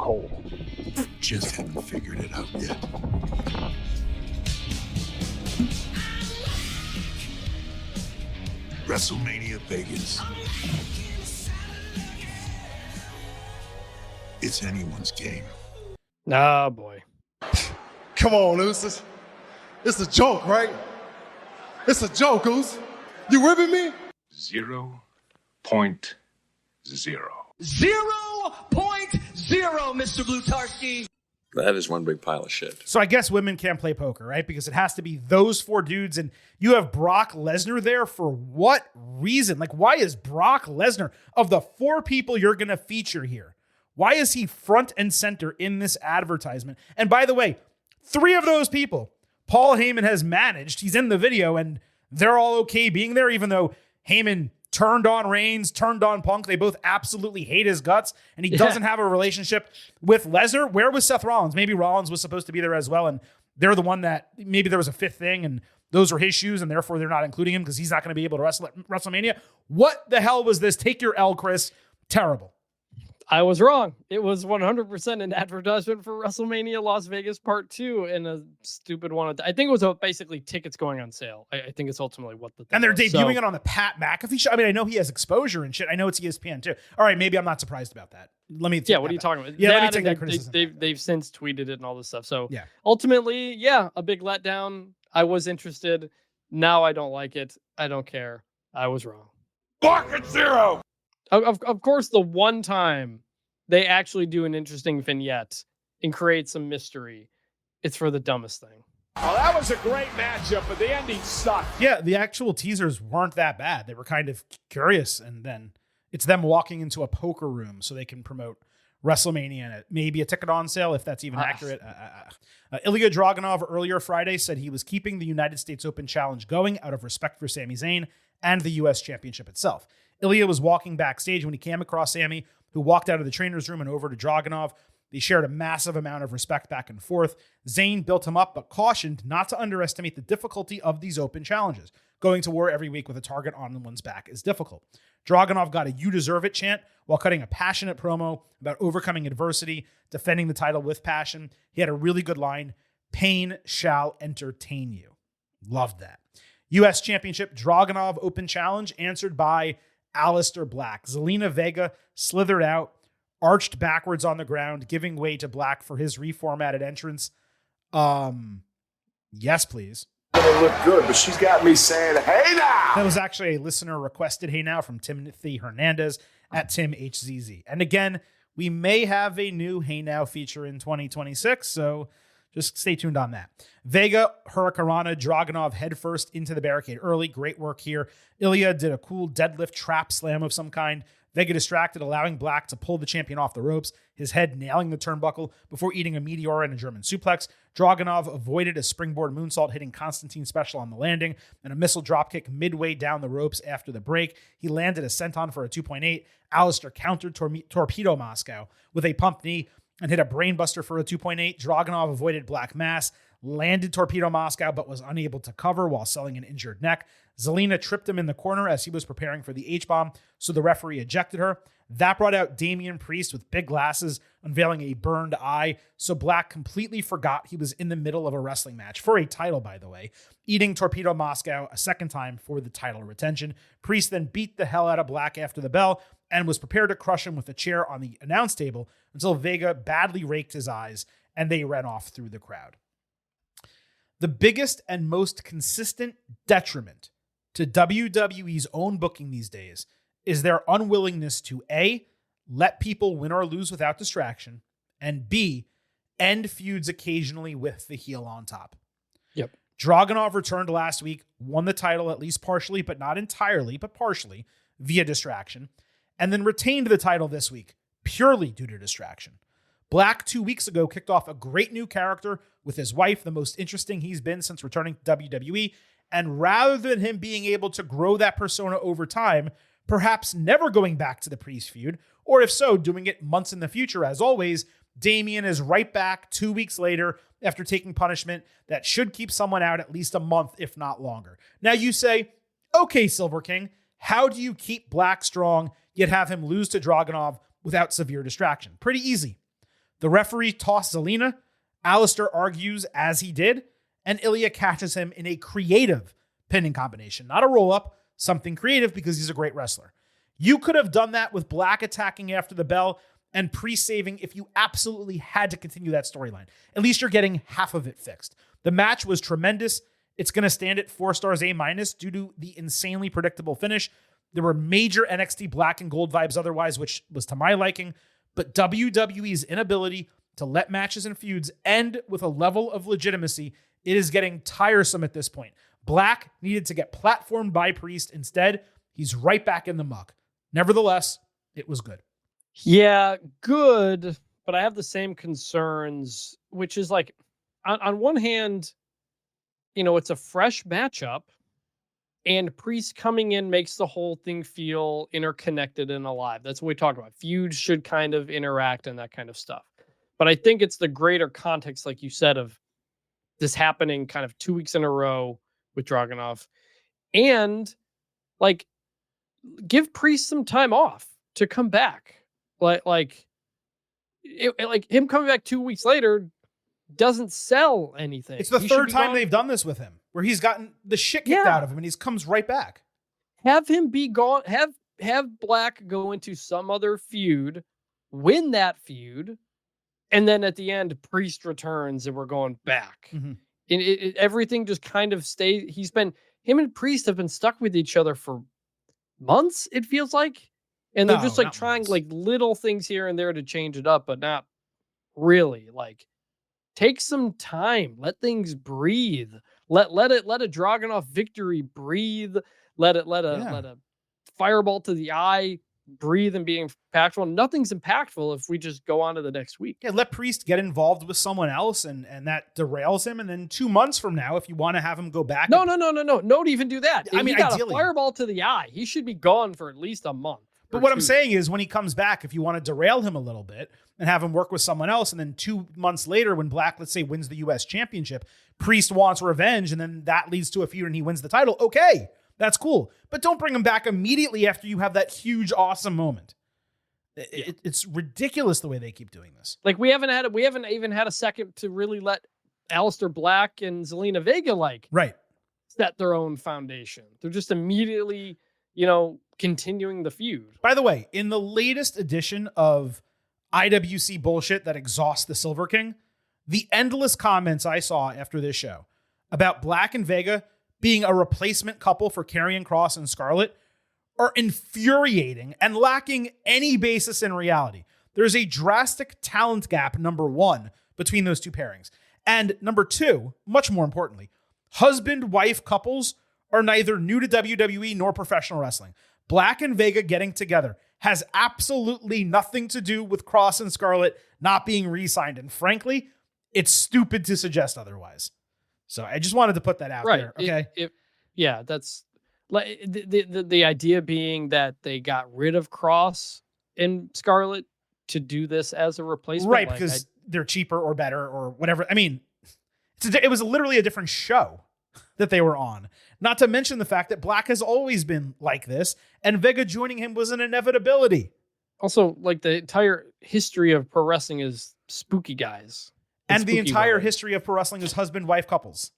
just haven't figured it out yet. WrestleMania Vegas. It's anyone's game. Oh, boy. Come on, Oos. It's a joke, right? It's a joke, Oos. You with me? 0.0. 0.0, Mr. Blutarski. That is one big pile of shit. So I guess women can't play poker, right? Because it has to be those 4 dudes, and you have Brock Lesnar there for what reason? Like, why is Brock Lesnar, of the 4 people you're going to feature here, why is he front and center in this advertisement? And by the way, 3 of those people, Paul Heyman has managed. He's in the video, and they're all okay being there, even though Heyman turned on Reigns, turned on Punk. They both absolutely hate his guts, and he doesn't have a relationship with Lesnar. Where was Seth Rollins? Maybe Rollins was supposed to be there as well, and they're the one that maybe there was a 5th thing, and those are his shoes, and therefore they're not including him because he's not going to be able to wrestle at WrestleMania. What the hell was this? Take your L, Chris. Terrible. I was wrong. It was 100% an advertisement for WrestleMania Las Vegas Part 2 and a stupid one. I think it was basically tickets going on sale. I think it's ultimately what the thing And they're was. debuting it on the Pat McAfee show. I mean, I know he has exposure and shit. I know it's ESPN too. All right, maybe I'm not surprised about that. Let me. Yeah, what are you talking about? Yeah, let me That, take and that criticism. They've since tweeted it and all this stuff. So yeah, ultimately, yeah, a big letdown. I was interested. Now I don't like it. I don't care. I was wrong. Market 0. Of course, the one time they actually do an interesting vignette and create some mystery, it's for the dumbest thing. Oh, that was a great matchup, but the ending sucked. Yeah, the actual teasers weren't that bad. They were kind of curious, and then it's them walking into a poker room so they can promote WrestleMania and maybe a ticket on sale, if that's even accurate. Ilya Dragunov earlier Friday said he was keeping the United States Open Challenge going out of respect for Sami Zayn and the U.S. Championship itself. Ilya was walking backstage when he came across Sami, who walked out of the trainer's room and over to Dragunov. They shared a massive amount of respect back and forth. Zayn built him up, but cautioned not to underestimate the difficulty of these open challenges. Going to war every week with a target on one's back is difficult. Dragunov got a "you deserve it" chant while cutting a passionate promo about overcoming adversity, defending the title with passion. He had a really good line, "Pain shall entertain you." Loved that. U.S. Championship Dragunov Open Challenge answered by Aleister Black. Zelina Vega slithered out, arched backwards on the ground, giving way to Black for his reformatted entrance. Yes, please. Gonna look good, but she's got me saying, "Hey now!" That was actually a listener requested "Hey now" from Timothy Hernandez at TimHZZ. And again, we may have a new "Hey now" feature in 2026, so just stay tuned on that. Vega, Hurricanrana, Dragunov headfirst into the barricade early. Great work here. Ilya did a cool deadlift trap slam of some kind. Vega distracted, allowing Black to pull the champion off the ropes, his head nailing the turnbuckle before eating a Meteora and a German suplex. Dragunov avoided a springboard moonsault, hitting Constantine special on the landing, and a missile dropkick midway down the ropes after the break. He landed a senton for a 2.8. Aleister countered Torpedo Moscow with a pump knee and hit a brainbuster for a 2.8. Dragunov avoided Black Mass, landed Torpedo Moscow, but was unable to cover while selling an injured neck. Zelina tripped him in the corner as he was preparing for the H-bomb, so the referee ejected her. That brought out Damian Priest with big glasses, unveiling a burned eye, so Black completely forgot he was in the middle of a wrestling match, for a title, by the way, eating Torpedo Moscow a second time for the title retention. Priest then beat the hell out of Black after the bell and was prepared to crush him with a chair on the announce table until Vega badly raked his eyes and they ran off through the crowd. The biggest and most consistent detriment to WWE's own booking these days is their unwillingness to A, let people win or lose without distraction, and B, end feuds occasionally with the heel on top. Yep. Dragunov returned last week, won the title at least partially, but not entirely, but partially, via distraction, and then retained the title this week, purely due to distraction. Black 2 weeks ago kicked off a great new character with his wife, the most interesting he's been since returning to WWE, and rather than him being able to grow that persona over time, perhaps never going back to the Priest feud, or if so, doing it months in the future, as always, Damian is right back 2 weeks later after taking punishment that should keep someone out at least a month, if not longer. Now you say, okay, Silver King, how do you keep Black strong, yet have him lose to Dragunov without severe distraction? Pretty easy. The referee tossed Zelina, Aleister argues as he did, and Ilya catches him in a creative pinning combination. Not a roll-up, something creative because he's a great wrestler. You could have done that with Black attacking after the bell and pre-saving if you absolutely had to continue that storyline. At least you're getting half of it fixed. The match was tremendous. It's going to stand at 4 stars A- due to the insanely predictable finish. There were major NXT black and gold vibes otherwise, which was to my liking, but WWE's inability to let matches and feuds end with a level of legitimacy, it is getting tiresome at this point. Black needed to get platformed by Priest. Instead, he's right back in the muck. Nevertheless, it was good. Yeah, good, but I have the same concerns, which is like, on one hand, you know, it's a fresh matchup, and Priest coming in makes the whole thing feel interconnected and alive. That's what we talk about. Feuds should kind of interact and that kind of stuff. But I think it's the greater context, like you said, of this happening kind of 2 weeks in a row with Dragunov. And, like, give Priest some time off to come back. Like him coming back 2 weeks later doesn't sell anything. It's the third time they've done this with him, where he's gotten the shit kicked out of him and he comes right back. Have him be gone. Have Black go into some other feud, win that feud, and then at the end, Priest returns and we're going back. Mm-hmm. And everything just kind of stays. Him and Priest have been stuck with each other for months, it feels like. And they're just like trying like little things here and there to change it up, but not really like Take some time. Let things breathe. Let a Dragunov victory breathe. Let a fireball to the eye breathe and be impactful. Nothing's impactful if we just go on to the next week. Yeah, let Priest get involved with someone else and that derails him. And then 2 months from now, if you want to have him go back. No. Don't even do that. I mean, he got ideally, a fireball to the eye. He should be gone for at least a month. But what I'm saying is when he comes back, if you want to derail him a little bit and have him work with someone else, and then 2 months later when Black, let's say, wins the U.S. championship, Priest wants revenge, and then that leads to a feud and he wins the title, okay, that's cool. But don't bring him back immediately after you have that huge, awesome moment. It's ridiculous the way they keep doing this. Like we haven't even had a second to really let Aleister Black and Zelina Vega set their own foundation. They're just immediately, continuing the feud. By the way, in the latest edition of IWC bullshit that exhausts the Silver King, the endless comments I saw after this show about Black and Vega being a replacement couple for Karrion Kross and Scarlett are infuriating and lacking any basis in reality. There's a drastic talent gap, number one, between those two pairings. And number two, much more importantly, husband-wife couples are neither new to WWE nor professional wrestling. Black and Vega getting together has absolutely nothing to do with Kross and Scarlett not being re-signed. And frankly, it's stupid to suggest otherwise. So I just wanted to put that out there. Okay. That's like the idea being that they got rid of Kross and Scarlett to do this as a replacement. Right. Because they're cheaper or better or whatever. I mean, it was literally a different show that they were on. Not to mention the fact that Black has always been like this, and Vega joining him was an inevitability. Also, like the entire history of pro wrestling is spooky guys. And the entire history of pro wrestling is husband-wife couples.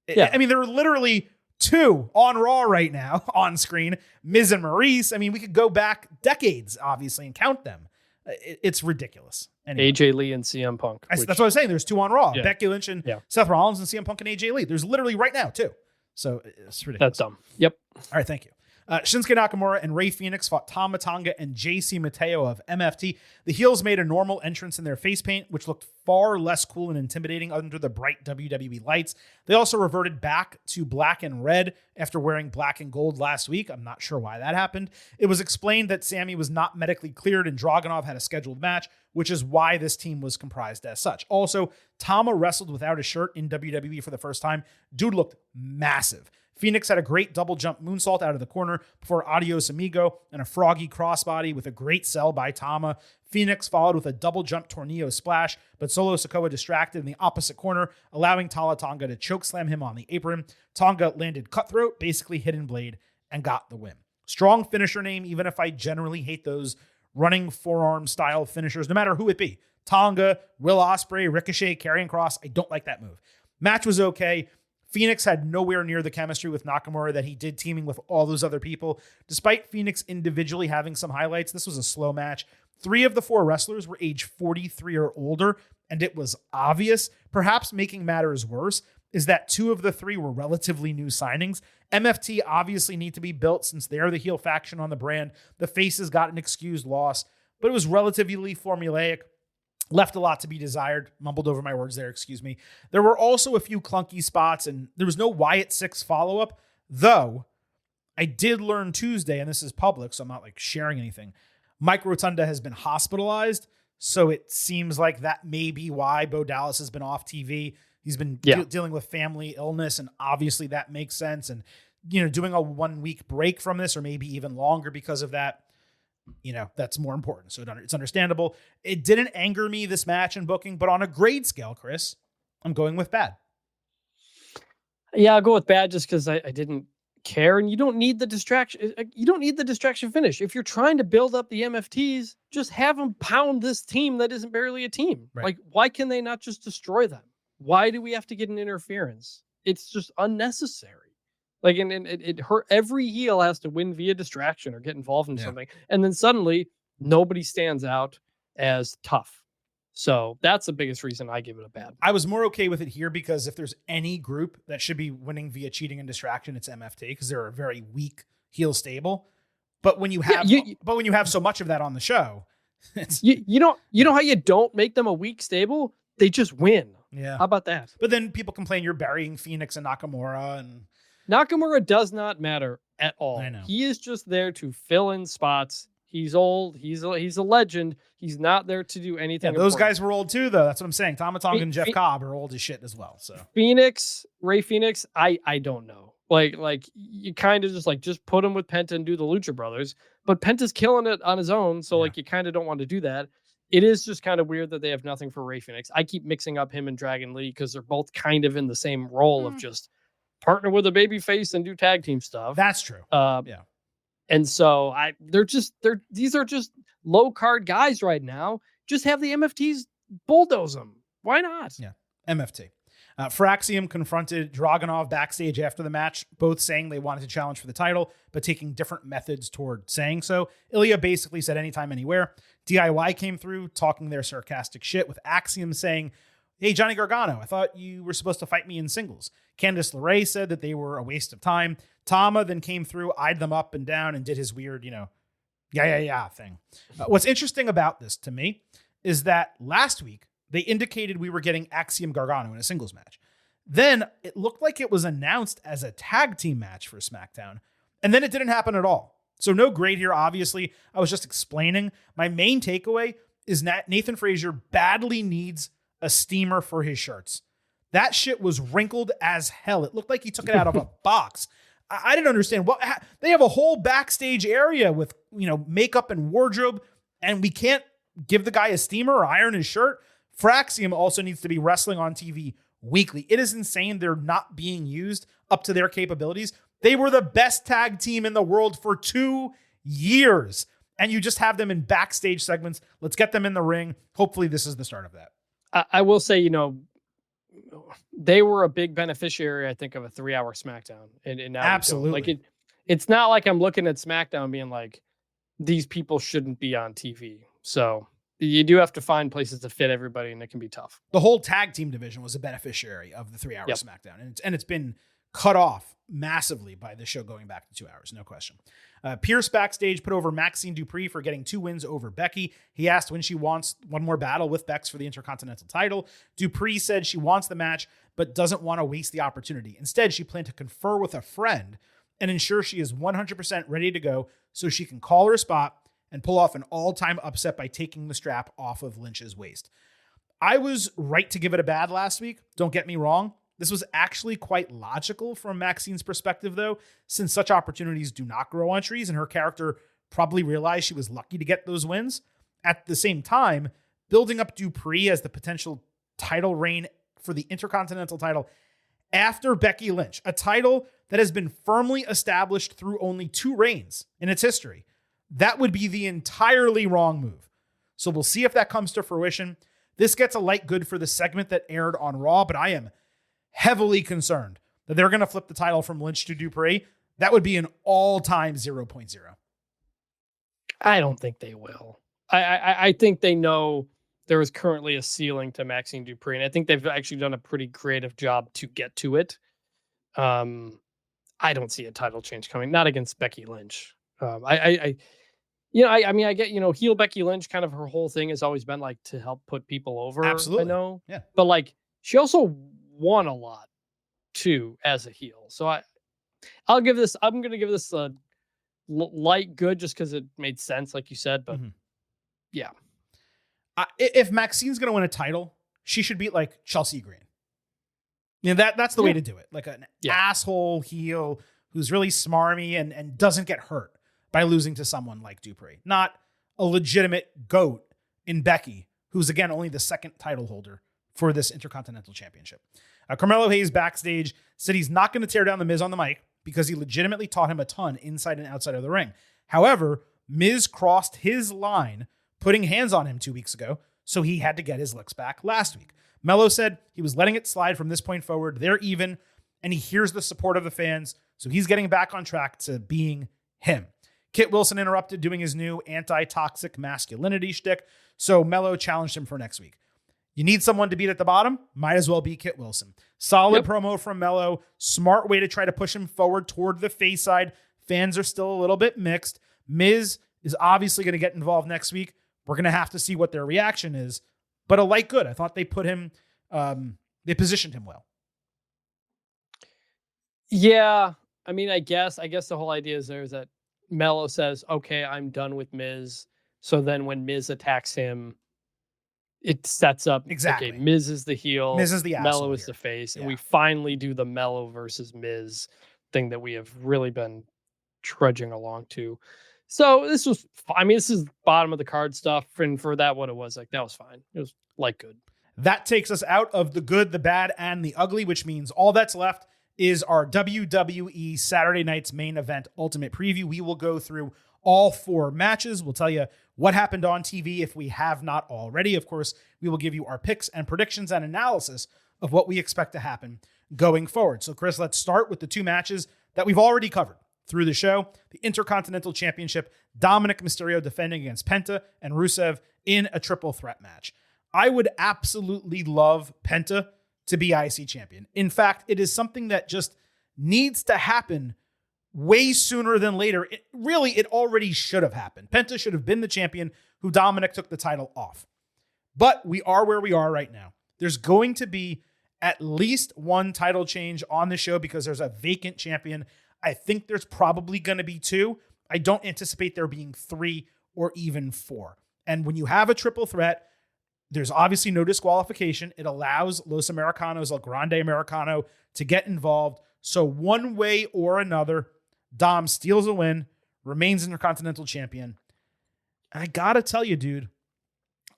Yeah. I mean, there are literally two on Raw right now on screen, Miz and Maurice. I mean, we could go back decades, obviously, and count them. It's ridiculous. Anyway. AJ Lee and CM Punk. That's what I was saying. There's two on Raw. Yeah. Becky Lynch and Seth Rollins and CM Punk and AJ Lee. There's literally right now, too. So it's ridiculous. That's dumb. Yep. All right, thank you. Shinsuke Nakamura and Rey Fenix fought Tama Tonga and JC Mateo of MFT. The heels made a normal entrance in their face paint, which looked far less cool and intimidating under the bright WWE lights. They also reverted back to black and red after wearing black and gold last week. I'm not sure why that happened. It was explained that Sammy was not medically cleared and Dragunov had a scheduled match, which is why this team was comprised as such. Also, Tama wrestled without a shirt in WWE for the first time. Dude looked massive. Phoenix had a great double jump moonsault out of the corner before Adios Amigo and a froggy crossbody with a great sell by Tama. Phoenix followed with a double jump tornado splash, but Solo Sikoa distracted in the opposite corner, allowing Tama Tonga to chokeslam him on the apron. Tonga landed cutthroat, basically hidden blade, and got the win. Strong finisher name, even if I generally hate those running forearm style finishers, no matter who it be. Tonga, Will Ospreay, Ricochet, Karrion Kross. I don't like that move. Match was okay. Phoenix had nowhere near the chemistry with Nakamura that he did teaming with all those other people. Despite Phoenix individually having some highlights, this was a slow match. 3 of the 4 wrestlers were age 43 or older, and it was obvious. Perhaps making matters worse is that 2 of the 3 were relatively new signings. MFT obviously need to be built since they're the heel faction on the brand. The faces got an excused loss, but it was relatively formulaic. Left a lot to be desired. Mumbled over my words there, excuse me. There were also a few clunky spots, and there was no Wyatt 6 follow-up, though I did learn Tuesday, and this is public, so I'm not like sharing anything. Mike Rotunda has been hospitalized, so it seems like that may be why Bo Dallas has been off TV. He's been dealing with family illness, and obviously that makes sense. And, doing a 1-week break from this, or maybe even longer because of that, that's more important. So it's understandable. It didn't anger me, this match and booking, but on a grade scale, Chris, I'm going with bad. Yeah, I'll go with bad just because I didn't care. And you don't need the distraction. You don't need the distraction finish. If you're trying to build up the MFTs, just have them pound this team that isn't barely a team. Right. Like, why can they not just destroy them? Why do we have to get an interference? It's just unnecessary. Like, and it hurt. Every heel has to win via distraction or get involved in something. And then suddenly nobody stands out as tough. So that's the biggest reason I give it a bad. I was more okay with it here because if there's any group that should be winning via cheating and distraction, it's MFT because they're a very weak heel stable. But when you have, when you have so much of that on the show, it's... you know how you don't make them a weak stable? they just win. Yeah. How about that? But then people complain you're burying Phoenix and Nakamura, and Nakamura does not matter at all. I know. He is just there to fill in spots. He's old. He's a legend. He's not there to do anything. Yeah, those important. guys were old too, though. That's what I'm saying. Tama Tonga and Jeff Cobb are old as shit as well. So Ray Phoenix, I don't know. Like you kind of just put him with Penta and do the Lucha Brothers. But Penta's killing it on his own, so like you kind of don't want to do that. It is just kind of weird that they have nothing for Ray Phoenix. I keep mixing up him and Dragon Lee because they're both kind of in the same role of just partner with a baby face and do tag team stuff. that's true. Yeah. And so these are just low card guys right now. Just have the MFTs bulldoze them. Why not? Yeah. MFT. Fraxium confronted Dragunov backstage after the match, both saying they wanted to challenge for the title, but taking different methods toward saying so. Ilya basically said anytime, anywhere. DIY came through talking their sarcastic shit, with Axiom saying, "Hey, Johnny Gargano, I thought you were supposed to fight me in singles." Candice LeRae said that they were a waste of time. Tama then came through, eyed them up and down, and did his weird, yeah thing. What's interesting about this to me is that last week they indicated we were getting Axiom Gargano in a singles match. Then it looked like it was announced as a tag team match for SmackDown, and then it didn't happen at all. So no grade here, obviously. I was just explaining. My main takeaway is that Nathan Frazier badly needs a steamer for his shirts. That shit was wrinkled as hell. It looked like he took it out of a box. I didn't understand what they have a whole backstage area with, makeup and wardrobe, and we can't give the guy a steamer or iron his shirt. Fraxium also needs to be wrestling on TV weekly. It is insane they're not being used up to their capabilities. They were the best tag team in the world for 2 years, and you just have them in backstage segments. Let's get them in the ring. Hopefully this is the start of that. I will say, they were a big beneficiary, I think, of a 3-hour SmackDown. And now absolutely. It's not like I'm looking at SmackDown being like, these people shouldn't be on TV. So you do have to find places to fit everybody, and it can be tough. The whole tag team division was a beneficiary of the 3-hour SmackDown, and it's been cut off massively by the show going back to 2 hours, no question. Pierce backstage put over Maxine Dupree for getting 2 wins over Becky. He asked when she wants one more battle with Bex for the Intercontinental title. Dupree said she wants the match, but doesn't want to waste the opportunity. Instead, she planned to confer with a friend and ensure she is 100% ready to go so she can call her spot and pull off an all-time upset by taking the strap off of Lynch's waist. I was right to give it a bad last week. Don't get me wrong. This was actually quite logical from Maxine's perspective, though, since such opportunities do not grow on trees, and her character probably realized she was lucky to get those wins. At the same time, building up Dupree as the potential title reign for the Intercontinental title after Becky Lynch, a title that has been firmly established through only 2 reigns in its history, that would be the entirely wrong move. So we'll see if that comes to fruition. This gets a light good for the segment that aired on Raw, but I am heavily concerned that they're going to flip the title from Lynch to Dupree. That would be an all-time 0.0. I don't think they will. I think they know there is currently a ceiling to Maxine Dupree, and I think they've actually done a pretty creative job to get to it. I don't see a title change coming, not against Becky Lynch. I get, heel Becky Lynch, kind of her whole thing has always been like to help put people over. Absolutely. I know. Yeah. But like, she also won a lot too as a heel. So I'm going to give this a light good just because it made sense, like you said. But yeah. If Maxine's going to win a title, she should beat like Chelsea Green. That's the way to do it. Like an asshole heel who's really smarmy and doesn't get hurt by losing to someone like Dupree. Not a legitimate GOAT in Becky, who's, again, only the second title holder for this Intercontinental Championship. Carmelo Hayes backstage said he's not going to tear down The Miz on the mic because he legitimately taught him a ton inside and outside of the ring. However, Miz crossed his line putting hands on him 2 weeks ago, so he had to get his licks back last week. Melo said he was letting it slide from this point forward. They're even, and he hears the support of the fans, so he's getting back on track to being him. Kit Wilson interrupted doing his new anti-toxic masculinity shtick, so Melo challenged him for next week. You need someone to beat at the bottom? Might as well be Kit Wilson. Solid promo from Melo. Smart way to try to push him forward toward the face side. Fans are still a little bit mixed. Miz is obviously going to get involved next week. We're going to have to see what their reaction is. but a light good. I thought they put him, they positioned him well. Yeah. I mean, I guess the whole idea is that Mello says, okay, I'm done with Miz. So then when Miz attacks him, it sets up exactly. Okay, Miz is the heel, Miz is the Mello is here. the face, yeah. and we finally do the Mello versus Miz thing that we have really been trudging along to. So this was, this is bottom of the card stuff, and for that, what it was like, that was fine. It was like good. That takes us out of the good, the bad, and the ugly, which means all that's left is our WWE Saturday night's main event ultimate preview. We will go through all 4 matches. We'll tell you what happened on TV if we have not already. Of course, we will give you our picks and predictions and analysis of what we expect to happen going forward. So, Chris, let's start with the 2 matches that we've already covered through the show. The Intercontinental Championship, Dominic Mysterio defending against Penta and Rusev in a triple threat match. I would absolutely love Penta to be IC champion. In fact, it is something that just needs to happen way sooner than later. It already should have happened. Penta should have been the champion who Dominic took the title off. But we are where we are right now. There's going to be at least 1 title change on the show because there's a vacant champion. I think there's probably going to be 2. I don't anticipate there being 3 or even 4. And when you have a triple threat, there's obviously no disqualification. It allows Los Americanos, El Grande Americano, to get involved. So one way or another, Dom steals a win, remains Intercontinental Champion. And I got to tell you, dude,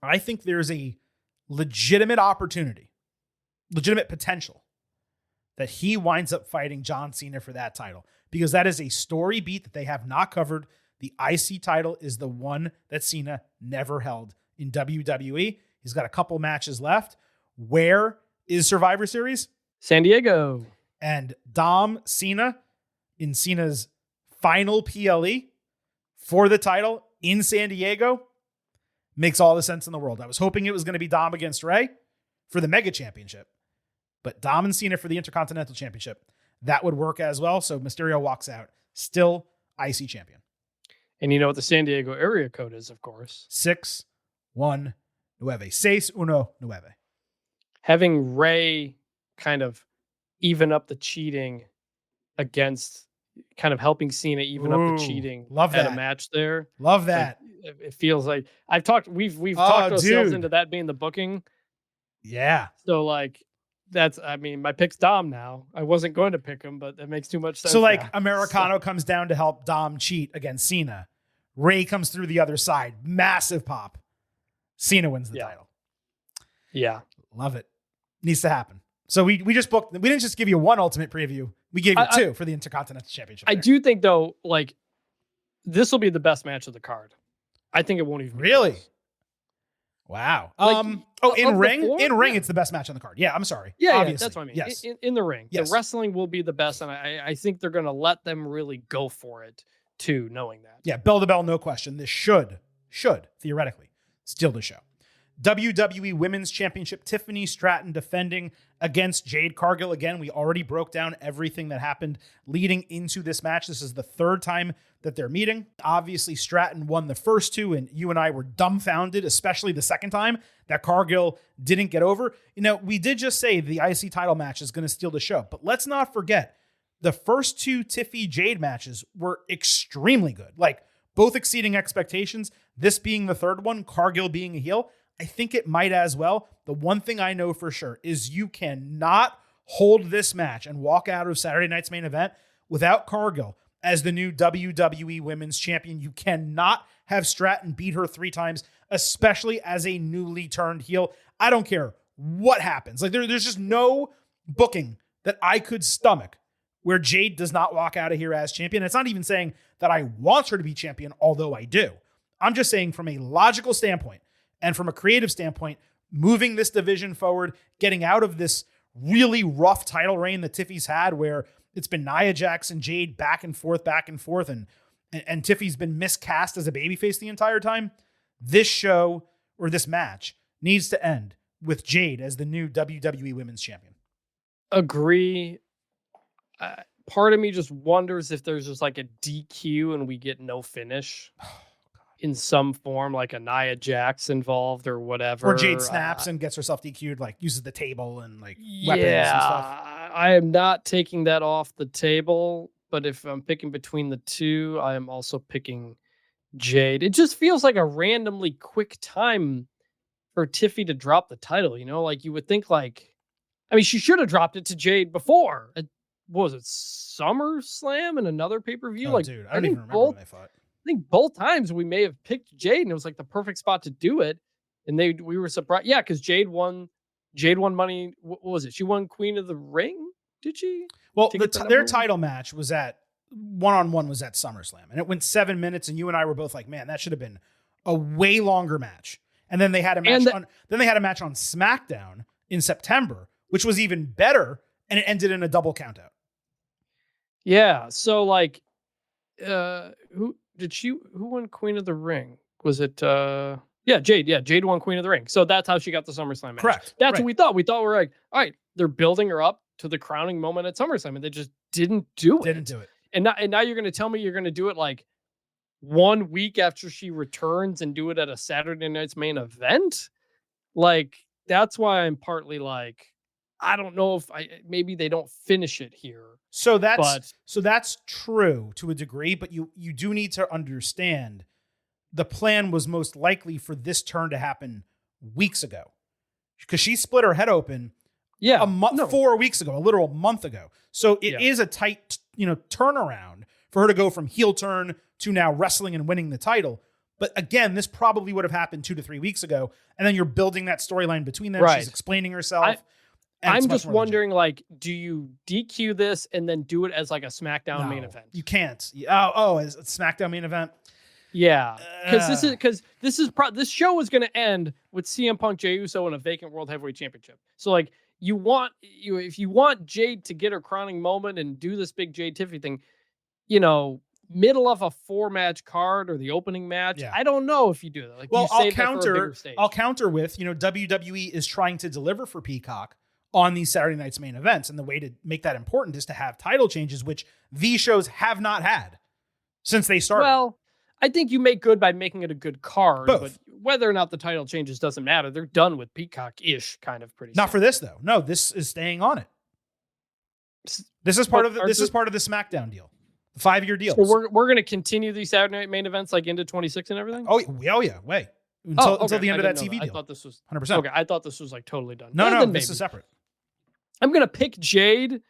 I think there's a legitimate opportunity, legitimate potential that he winds up fighting John Cena for that title, because that is a story beat that they have not covered. The IC title is the one that Cena never held in WWE. He's got a couple matches left. Where is Survivor Series? San Diego. And Dom Cena in Cena's final PLE for the title in San Diego makes all the sense in the world. I was hoping it was going to be Dom against Rey for the Mega Championship, but Dom and Cena for the Intercontinental Championship, that would work as well. So Mysterio walks out still IC champion. And you know what the San Diego area code is, of course. 619. 619. Having Rey kind of even up the cheating against, kind of helping Cena even up the cheating love at that. a match there. Love that. Like, it feels like we've talked ourselves into that being the booking. Yeah. So like my pick's Dom now. I wasn't going to pick him, but that makes too much sense. So like Americano comes down to help Dom cheat against Cena. Rey comes through the other side. Massive pop. Cena wins the title. Yeah. Love it. Needs to happen. So we just booked. We didn't just give you 1 ultimate preview. We gave you 2 for the Intercontinental Championship. I do think though, like this will be the best match of the card. I think it won't even be really. close. Wow. Like, in ring, it's the best match on the card. Yeah, I'm sorry. Yeah, obviously. that's what I mean. Yes. In the ring, yes. The wrestling will be the best, and I think they're going to let them really go for it too, knowing that. Yeah, bell to bell, no question. This should theoretically steal the show. WWE Women's Championship, Tiffany Stratton defending against Jade Cargill. Again, we already broke down everything that happened leading into this match. This is the 3rd time that they're meeting. Obviously, Stratton won the first 2, and you and I were dumbfounded, especially the second time, that Cargill didn't get over. You know, we did just say the IC title match is going to steal the show, but let's not forget the first 2 Tiffy Jade matches were extremely good, like both exceeding expectations. This being the 3rd one, Cargill being a heel, I think it might as well. The one thing I know for sure is you cannot hold this match and walk out of Saturday night's main event without Cargill as the new WWE Women's Champion. You cannot have Stratton beat her 3 times, especially as a newly turned heel. I don't care what happens. Like there's just no booking that I could stomach where Jade does not walk out of here as champion. It's not even saying that I want her to be champion, although I do. I'm just saying from a logical standpoint, and from a creative standpoint, moving this division forward, getting out of this really rough title reign that Tiffy's had where it's been Nia Jax and Jade back and forth, and Tiffy's been miscast as a babyface the entire time. This show, or this match, needs to end with Jade as the new WWE Women's Champion. Agree. Part of me just wonders if there's just like a DQ and we get no finish. in some form, like a Nia Jax involved or whatever. Or Jade snaps and gets herself DQ'd, like uses the table and like Yeah, weapons and stuff. I am not taking that off the table. But if I'm picking between the two, I am also picking Jade. It just feels like a randomly quick time for Tiffy to drop the title. Like you would think, like, I mean, she should have dropped it to Jade before. What was it, SummerSlam and another pay-per-view? Oh, like, dude, I don't even remember what I thought. I think both times we may have picked Jade, and it was like the perfect spot to do it. And we were surprised. Yeah, because Jade won money. What was it? She won Queen of the Ring. Did she? Well, their title match was at one-on-one was at SummerSlam, and it went 7 minutes. And you and I were both like, "Man, that should have been a way longer match." And then they had a match on SmackDown in September, which was even better, and it ended in a double countout. Yeah. So like, who won Queen of the Ring? Was it Jade? Yeah, Jade won Queen of the Ring. So that's how she got the SummerSlam match. Correct. That's what we thought. We thought we were like, all right, they're building her up to the crowning moment at SummerSlam, and they just didn't do it. And now you're going to tell me you're going to do it like 1 week after she returns and do it at a Saturday night's main event? Like, that's why I'm partly like, I don't know if maybe they don't finish it here. So that's true to a degree, but you do need to understand the plan was most likely for this turn to happen weeks ago, because she split her head open 4 weeks ago, a literal month ago. So it is a tight, turnaround for her to go from heel turn to now wrestling and winning the title. But again, this probably would have happened 2 to 3 weeks ago. And then you're building that storyline between them. Right. She's explaining herself. I'm just wondering, like, do you DQ this and then do it as like a SmackDown main event? You can't. As a SmackDown main event? Yeah, this show is going to end with CM Punk, Jey Uso, and a vacant World Heavyweight Championship. So like, if you want Jade to get her crowning moment and do this big Jade Tiffany thing, middle of a 4-match card or the opening match. Yeah. I don't know if you do that. Like, well, I'll counter with, WWE is trying to deliver for Peacock on these Saturday night's main events. And the way to make that important is to have title changes, which these shows have not had since they started. Well, I think you make good by making it a good card, Both. But whether or not the title changes doesn't matter. They're done with Peacock-ish kind of pretty Not soon. For this though. No, this is staying on it. This is part of the SmackDown deal. The 5-year deal. So we're going to continue these Saturday night main events like into 26 and everything? Oh yeah. Wait. Until the end of that TV deal. I thought this was 100%. Okay, I thought this was like totally done. No, this is separate. I'm going to pick Jade,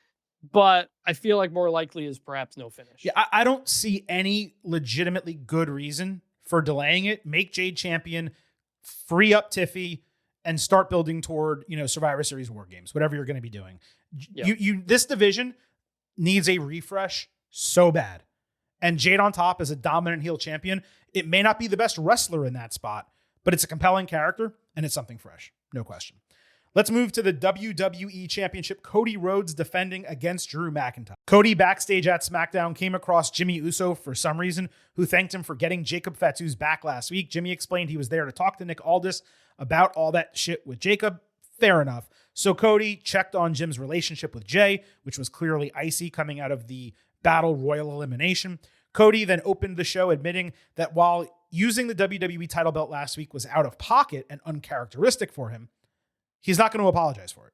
but I feel like more likely is perhaps no finish. Yeah, I don't see any legitimately good reason for delaying it. Make Jade champion, free up Tiffy, and start building toward, Survivor Series War Games, whatever you're going to be doing. Yep. This division needs a refresh so bad. And Jade on top as a dominant heel champion, it may not be the best wrestler in that spot, but it's a compelling character and it's something fresh. No question. Let's move to the WWE Championship. Cody Rhodes defending against Drew McIntyre. Cody backstage at SmackDown came across Jimmy Uso for some reason, who thanked him for getting Jacob Fatu's back last week. Jimmy explained he was there to talk to Nick Aldis about all that shit with Jacob. Fair enough. So Cody checked on Jim's relationship with Jay, which was clearly icy coming out of the Battle Royal elimination. Cody then opened the show admitting that while using the WWE title belt last week was out of pocket and uncharacteristic for him, he's not going to apologize for it.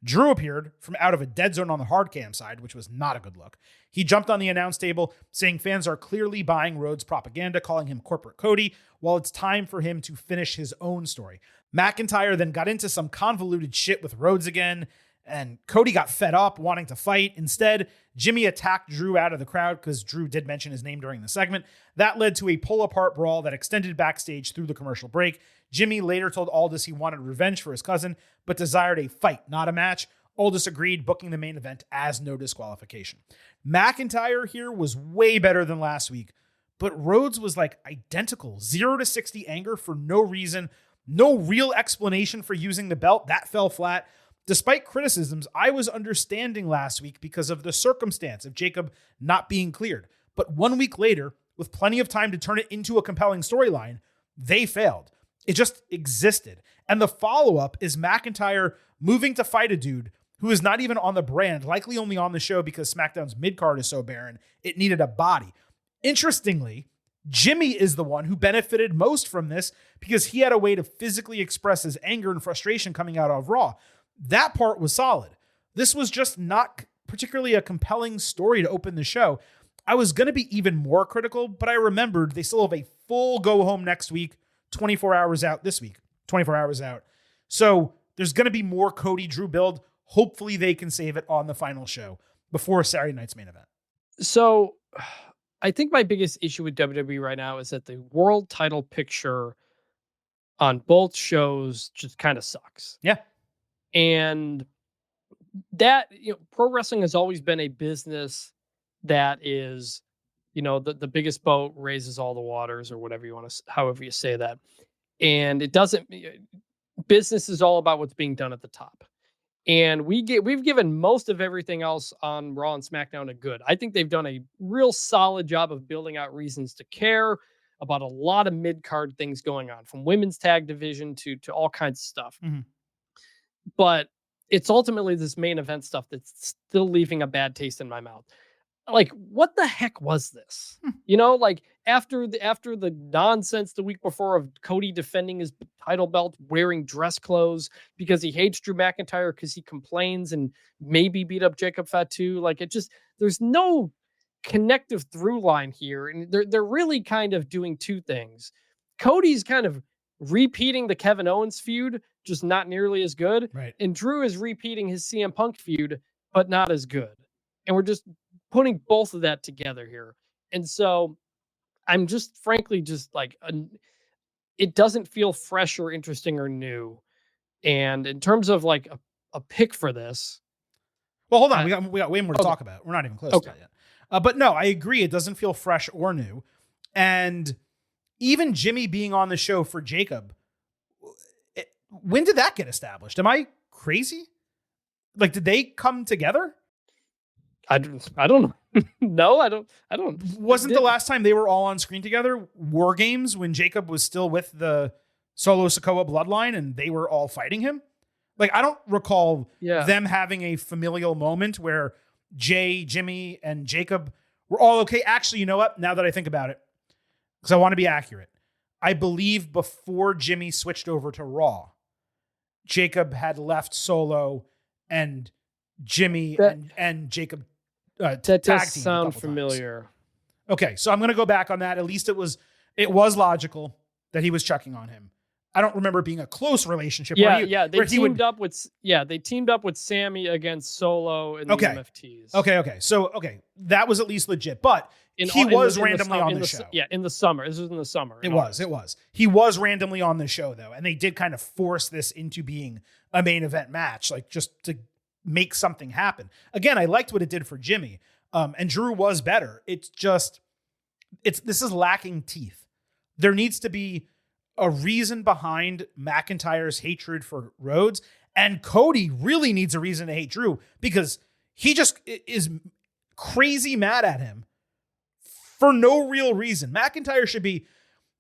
Drew appeared from out of a dead zone on the hard cam side, which was not a good look. He jumped on the announce table, saying fans are clearly buying Rhodes' propaganda, calling him Corporate Cody, while it's time for him to finish his own story. McIntyre then got into some convoluted shit with Rhodes again, and Cody got fed up, wanting to fight. Instead, Jimmy attacked Drew out of the crowd because Drew did mention his name during the segment. That led to a pull-apart brawl that extended backstage through the commercial break. Jimmy later told Aldis he wanted revenge for his cousin, but desired a fight, not a match. Aldis agreed, booking the main event as no disqualification. McIntyre here was way better than last week, but Rhodes was like identical. 0 to 60 anger for no reason, no real explanation for using the belt. That fell flat. Despite criticisms, I was understanding last week because of the circumstance of Jacob not being cleared. But 1 week later, with plenty of time to turn it into a compelling storyline, they failed. It just existed. And the follow-up is McIntyre moving to fight a dude who is not even on the brand, likely only on the show because SmackDown's mid-card is so barren, it needed a body. Interestingly, Jimmy is the one who benefited most from this because he had a way to physically express his anger and frustration coming out of Raw. That part was solid. This was just not particularly a compelling story to open the show. I was going to be even more critical, but I remembered they still have a full go home next week, 24 hours out this week, 24 hours out. So there's going to be more Cody Drew build. Hopefully they can save it on the final show before Saturday night's main event. So I think my biggest issue with WWE right now is that the world title picture on both shows just kind of sucks. Yeah. And that, pro wrestling has always been a business that is, the biggest boat raises all the waters, or whatever you want to, however you say that. And it doesn't, business is all about what's being done at the top. And we've given most of everything else on Raw and SmackDown a good. I think they've done a real solid job of building out reasons to care about a lot of mid-card things going on, from women's tag division to all kinds of stuff. Mm-hmm. But it's ultimately this main event stuff that's still leaving a bad taste in my mouth. Like, what the heck was this? Like after the nonsense the week before of Cody defending his title belt, wearing dress clothes because he hates Drew McIntyre because he complains, and maybe beat up Jacob Fatu. Like, there's no connective through line here. And they're really kind of doing two things. Cody's kind of repeating the Kevin Owens feud, just not nearly as good. Right. And Drew is repeating his CM Punk feud, but not as good. And we're just putting both of that together here. And so I'm just frankly just like, it doesn't feel fresh or interesting or new. And in terms of like a pick for this. Well, hold on. We got way more to talk about. We're not even close to that yet. But no, I agree. It doesn't feel fresh or new. And even Jimmy being on the show for Jacob, when did that get established? Am I crazy? Like, did they come together? I don't know. No, I don't. Wasn't the last time they were all on screen together War Games, when Jacob was still with the Solo Sikoa bloodline and they were all fighting him? Like, I don't recall them having a familial moment where Jay, Jimmy, and Jacob were all okay. Actually, you know what? Now that I think about it, because I want to be accurate, I believe before Jimmy switched over to Raw, Jacob had left Solo and Jimmy and Jacob that tag does team sound familiar. Times. Okay, so I'm going to go back on that. At least it was logical that he was checking on him. I don't remember it being a close relationship. They teamed up with Sammy against Solo and the MFTs. Okay. So that was at least legit, but he was randomly on the show. Yeah, in the summer. This was in the summer. It was. He was randomly on the show though, and they did kind of force this into being a main event match, like just to make something happen. Again, I liked what it did for Jimmy, and Drew was better. This is lacking teeth. There needs to be a reason behind McIntyre's hatred for Rhodes, and Cody really needs a reason to hate Drew because he just is crazy mad at him for no real reason. McIntyre should be,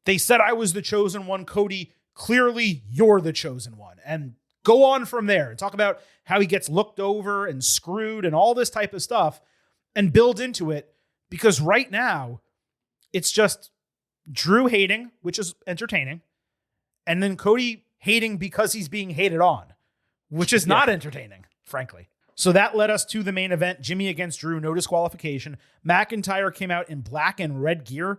they said I was the chosen one. Cody, clearly you're the chosen one. And go on from there and talk about how he gets looked over and screwed and all this type of stuff and build into it, because right now it's just Drew hating, which is entertaining, and then Cody hating because he's being hated on, which is not entertaining, frankly. So that led us to the main event, Jimmy against Drew, no disqualification. McIntyre came out in black and red gear,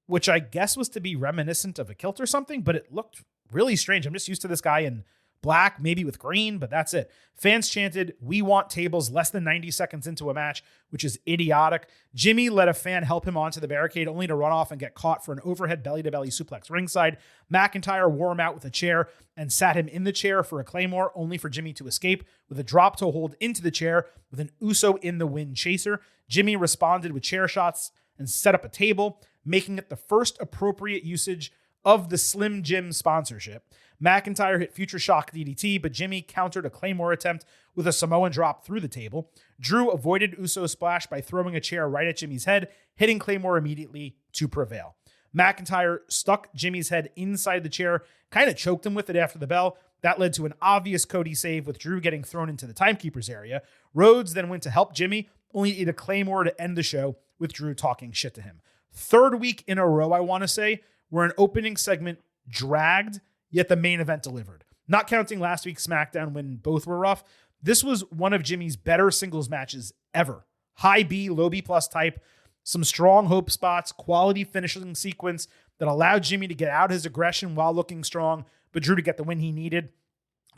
which I guess was to be reminiscent of a kilt or something, but it looked really strange. I'm just used to this guy in black, maybe with green, but that's it. Fans chanted, "We want tables," less than 90 seconds into a match, which is idiotic. Jimmy let a fan help him onto the barricade, only to run off and get caught for an overhead belly-to-belly suplex ringside. McIntyre wore him out with a chair and sat him in the chair for a Claymore, only for Jimmy to escape with a drop toe hold into the chair with an Uso in the wind chaser. Jimmy responded with chair shots and set up a table, making it the first appropriate usage of the Slim Jim sponsorship. McIntyre hit Future Shock DDT, but Jimmy countered a Claymore attempt with a Samoan drop through the table. Drew avoided Uso's splash by throwing a chair right at Jimmy's head, hitting Claymore immediately to prevail. McIntyre stuck Jimmy's head inside the chair, kind of choked him with it after the bell. That led to an obvious Cody save, with Drew getting thrown into the timekeeper's area. Rhodes then went to help Jimmy, only to eat a Claymore to end the show, with Drew talking shit to him. third week in a row, I want to say, where an opening segment dragged, yet the main event delivered. Not counting last week's SmackDown when both were rough, this was one of Jimmy's better singles matches ever. High B, low B plus type, some strong hope spots, quality finishing sequence that allowed Jimmy to get out his aggression while looking strong, but Drew to get the win he needed.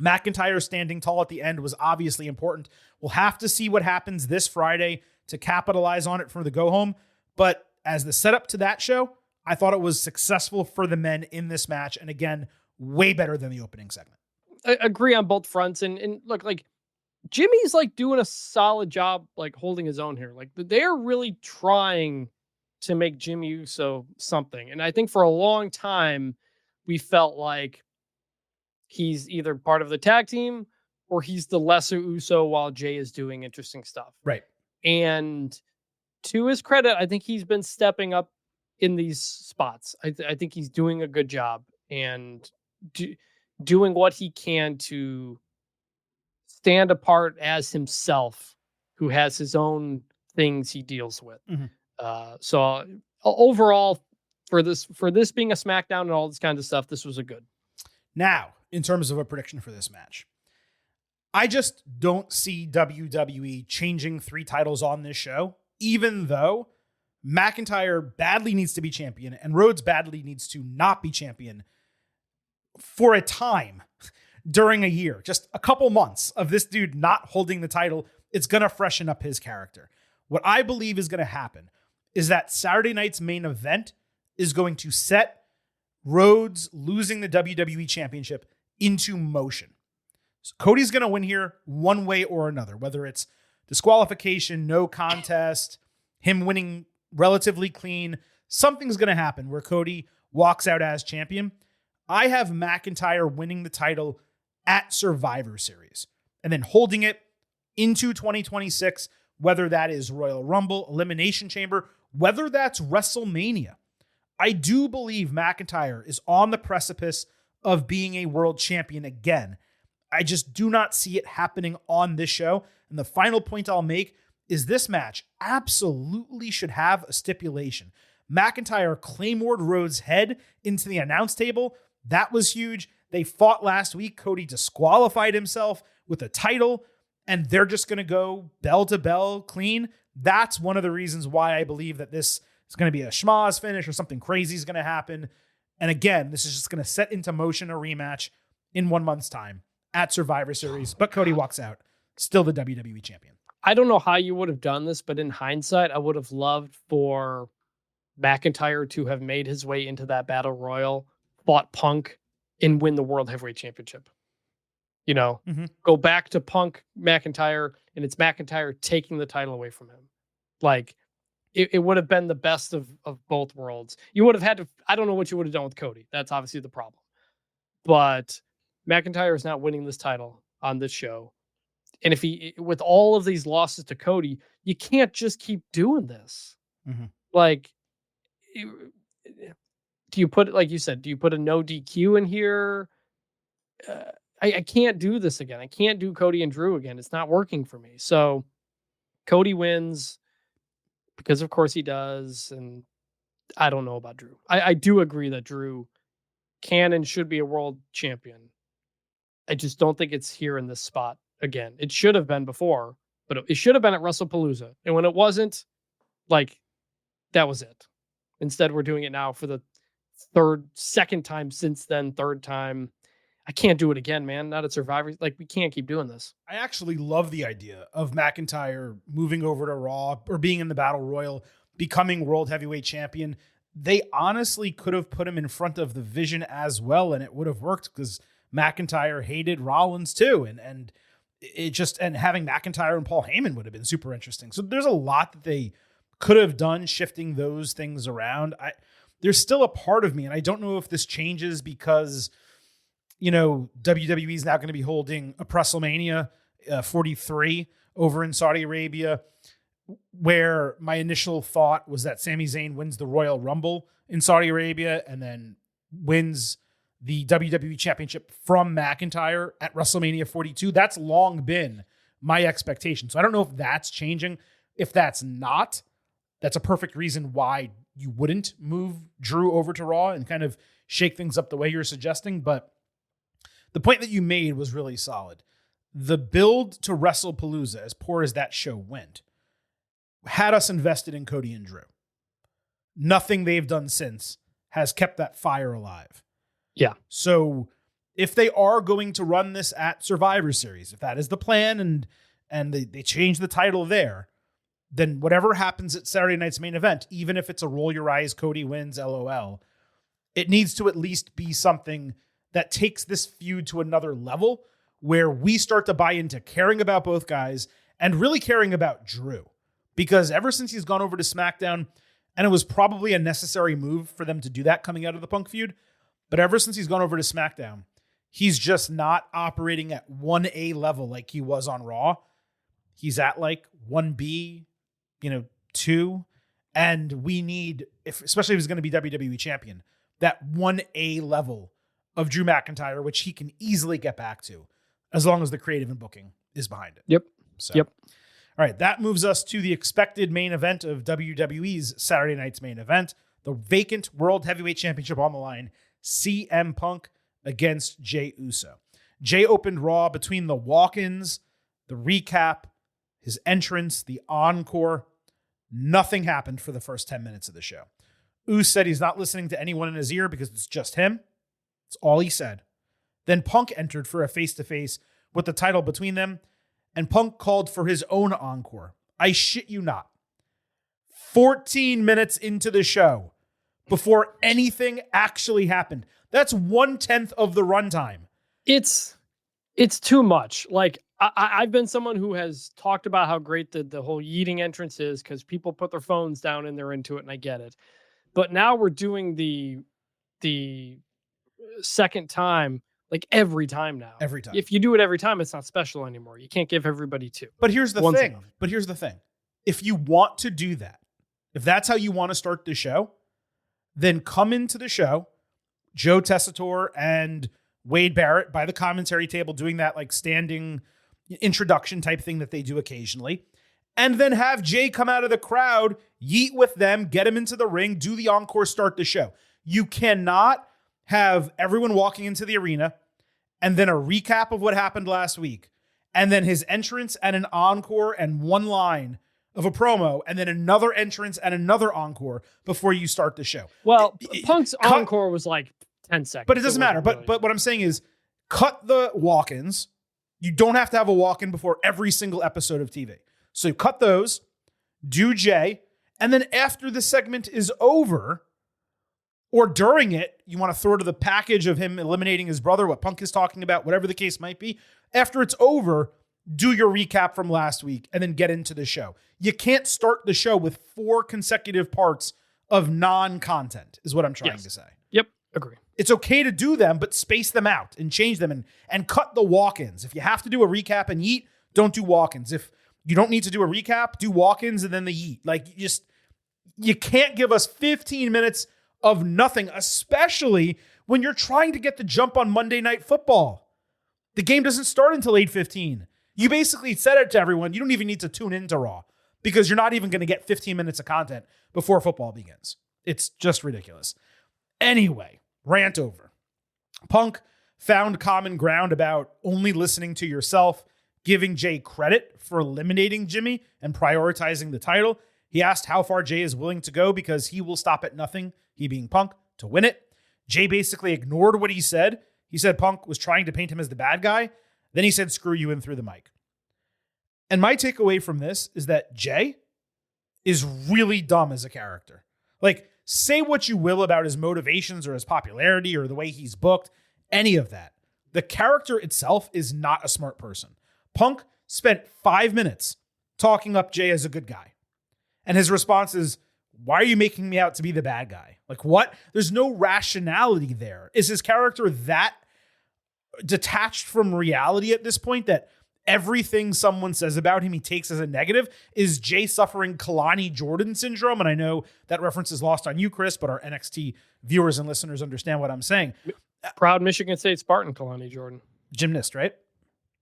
McIntyre standing tall at the end was obviously important. We'll have to see what happens this Friday to capitalize on it for the go-home. But as the setup to that show, I thought it was successful for the men in this match. And again, way better than the opening segment. I agree on both fronts. And look, like, Jimmy's like doing a solid job, like holding his own here. Like, they're really trying to make Jimmy Uso something. And I think for a long time, we felt like he's either part of the tag team or he's the lesser Uso while Jay is doing interesting stuff. Right. And to his credit, I think he's been stepping up in these spots. I think he's doing a good job and doing what he can to stand apart as himself, who has his own things he deals with. So overall, for this being a SmackDown and all this kind of stuff, this was a good. Now, in terms of a prediction for this match, I just don't see WWE changing 3 titles on this show, even though McIntyre badly needs to be champion and Rhodes badly needs to not be champion for a time during a year. Just a couple months of this dude not holding the title, it's going to freshen up his character. What I believe is going to happen is that Saturday night's main event is going to set Rhodes losing the WWE Championship into motion. So Cody's going to win here one way or another, whether it's disqualification, no contest, him winning relatively clean. Something's going to happen where Cody walks out as champion. I have McIntyre winning the title at Survivor Series and then holding it into 2026, whether that is Royal Rumble, Elimination Chamber, whether that's WrestleMania. I do believe McIntyre is on the precipice of being a world champion again. I just do not see it happening on this show. And the final point I'll make is this match absolutely should have a stipulation. McIntyre claymored Rhodes' head into the announce table. That was huge. They fought last week. Cody disqualified himself with a title, and they're just going to go bell to bell clean. That's one of the reasons why I believe that this is going to be a schmaz finish or something crazy is going to happen. And again, this is just going to set into motion a rematch in 1 month's time at Survivor Series. But Cody walks out, still the WWE champion. I don't know how you would have done this, but in hindsight, I would have loved for McIntyre to have made his way into that battle royal, fought Punk, and win the World Heavyweight Championship. You know, go back to Punk McIntyre, and it's McIntyre taking the title away from him. Like, it would have been the best of both worlds. You would have had to, I don't know what you would have done with Cody. That's obviously the problem. But McIntyre is not winning this title on this show. And if he, with all of these losses to Cody, you can't just keep doing this. Like, do you put, like you said, do you put a no DQ in here? I can't do this again. I can't do Cody and Drew again. It's not working for me. So Cody wins because of course he does. And I don't know about Drew. I do agree that Drew can and should be a world champion. I just don't think it's here in this spot again. It should have been before, but it should have been at WrestlePalooza. And when it wasn't, like, that was it. Instead, we're doing it now for the second time since then, third time. I can't do it again, man. Not at Survivor. Like, we can't keep doing this. I actually love the idea of McIntyre moving over to Raw or being in the Battle Royal, becoming World Heavyweight Champion. They honestly could have put him in front of the Vision as well, and it would have worked because McIntyre hated Rollins too. And it just, and having McIntyre and Paul Heyman would have been super interesting. So there's a lot that they could have done shifting those things around. There's still a part of me, and I don't know if this changes because, you know, WWE is now going to be holding a WrestleMania 43 over in Saudi Arabia, where my initial thought was that Sami Zayn wins the Royal Rumble in Saudi Arabia and then wins the WWE Championship from McIntyre at WrestleMania 42. That's long been my expectation. So I don't know if that's changing. If that's not, that's a perfect reason why you wouldn't move Drew over to Raw and kind of shake things up the way you're suggesting, but the point that you made was really solid. The build to WrestlePalooza, as poor as that show went, had us invested in Cody and Drew. Nothing they've done since has kept that fire alive. Yeah. So if they are going to run this at Survivor Series, if that is the plan and they change the title there, then whatever happens at Saturday night's main event, even if it's a roll your eyes, Cody wins, LOL, it needs to at least be something that takes this feud to another level where we start to buy into caring about both guys and really caring about Drew. Because ever since he's gone over to SmackDown, and it was probably a necessary move for them to do that coming out of the Punk feud, but ever since he's gone over to SmackDown, he's just not operating at 1A level like he was on Raw. He's at like 1B, 2. And we need, especially if he's going to be WWE champion, that 1A level of Drew McIntyre, which he can easily get back to as long as the creative and booking is behind it. Yep. All right. That moves us to the expected main event of WWE's Saturday night's main event, the vacant World Heavyweight Championship on the line, CM Punk against Jey Uso. Jey opened Raw between the walk-ins, the recap, his entrance, the encore. Nothing happened for the first 10 minutes of the show. Uso said he's not listening to anyone in his ear because it's just him. That's all he said. Then Punk entered for a face-to-face with the title between them, and Punk called for his own encore. I shit you not. 14 minutes into the show before anything actually happened. That's 1/10 of the runtime. It's too much. Like, I've been someone who has talked about how great the whole yeeting entrance is because people put their phones down and they're into it, and I get it. But now we're doing the second time, like every time now. Every time. If you do it every time, it's not special anymore. You can't give everybody two. But here's the thing. If you want to do that, if that's how you want to start the show, then come into the show, Joe Tessitore and Wade Barrett by the commentary table doing that like standing introduction type thing that they do occasionally. And then have Jay come out of the crowd, yeet with them, get him into the ring, do the encore, start the show. You cannot have everyone walking into the arena and then a recap of what happened last week and then his entrance and an encore and one line of a promo and then another entrance and another encore before you start the show. Well, Punk's encore was like 10 seconds. But it doesn't matter. But what I'm saying is cut the walk-ins. You don't have to have a walk-in before every single episode of TV. So cut those, do Jay, and then after the segment is over, or during it, you want to throw to the package of him eliminating his brother, what Punk is talking about, whatever the case might be. After it's over, do your recap from last week and then get into the show. You can't start the show with 4 consecutive parts of non-content, is what I'm trying to say. Yep, agree. It's okay to do them, but space them out and change them and cut the walk-ins. If you have to do a recap and yeet, don't do walk-ins. If you don't need to do a recap, do walk-ins and then the yeet. Like, you can't give us 15 minutes of nothing, especially when you're trying to get the jump on Monday Night Football. The game doesn't start until 8:15. You basically said it to everyone. You don't even need to tune into Raw because you're not even going to get 15 minutes of content before football begins. It's just ridiculous. Anyway, rant over. Punk found common ground about only listening to yourself, giving Jay credit for eliminating Jimmy and prioritizing the title. He asked how far Jay is willing to go because he will stop at nothing, he being Punk, to win it. Jay basically ignored what he said. He said Punk was trying to paint him as the bad guy. Then he said, screw you, and threw the mic. And my takeaway from this is that Jay is really dumb as a character. Like, say what you will about his motivations or his popularity or the way he's booked, any of that. The character itself is not a smart person. Punk spent 5 minutes talking up Jay as a good guy. And his response is, why are you making me out to be the bad guy? Like, what? There's no rationality there. Is his character that detached from reality at this point that everything someone says about him he takes as a negative? Is Jay suffering Kalani Jordan syndrome? And I know that reference is lost on you, Chris, but our NXT viewers and listeners understand what I'm saying. Proud Michigan State Spartan, Kalani Jordan. Gymnast, right?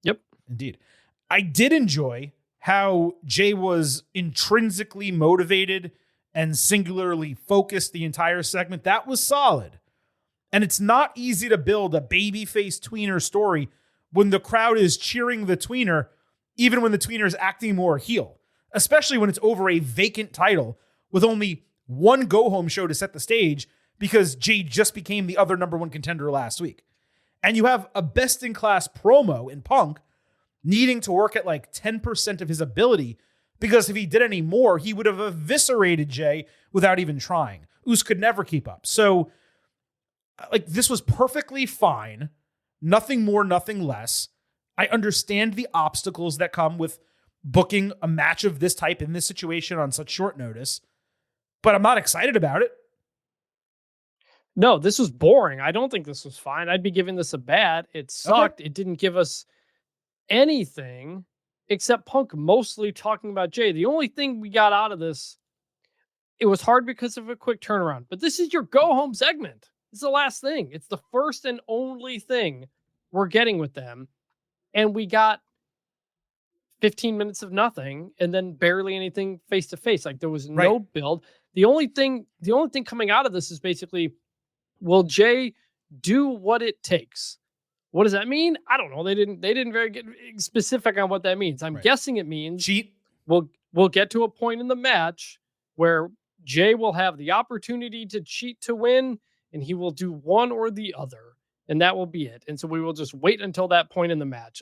Yep. Indeed. I did enjoy how Jay was intrinsically motivated and singularly focused the entire segment, that was solid. And it's not easy to build a babyface tweener story when the crowd is cheering the tweener, even when the tweener is acting more heel, especially when it's over a vacant title with only one go-home show to set the stage because Jay just became the other number one contender last week. And you have a best-in-class promo in Punk needing to work at like 10% of his ability, because if he did any more, he would have eviscerated Jay without even trying. Uso could never keep up. So, like, this was perfectly fine. Nothing more, nothing less. I understand the obstacles that come with booking a match of this type in this situation on such short notice, but I'm not excited about it. No, this was boring. I don't think this was fine. I'd be giving this a bad. It sucked. Okay. It didn't give us anything except Punk mostly talking about Jay. The only thing we got out of this, it was hard because of a quick turnaround. But this is your go-home segment. It's the last thing. It's the first and only thing we're getting with them. And we got 15 minutes of nothing and then barely anything face-to-face. Like, there was no build. The only thing coming out of this is basically, will Jay do what it takes? What does that mean? I don't know. They didn't very get specific on what that means. I'm guessing it means cheat. We'll get to a point in the match where Jay will have the opportunity to cheat to win, and he will do one or the other, and that will be it. And so we will just wait until that point in the match.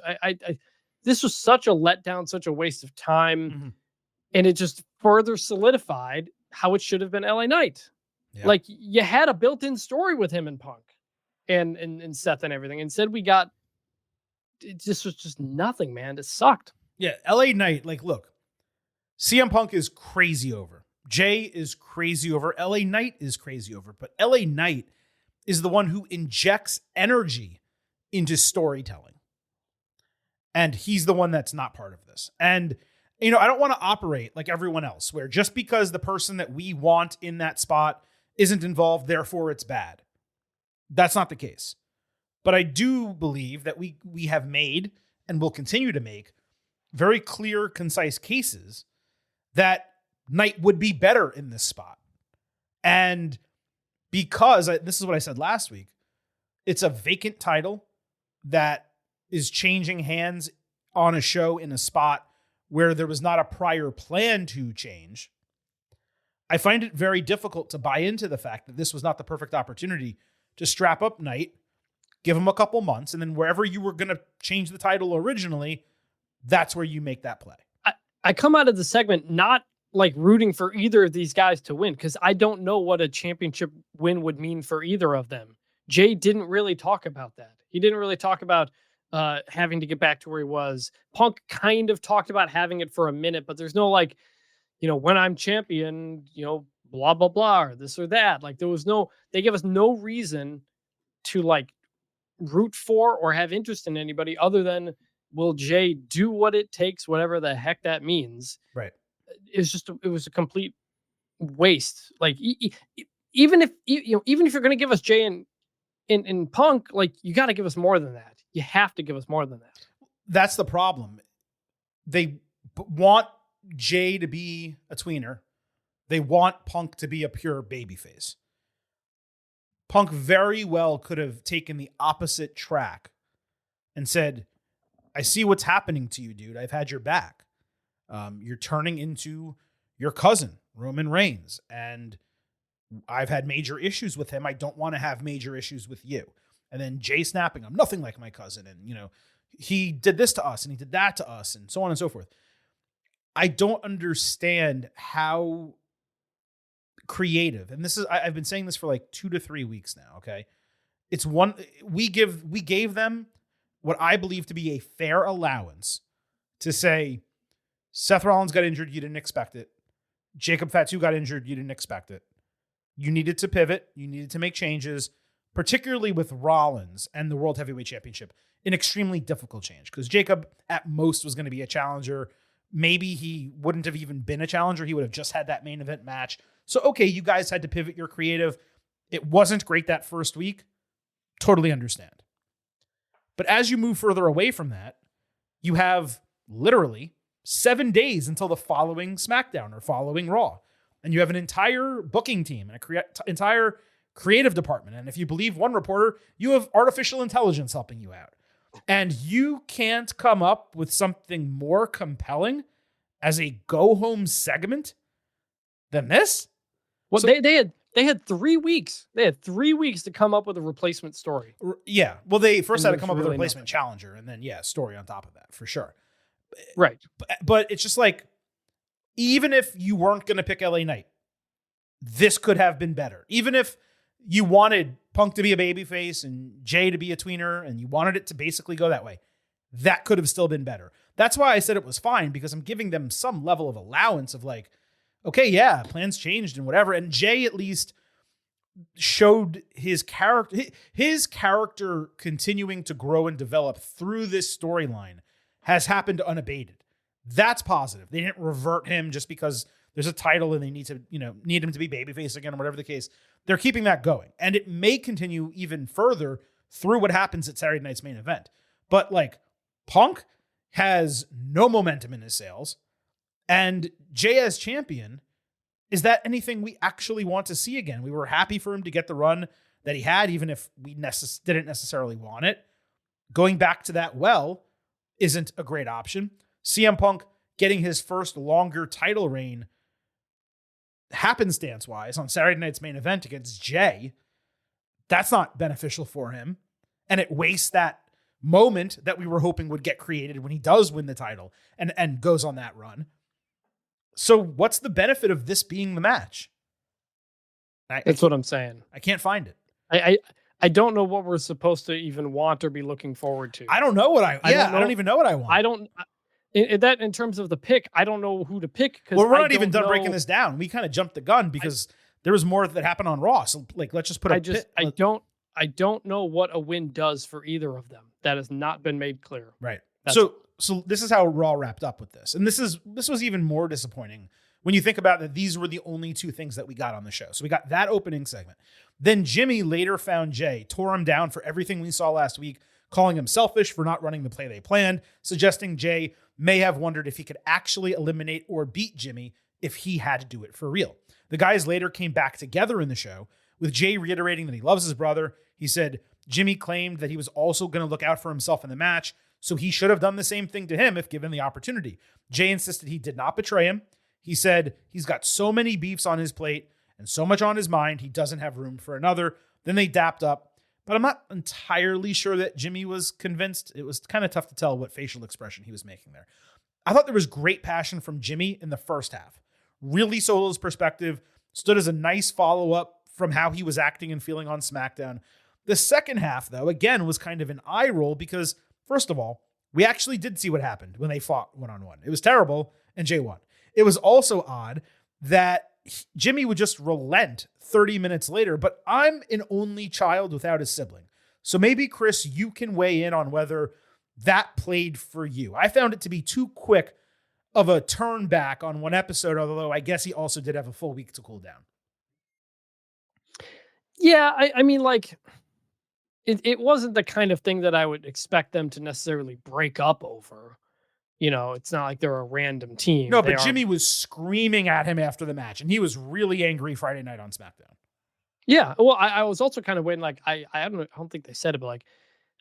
This was such a letdown, such a waste of time, and it just further solidified how it should have been LA Knight. Yeah. Like, you had a built-in story with him and Punk and Seth and everything. Instead, it just was just nothing, man. It sucked. Yeah, LA Knight, like, look, CM Punk is crazy over. Jay is crazy over. LA Knight is crazy over. But LA Knight is the one who injects energy into storytelling. And he's the one that's not part of this. And, I don't want to operate like everyone else, where just because the person that we want in that spot isn't involved, therefore it's bad. That's not the case. But I do believe that we have made and will continue to make very clear, concise cases that Knight would be better in this spot. And because this is what I said last week, it's a vacant title that is changing hands on a show in a spot where there was not a prior plan to change. I find it very difficult to buy into the fact that this was not the perfect opportunity to strap up Knight, give him a couple months, and then wherever you were going to change the title originally, that's where you make that play. I come out of the segment not like rooting for either of these guys to win, because I don't know what a championship win would mean for either of them. Jay didn't really talk about that. He didn't really talk about having to get back to where he was. Punk kind of talked about having it for a minute, but there's no like, when I'm champion, blah, blah, blah, or this or that. Like, they give us no reason to like root for or have interest in anybody other than, will Jay do what it takes, whatever the heck that means. Right. It was a complete waste. Like, even if you're going to give us Jay in Punk, like, you got to give us more than that. You have to give us more than that. That's the problem. They want Jay to be a tweener. They want Punk to be a pure babyface. Punk very well could have taken the opposite track and said, I see what's happening to you, dude. I've had your back. You're turning into your cousin, Roman Reigns, and I've had major issues with him. I don't want to have major issues with you. And then Jay snapping, I'm nothing like my cousin. And, he did this to us and he did that to us and so on and so forth. I don't understand how creative, and this is, I've been saying this for like 2 to 3 weeks now. Okay. We gave them what I believe to be a fair allowance to say, Seth Rollins got injured. You didn't expect it. Jacob Fatu got injured. You didn't expect it. You needed to pivot. You needed to make changes, particularly with Rollins and the World Heavyweight Championship, an extremely difficult change because Jacob at most was going to be a challenger. Maybe he wouldn't have even been a challenger. He would have just had that main event match. So, okay, you guys had to pivot your creative. It wasn't great that first week. Totally understand. But as you move further away from that, you have literally 7 days until the following SmackDown or following Raw. and you have an entire booking team and entire creative department. And if you believe one reporter, you have artificial intelligence helping you out. And you can't come up with something more compelling as a go-home segment than this? Well, so, they had 3 weeks. They had 3 weeks to come up with a replacement story. Yeah. Well, they first had to come up with a replacement challenger, and then story on top of that for sure. Right. But it's just like, even if you weren't going to pick LA Knight, this could have been better. Even if you wanted Punk to be a babyface and Jay to be a tweener, and you wanted it to basically go that way, that could have still been better. That's why I said it was fine, because I'm giving them some level of allowance of like, okay, yeah, plans changed and whatever. And Jay at least showed his character continuing to grow and develop through this storyline has happened unabated. That's positive. They didn't revert him just because there's a title and they need him to be babyface again or whatever the case. They're keeping that going. And it may continue even further through what happens at Saturday night's main event. But like, Punk has no momentum in his sales, and Jay as champion, is that anything we actually want to see again? We were happy for him to get the run that he had, even if we didn't necessarily want it. Going back to that isn't a great option. CM Punk getting his first longer title reign happenstance-wise on Saturday night's main event against Jay, that's not beneficial for him. And it wastes that moment that we were hoping would get created when he does win the title and goes on that run. So what's the benefit of this being the match? That's what I'm saying. I can't find it. I don't know what we're supposed to even want or be looking forward to. I don't know what I don't even know what I want. In terms of the pick, I don't know who to pick. Well, we're not even done breaking this down. We kind of jumped the gun because there was more that happened on Raw. So like, let's just put I don't know what a win does for either of them. That has not been made clear. Right. So this is how Raw wrapped up with this. And this was even more disappointing when you think about that these were the only two things that we got on the show. So we got that opening segment. Then Jimmy later found Jay, tore him down for everything we saw last week, calling him selfish for not running the play they planned, suggesting Jay may have wondered if he could actually eliminate or beat Jimmy if he had to do it for real. The guys later came back together in the show, with Jay reiterating that he loves his brother. He said Jimmy claimed that he was also going to look out for himself in the match, so he should have done the same thing to him if given the opportunity. Jay insisted he did not betray him. He said he's got so many beefs on his plate and so much on his mind, he doesn't have room for another. Then they dapped up, but I'm not entirely sure that Jimmy was convinced. It was kind of tough to tell what facial expression he was making there. I thought there was great passion from Jimmy in the first half. Really sold his perspective, stood as a nice follow-up from how he was acting and feeling on SmackDown. The second half, though, again, was kind of an eye roll because, first of all, we actually did see what happened when they fought one-on-one. It was terrible, and Jay won. It was also odd that Jimmy would just relent 30 minutes later, but I'm an only child without a sibling. So maybe, Chris, you can weigh in on whether that played for you. I found it to be too quick of a turn back on one episode, although I guess he also did have a full week to cool down. Yeah, I mean, like, it wasn't the kind of thing that I would expect them to necessarily break up over. You know, it's not like they're a random team. No, but Jimmy was screaming at him after the match, and he was really angry Friday night on SmackDown. Yeah, well, I was also kind of waiting, like, I don't think they said it, but like,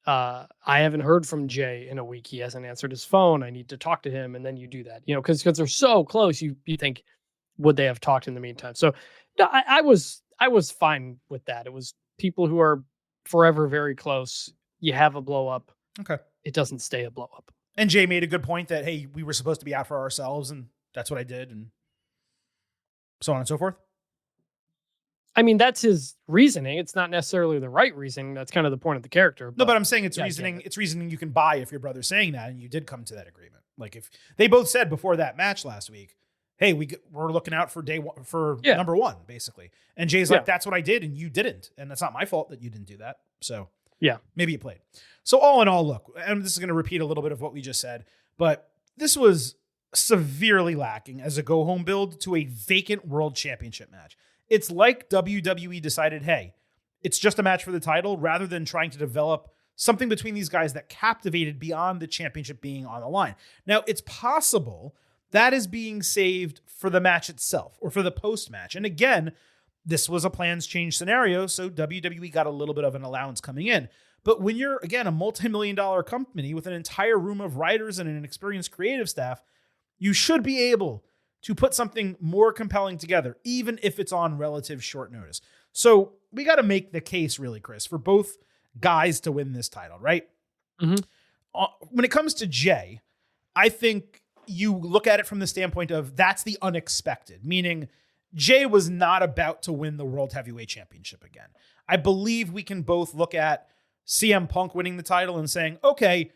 I haven't heard from Jay in a week. He hasn't answered his phone. I need to talk to him, and then you do that, you know, because they're so close. You think, would they have talked in the meantime? So, no, I was fine with that. It was people who are forever very close. You have a blow up. Okay, it doesn't stay a blow up. And Jay made a good point that, hey, we were supposed to be out for ourselves, and that's what I did, and so on and so forth. I mean, that's his reasoning. It's not necessarily the right reasoning. That's kind of the point of the character. No, but I'm saying it's reasoning. It's reasoning you can buy if your brother's saying that, and you did come to that agreement. Like if they both said before that match last week, hey, we're looking out for day one, for number one, basically. And Jay's like, that's what I did, and you didn't, and that's not my fault that you didn't do that. So yeah, maybe you played. So all in all, look, and this is going to repeat a little bit of what we just said, but this was severely lacking as a go-home build to a vacant world championship match. It's like WWE decided, hey, it's just a match for the title rather than trying to develop something between these guys that captivated beyond the championship being on the line. Now, it's possible that is being saved for the match itself or for the post-match. And again, this was a plans change scenario, so WWE got a little bit of an allowance coming in. But when you're, again, a multi-million-dollar company with an entire room of writers and an experienced creative staff, you should be able to put something more compelling together, even if it's on relative short notice. So we got to make the case, really, Chris, for both guys to win this title, right? Mm-hmm. When it comes to Jay, I think you look at it from the standpoint of that's the unexpected, meaning Jay was not about to win the World Heavyweight Championship again. I believe we can both look at CM Punk winning the title and saying, okay,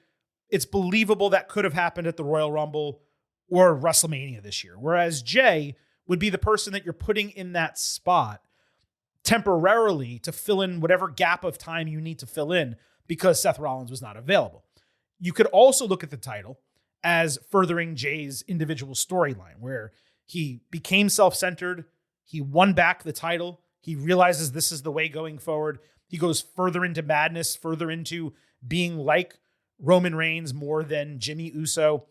it's believable that could have happened at the Royal Rumble or WrestleMania this year. Whereas Jay would be the person that you're putting in that spot temporarily to fill in whatever gap of time you need to fill in because Seth Rollins was not available. You could also look at the title as furthering Jay's individual storyline where he became self-centered. He won back the title. He realizes this is the way going forward. He goes further into madness, further into being like Roman Reigns more than Jimmy Uso.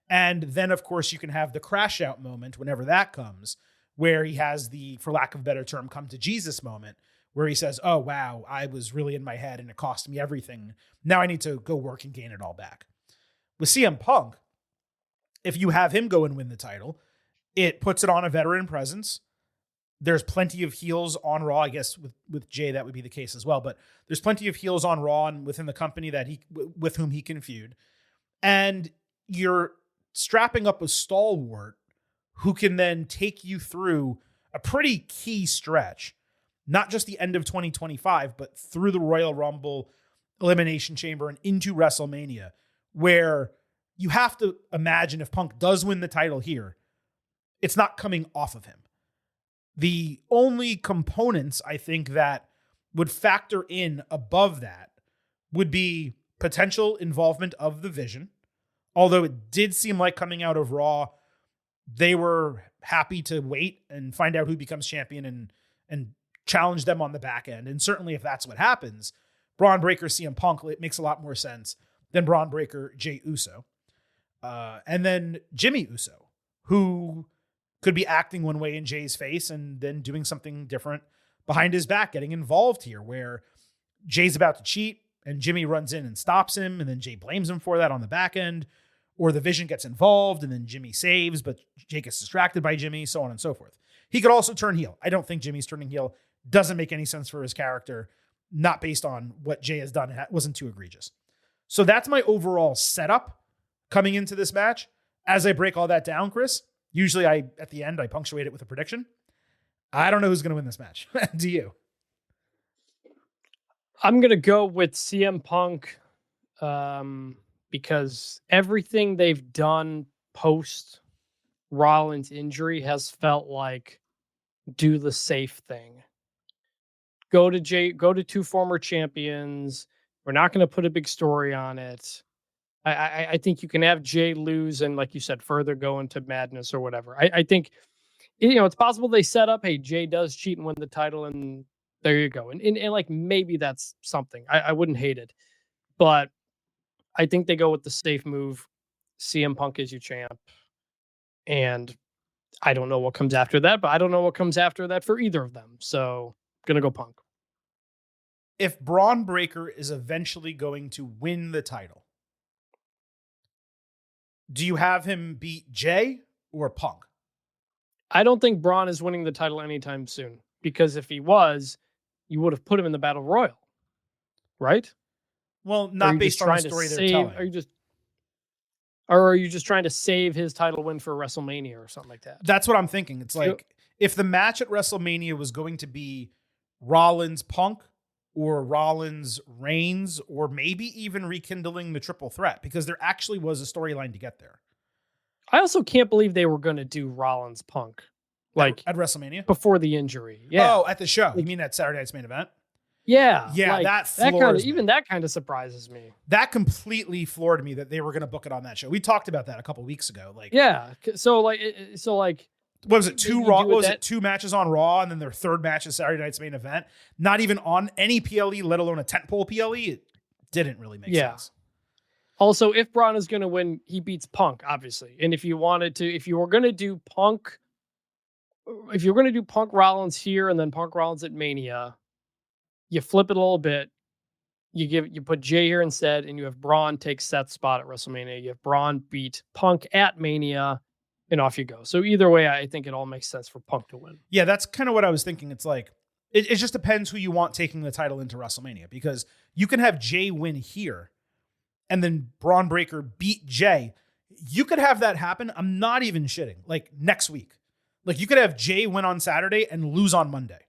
And then, of course, you can have the crash out moment whenever that comes, where he has the, for lack of a better term, come to Jesus moment, where he says, oh, wow, I was really in my head and it cost me everything. Now I need to go work and gain it all back. With CM Punk, if you have him go and win the title, it puts it on a veteran presence. There's plenty of heels on Raw. I guess with Jay, that would be the case as well. But there's plenty of heels on Raw and within the company that with whom he can feud. And you're strapping up a stalwart who can then take you through a pretty key stretch, not just the end of 2025, but through the Royal Rumble, Elimination Chamber, and into WrestleMania, where you have to imagine if Punk does win the title here, it's not coming off of him. The only components I think that would factor in above that would be potential involvement of the Vision. Although it did seem like coming out of Raw, they were happy to wait and find out who becomes champion and challenge them on the back end. And certainly if that's what happens, Braun Breaker, CM Punk, it makes a lot more sense than Braun Breaker, Jey Uso. And then Jimmy Uso, who could be acting one way in Jay's face and then doing something different behind his back, getting involved here, where Jay's about to cheat and Jimmy runs in and stops him, and then Jay blames him for that on the back end, or the Vision gets involved and then Jimmy saves, but Jay gets distracted by Jimmy, so on and so forth. He could also turn heel. I don't think Jimmy's turning heel doesn't make any sense for his character, not based on what Jay has done. It wasn't too egregious. So that's my overall setup coming into this match. As I break all that down, Chris, usually at the end, I punctuate it with a prediction. I don't know who's going to win this match. Do you? I'm going to go with CM Punk because everything they've done post Rollins' injury has felt like do the safe thing. Go to two former champions. We're not going to put a big story on it. I think you can have Jay lose and, like you said, further go into madness or whatever. I think, it's possible they set up, hey, Jay does cheat and win the title, and there you go. And like, maybe that's something. I wouldn't hate it. But I think they go with the safe move. CM Punk is your champ. And I don't know what comes after that, but I don't know what comes after that for either of them. So, going to go Punk. If Braun Breaker is eventually going to win the title, do you have him beat Jay or Punk? I don't think Braun is winning the title anytime soon, because if he was, you would have put him in the Battle Royal, right? Well, not based on the story they're telling. Are you just trying to save his title win for WrestleMania or something like that? That's what I'm thinking. It's like if the match at WrestleMania was going to be Rollins Punk or Rollins Reigns, or maybe even rekindling the triple threat, because there actually was a storyline to get there. I also can't believe they were going to do Rollins Punk like at WrestleMania before the injury. Yeah. Oh, at the show. You mean at Saturday Night's Main Event? Yeah. Yeah, like, that floors me. Even that kind of surprises me. That completely floored me that they were going to book it on that show. We talked about that a couple weeks ago. So what was it? Two matches on Raw, and then their third match is Saturday Night's Main Event. Not even on any PLE, let alone a tentpole PLE. It didn't really make sense. Also, if Braun is going to win, he beats Punk, obviously. And if you were going to do Punk Rollins here and then Punk Rollins at Mania, you flip it a little bit. You put Jay here instead, and you have Braun take Seth's spot at WrestleMania. You have Braun beat Punk at Mania, and off you go. So either way, I think it all makes sense for Punk to win. Yeah, that's kind of what I was thinking. It's like, it just depends who you want taking the title into WrestleMania, because you can have Jay win here and then Braun Breaker beat Jay. You could have that happen. I'm not even shitting. Like next week. Like you could have Jay win on Saturday and lose on Monday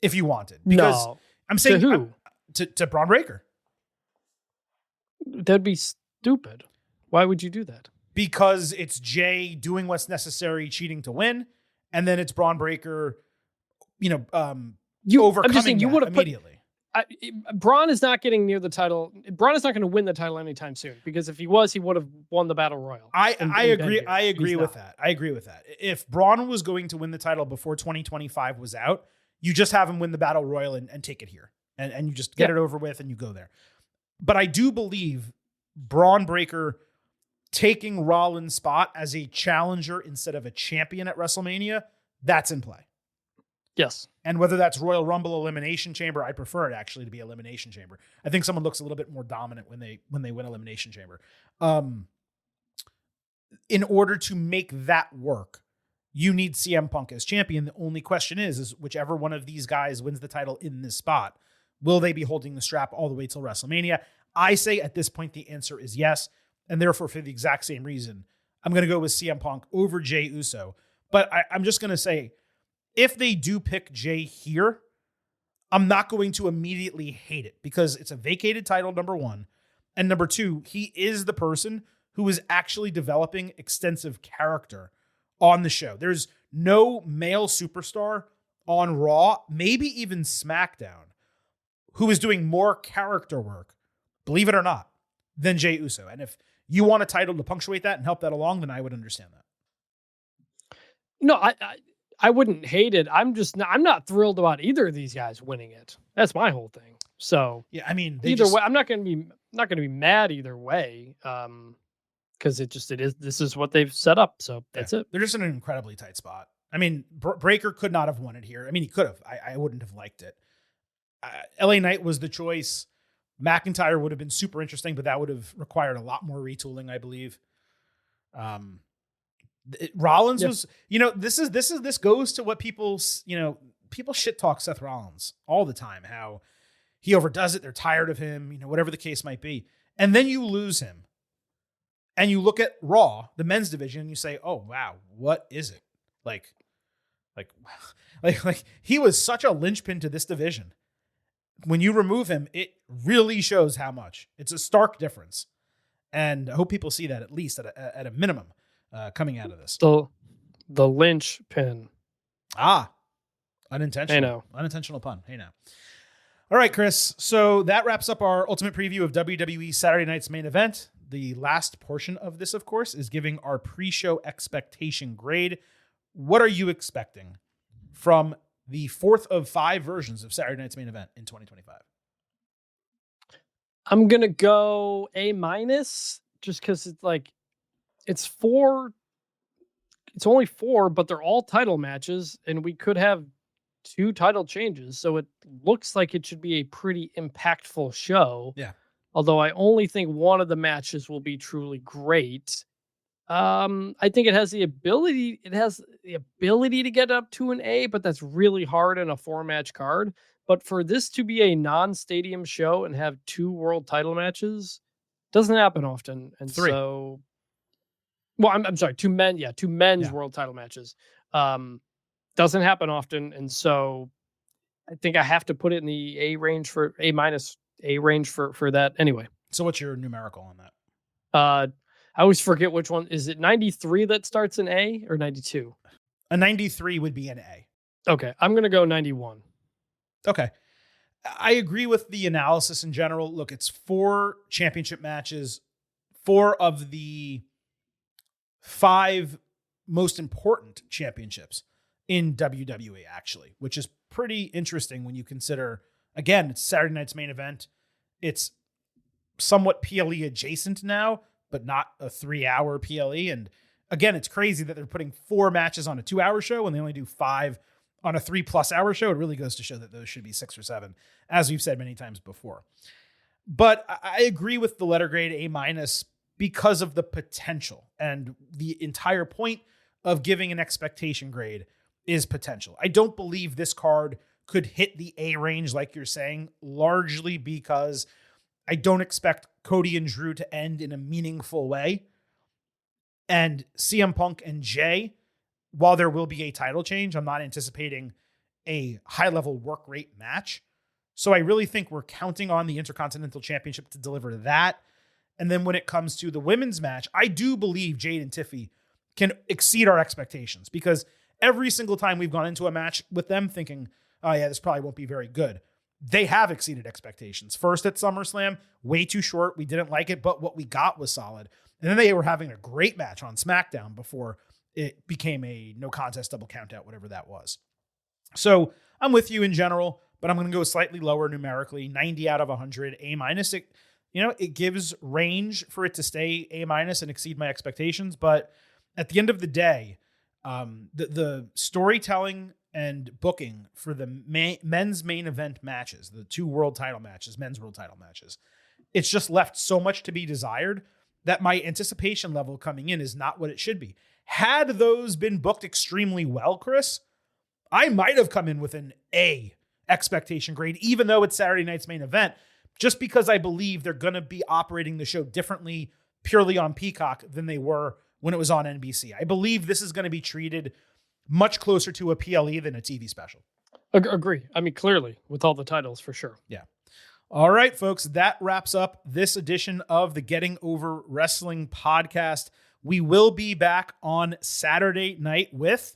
if you wanted. Because no. I'm saying to who? To Braun Breaker. That'd be stupid. Why would you do that? Because it's Jay doing what's necessary, cheating to win, and then it's Braun Breaker, overcoming that immediately. Braun is not getting near the title. Braun is not going to win the title anytime soon, because if he was, he would have won the Battle Royal. I agree. I agree with that. I agree with that. If Braun was going to win the title before 2025 was out, you just have him win the Battle Royal and take it here. And you just get it over with and you go there. But I do believe Braun Breaker taking Rollins' spot as a challenger instead of a champion at WrestleMania, that's in play. Yes. And whether that's Royal Rumble, Elimination Chamber, I prefer it actually to be Elimination Chamber. I think someone looks a little bit more dominant when they win Elimination Chamber. In order to make that work, you need CM Punk as champion. The only question is whichever one of these guys wins the title in this spot, will they be holding the strap all the way till WrestleMania? I say at this point, the answer is yes. And therefore, for the exact same reason, I'm going to go with CM Punk over Jey Uso. But I'm just going to say, if they do pick Jey here, I'm not going to immediately hate it, because it's a vacated title, number one. And number two, he is the person who is actually developing extensive character on the show. There's no male superstar on Raw, maybe even SmackDown, who is doing more character work, believe it or not, than Jey Uso. And if you want a title to punctuate that and help that along, then I would understand that. No, I wouldn't hate it. I'm not thrilled about either of these guys winning it. That's my whole thing. So yeah, I mean, either way, I'm not going to be mad either way. Because this is what they've set up. So that's it. They're just in an incredibly tight spot. I mean, Breaker could not have won it here. I mean, he could have. I wouldn't have liked it. LA Knight was the choice. McIntyre would have been super interesting, but that would have required a lot more retooling, I believe. Rollins was, this goes to what people shit talk Seth Rollins all the time, how he overdoes it. They're tired of him, whatever the case might be. And then you lose him and you look at Raw, the men's division, and you say, oh, wow, what is it? Like he was such a linchpin to this division. When you remove him, it really shows how much. It's a stark difference. And I hope people see that at least at a minimum coming out of this. The linchpin. Unintentional. I know. Unintentional pun. Hey now. All right, Chris. So that wraps up our ultimate preview of WWE Saturday Night's Main Event. The last portion of this, of course, is giving our pre-show expectation grade. What are you expecting from the fourth of 5 versions of Saturday Night's Main Event in 2025? I'm going to go A-, just because it's 4. It's only 4, but they're all title matches, and we could have 2 title changes. So it looks like it should be a pretty impactful show. Yeah. Although I only think one of the matches will be truly great. I think it has the ability to get up to an A, but that's really hard in a 4-match card. But for this to be a non-stadium show and have 2 world title matches doesn't happen often. And 3. So, well, I'm sorry, 2 men's world title matches. Doesn't happen often. And so I think I have to put it in the A range for A- A range for that anyway. So what's your numerical on that? I always forget which one. Is it 93 that starts in A or 92? A 93 would be an A. Okay. I'm going to go 91. Okay. I agree with the analysis in general. Look, it's 4 championship matches, 4 of the 5 most important championships in WWE, actually, which is pretty interesting when you consider, again, it's Saturday Night's Main Event. It's somewhat PLE adjacent now, but not a 3-hour PLE. And again, it's crazy that they're putting 4 matches on a 2-hour show and they only do 5 on a 3+ hour show. It really goes to show that those should be 6 or 7, as we've said many times before. But I agree with the letter grade A- because of the potential, and the entire point of giving an expectation grade is potential. I don't believe this card could hit the A range like you're saying, largely because I don't expect Cody and Drew to end in a meaningful way. And CM Punk and Jay, while there will be a title change, I'm not anticipating a high-level work rate match. So I really think we're counting on the Intercontinental Championship to deliver that. And then when it comes to the women's match, I do believe Jade and Tiffy can exceed our expectations, because every single time we've gone into a match with them thinking, oh yeah, this probably won't be very good, they have exceeded expectations. First at SummerSlam, way too short. We didn't like it, but what we got was solid. And then they were having a great match on SmackDown before it became a no contest double countout, whatever that was. So I'm with you in general, but I'm going to go slightly lower numerically, 90 out of 100, A-. It gives range for it to stay A- and exceed my expectations. But at the end of the day, the storytelling and booking for the men's main event matches, the 2 world title matches, men's world title matches, it's just left so much to be desired that my anticipation level coming in is not what it should be. Had those been booked extremely well, Chris, I might have come in with an A expectation grade, even though it's Saturday night's main event, just because I believe they're going to be operating the show differently purely on Peacock than they were when it was on NBC. I believe this is going to be treated much closer to a PLE than a TV special. Agree. I mean, clearly, with all the titles, for sure. Yeah. All right, folks, that wraps up this edition of the Getting Over Wrestling podcast. We will be back on Saturday night with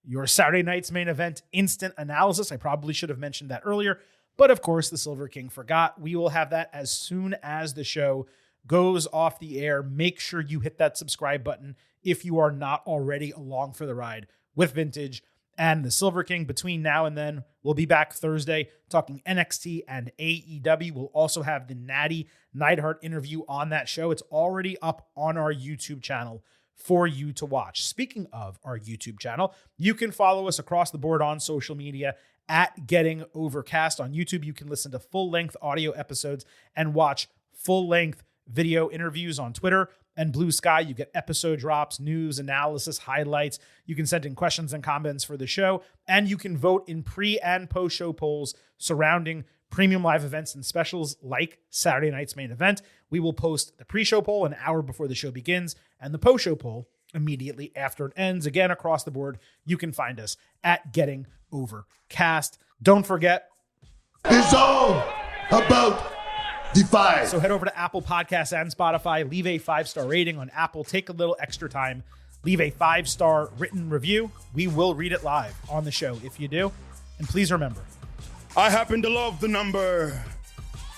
your Saturday night's main event instant analysis. I probably should have mentioned that earlier, but of course, the Silver King forgot. We will have that as soon as the show goes off the air. Make sure you hit that subscribe button if you are not already along for the ride with Vintage and the Silver King. Between now and then, we'll be back Thursday talking NXT and AEW. We'll also have the Natty Neidhart interview on that show. It's already up on our YouTube channel for you to watch. Speaking of our YouTube channel, you can follow us across the board on social media at Getting Overcast. On YouTube, you can listen to full-length audio episodes and watch full-length video interviews on Twitter and Blue Sky. You get episode drops, news, analysis, highlights. You can send in questions and comments for the show, and you can vote in pre- and post-show polls surrounding premium live events and specials like Saturday night's main event. We will post the pre-show poll an hour before the show begins and the post-show poll immediately after it ends. Again, across the board, you can find us at Getting Overcast. Don't forget, It's all about Defy. So head over to Apple Podcasts and Spotify. Leave a 5-star rating on Apple. Take a little extra time. Leave a 5-star written review. We will read it live on the show if you do. And please remember, I happen to love the number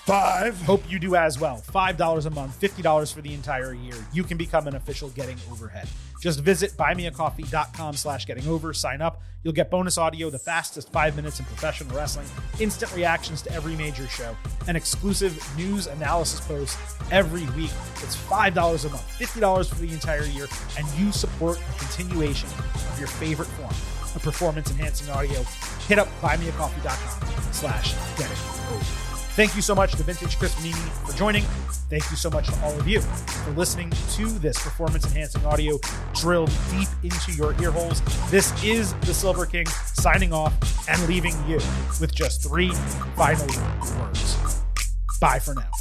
5. Hope you do as well. $5 a month, $50 for the entire year. You can become an official Getting Overhead. Just visit buymeacoffee.com/gettingover. Sign up. You'll get bonus audio, the fastest 5 minutes in professional wrestling, instant reactions to every major show, and exclusive news analysis posts every week. It's $5 a month, $50 for the entire year, and you support the continuation of your favorite form of performance-enhancing audio. Hit up buymeacoffee.com/gettingover. Thank you so much to Vintage Chris Manini for joining. Thank you so much to all of you for listening to this performance-enhancing audio drilled deep into your ear holes. This is the Silver King signing off and leaving you with just 3 final words. Bye for now.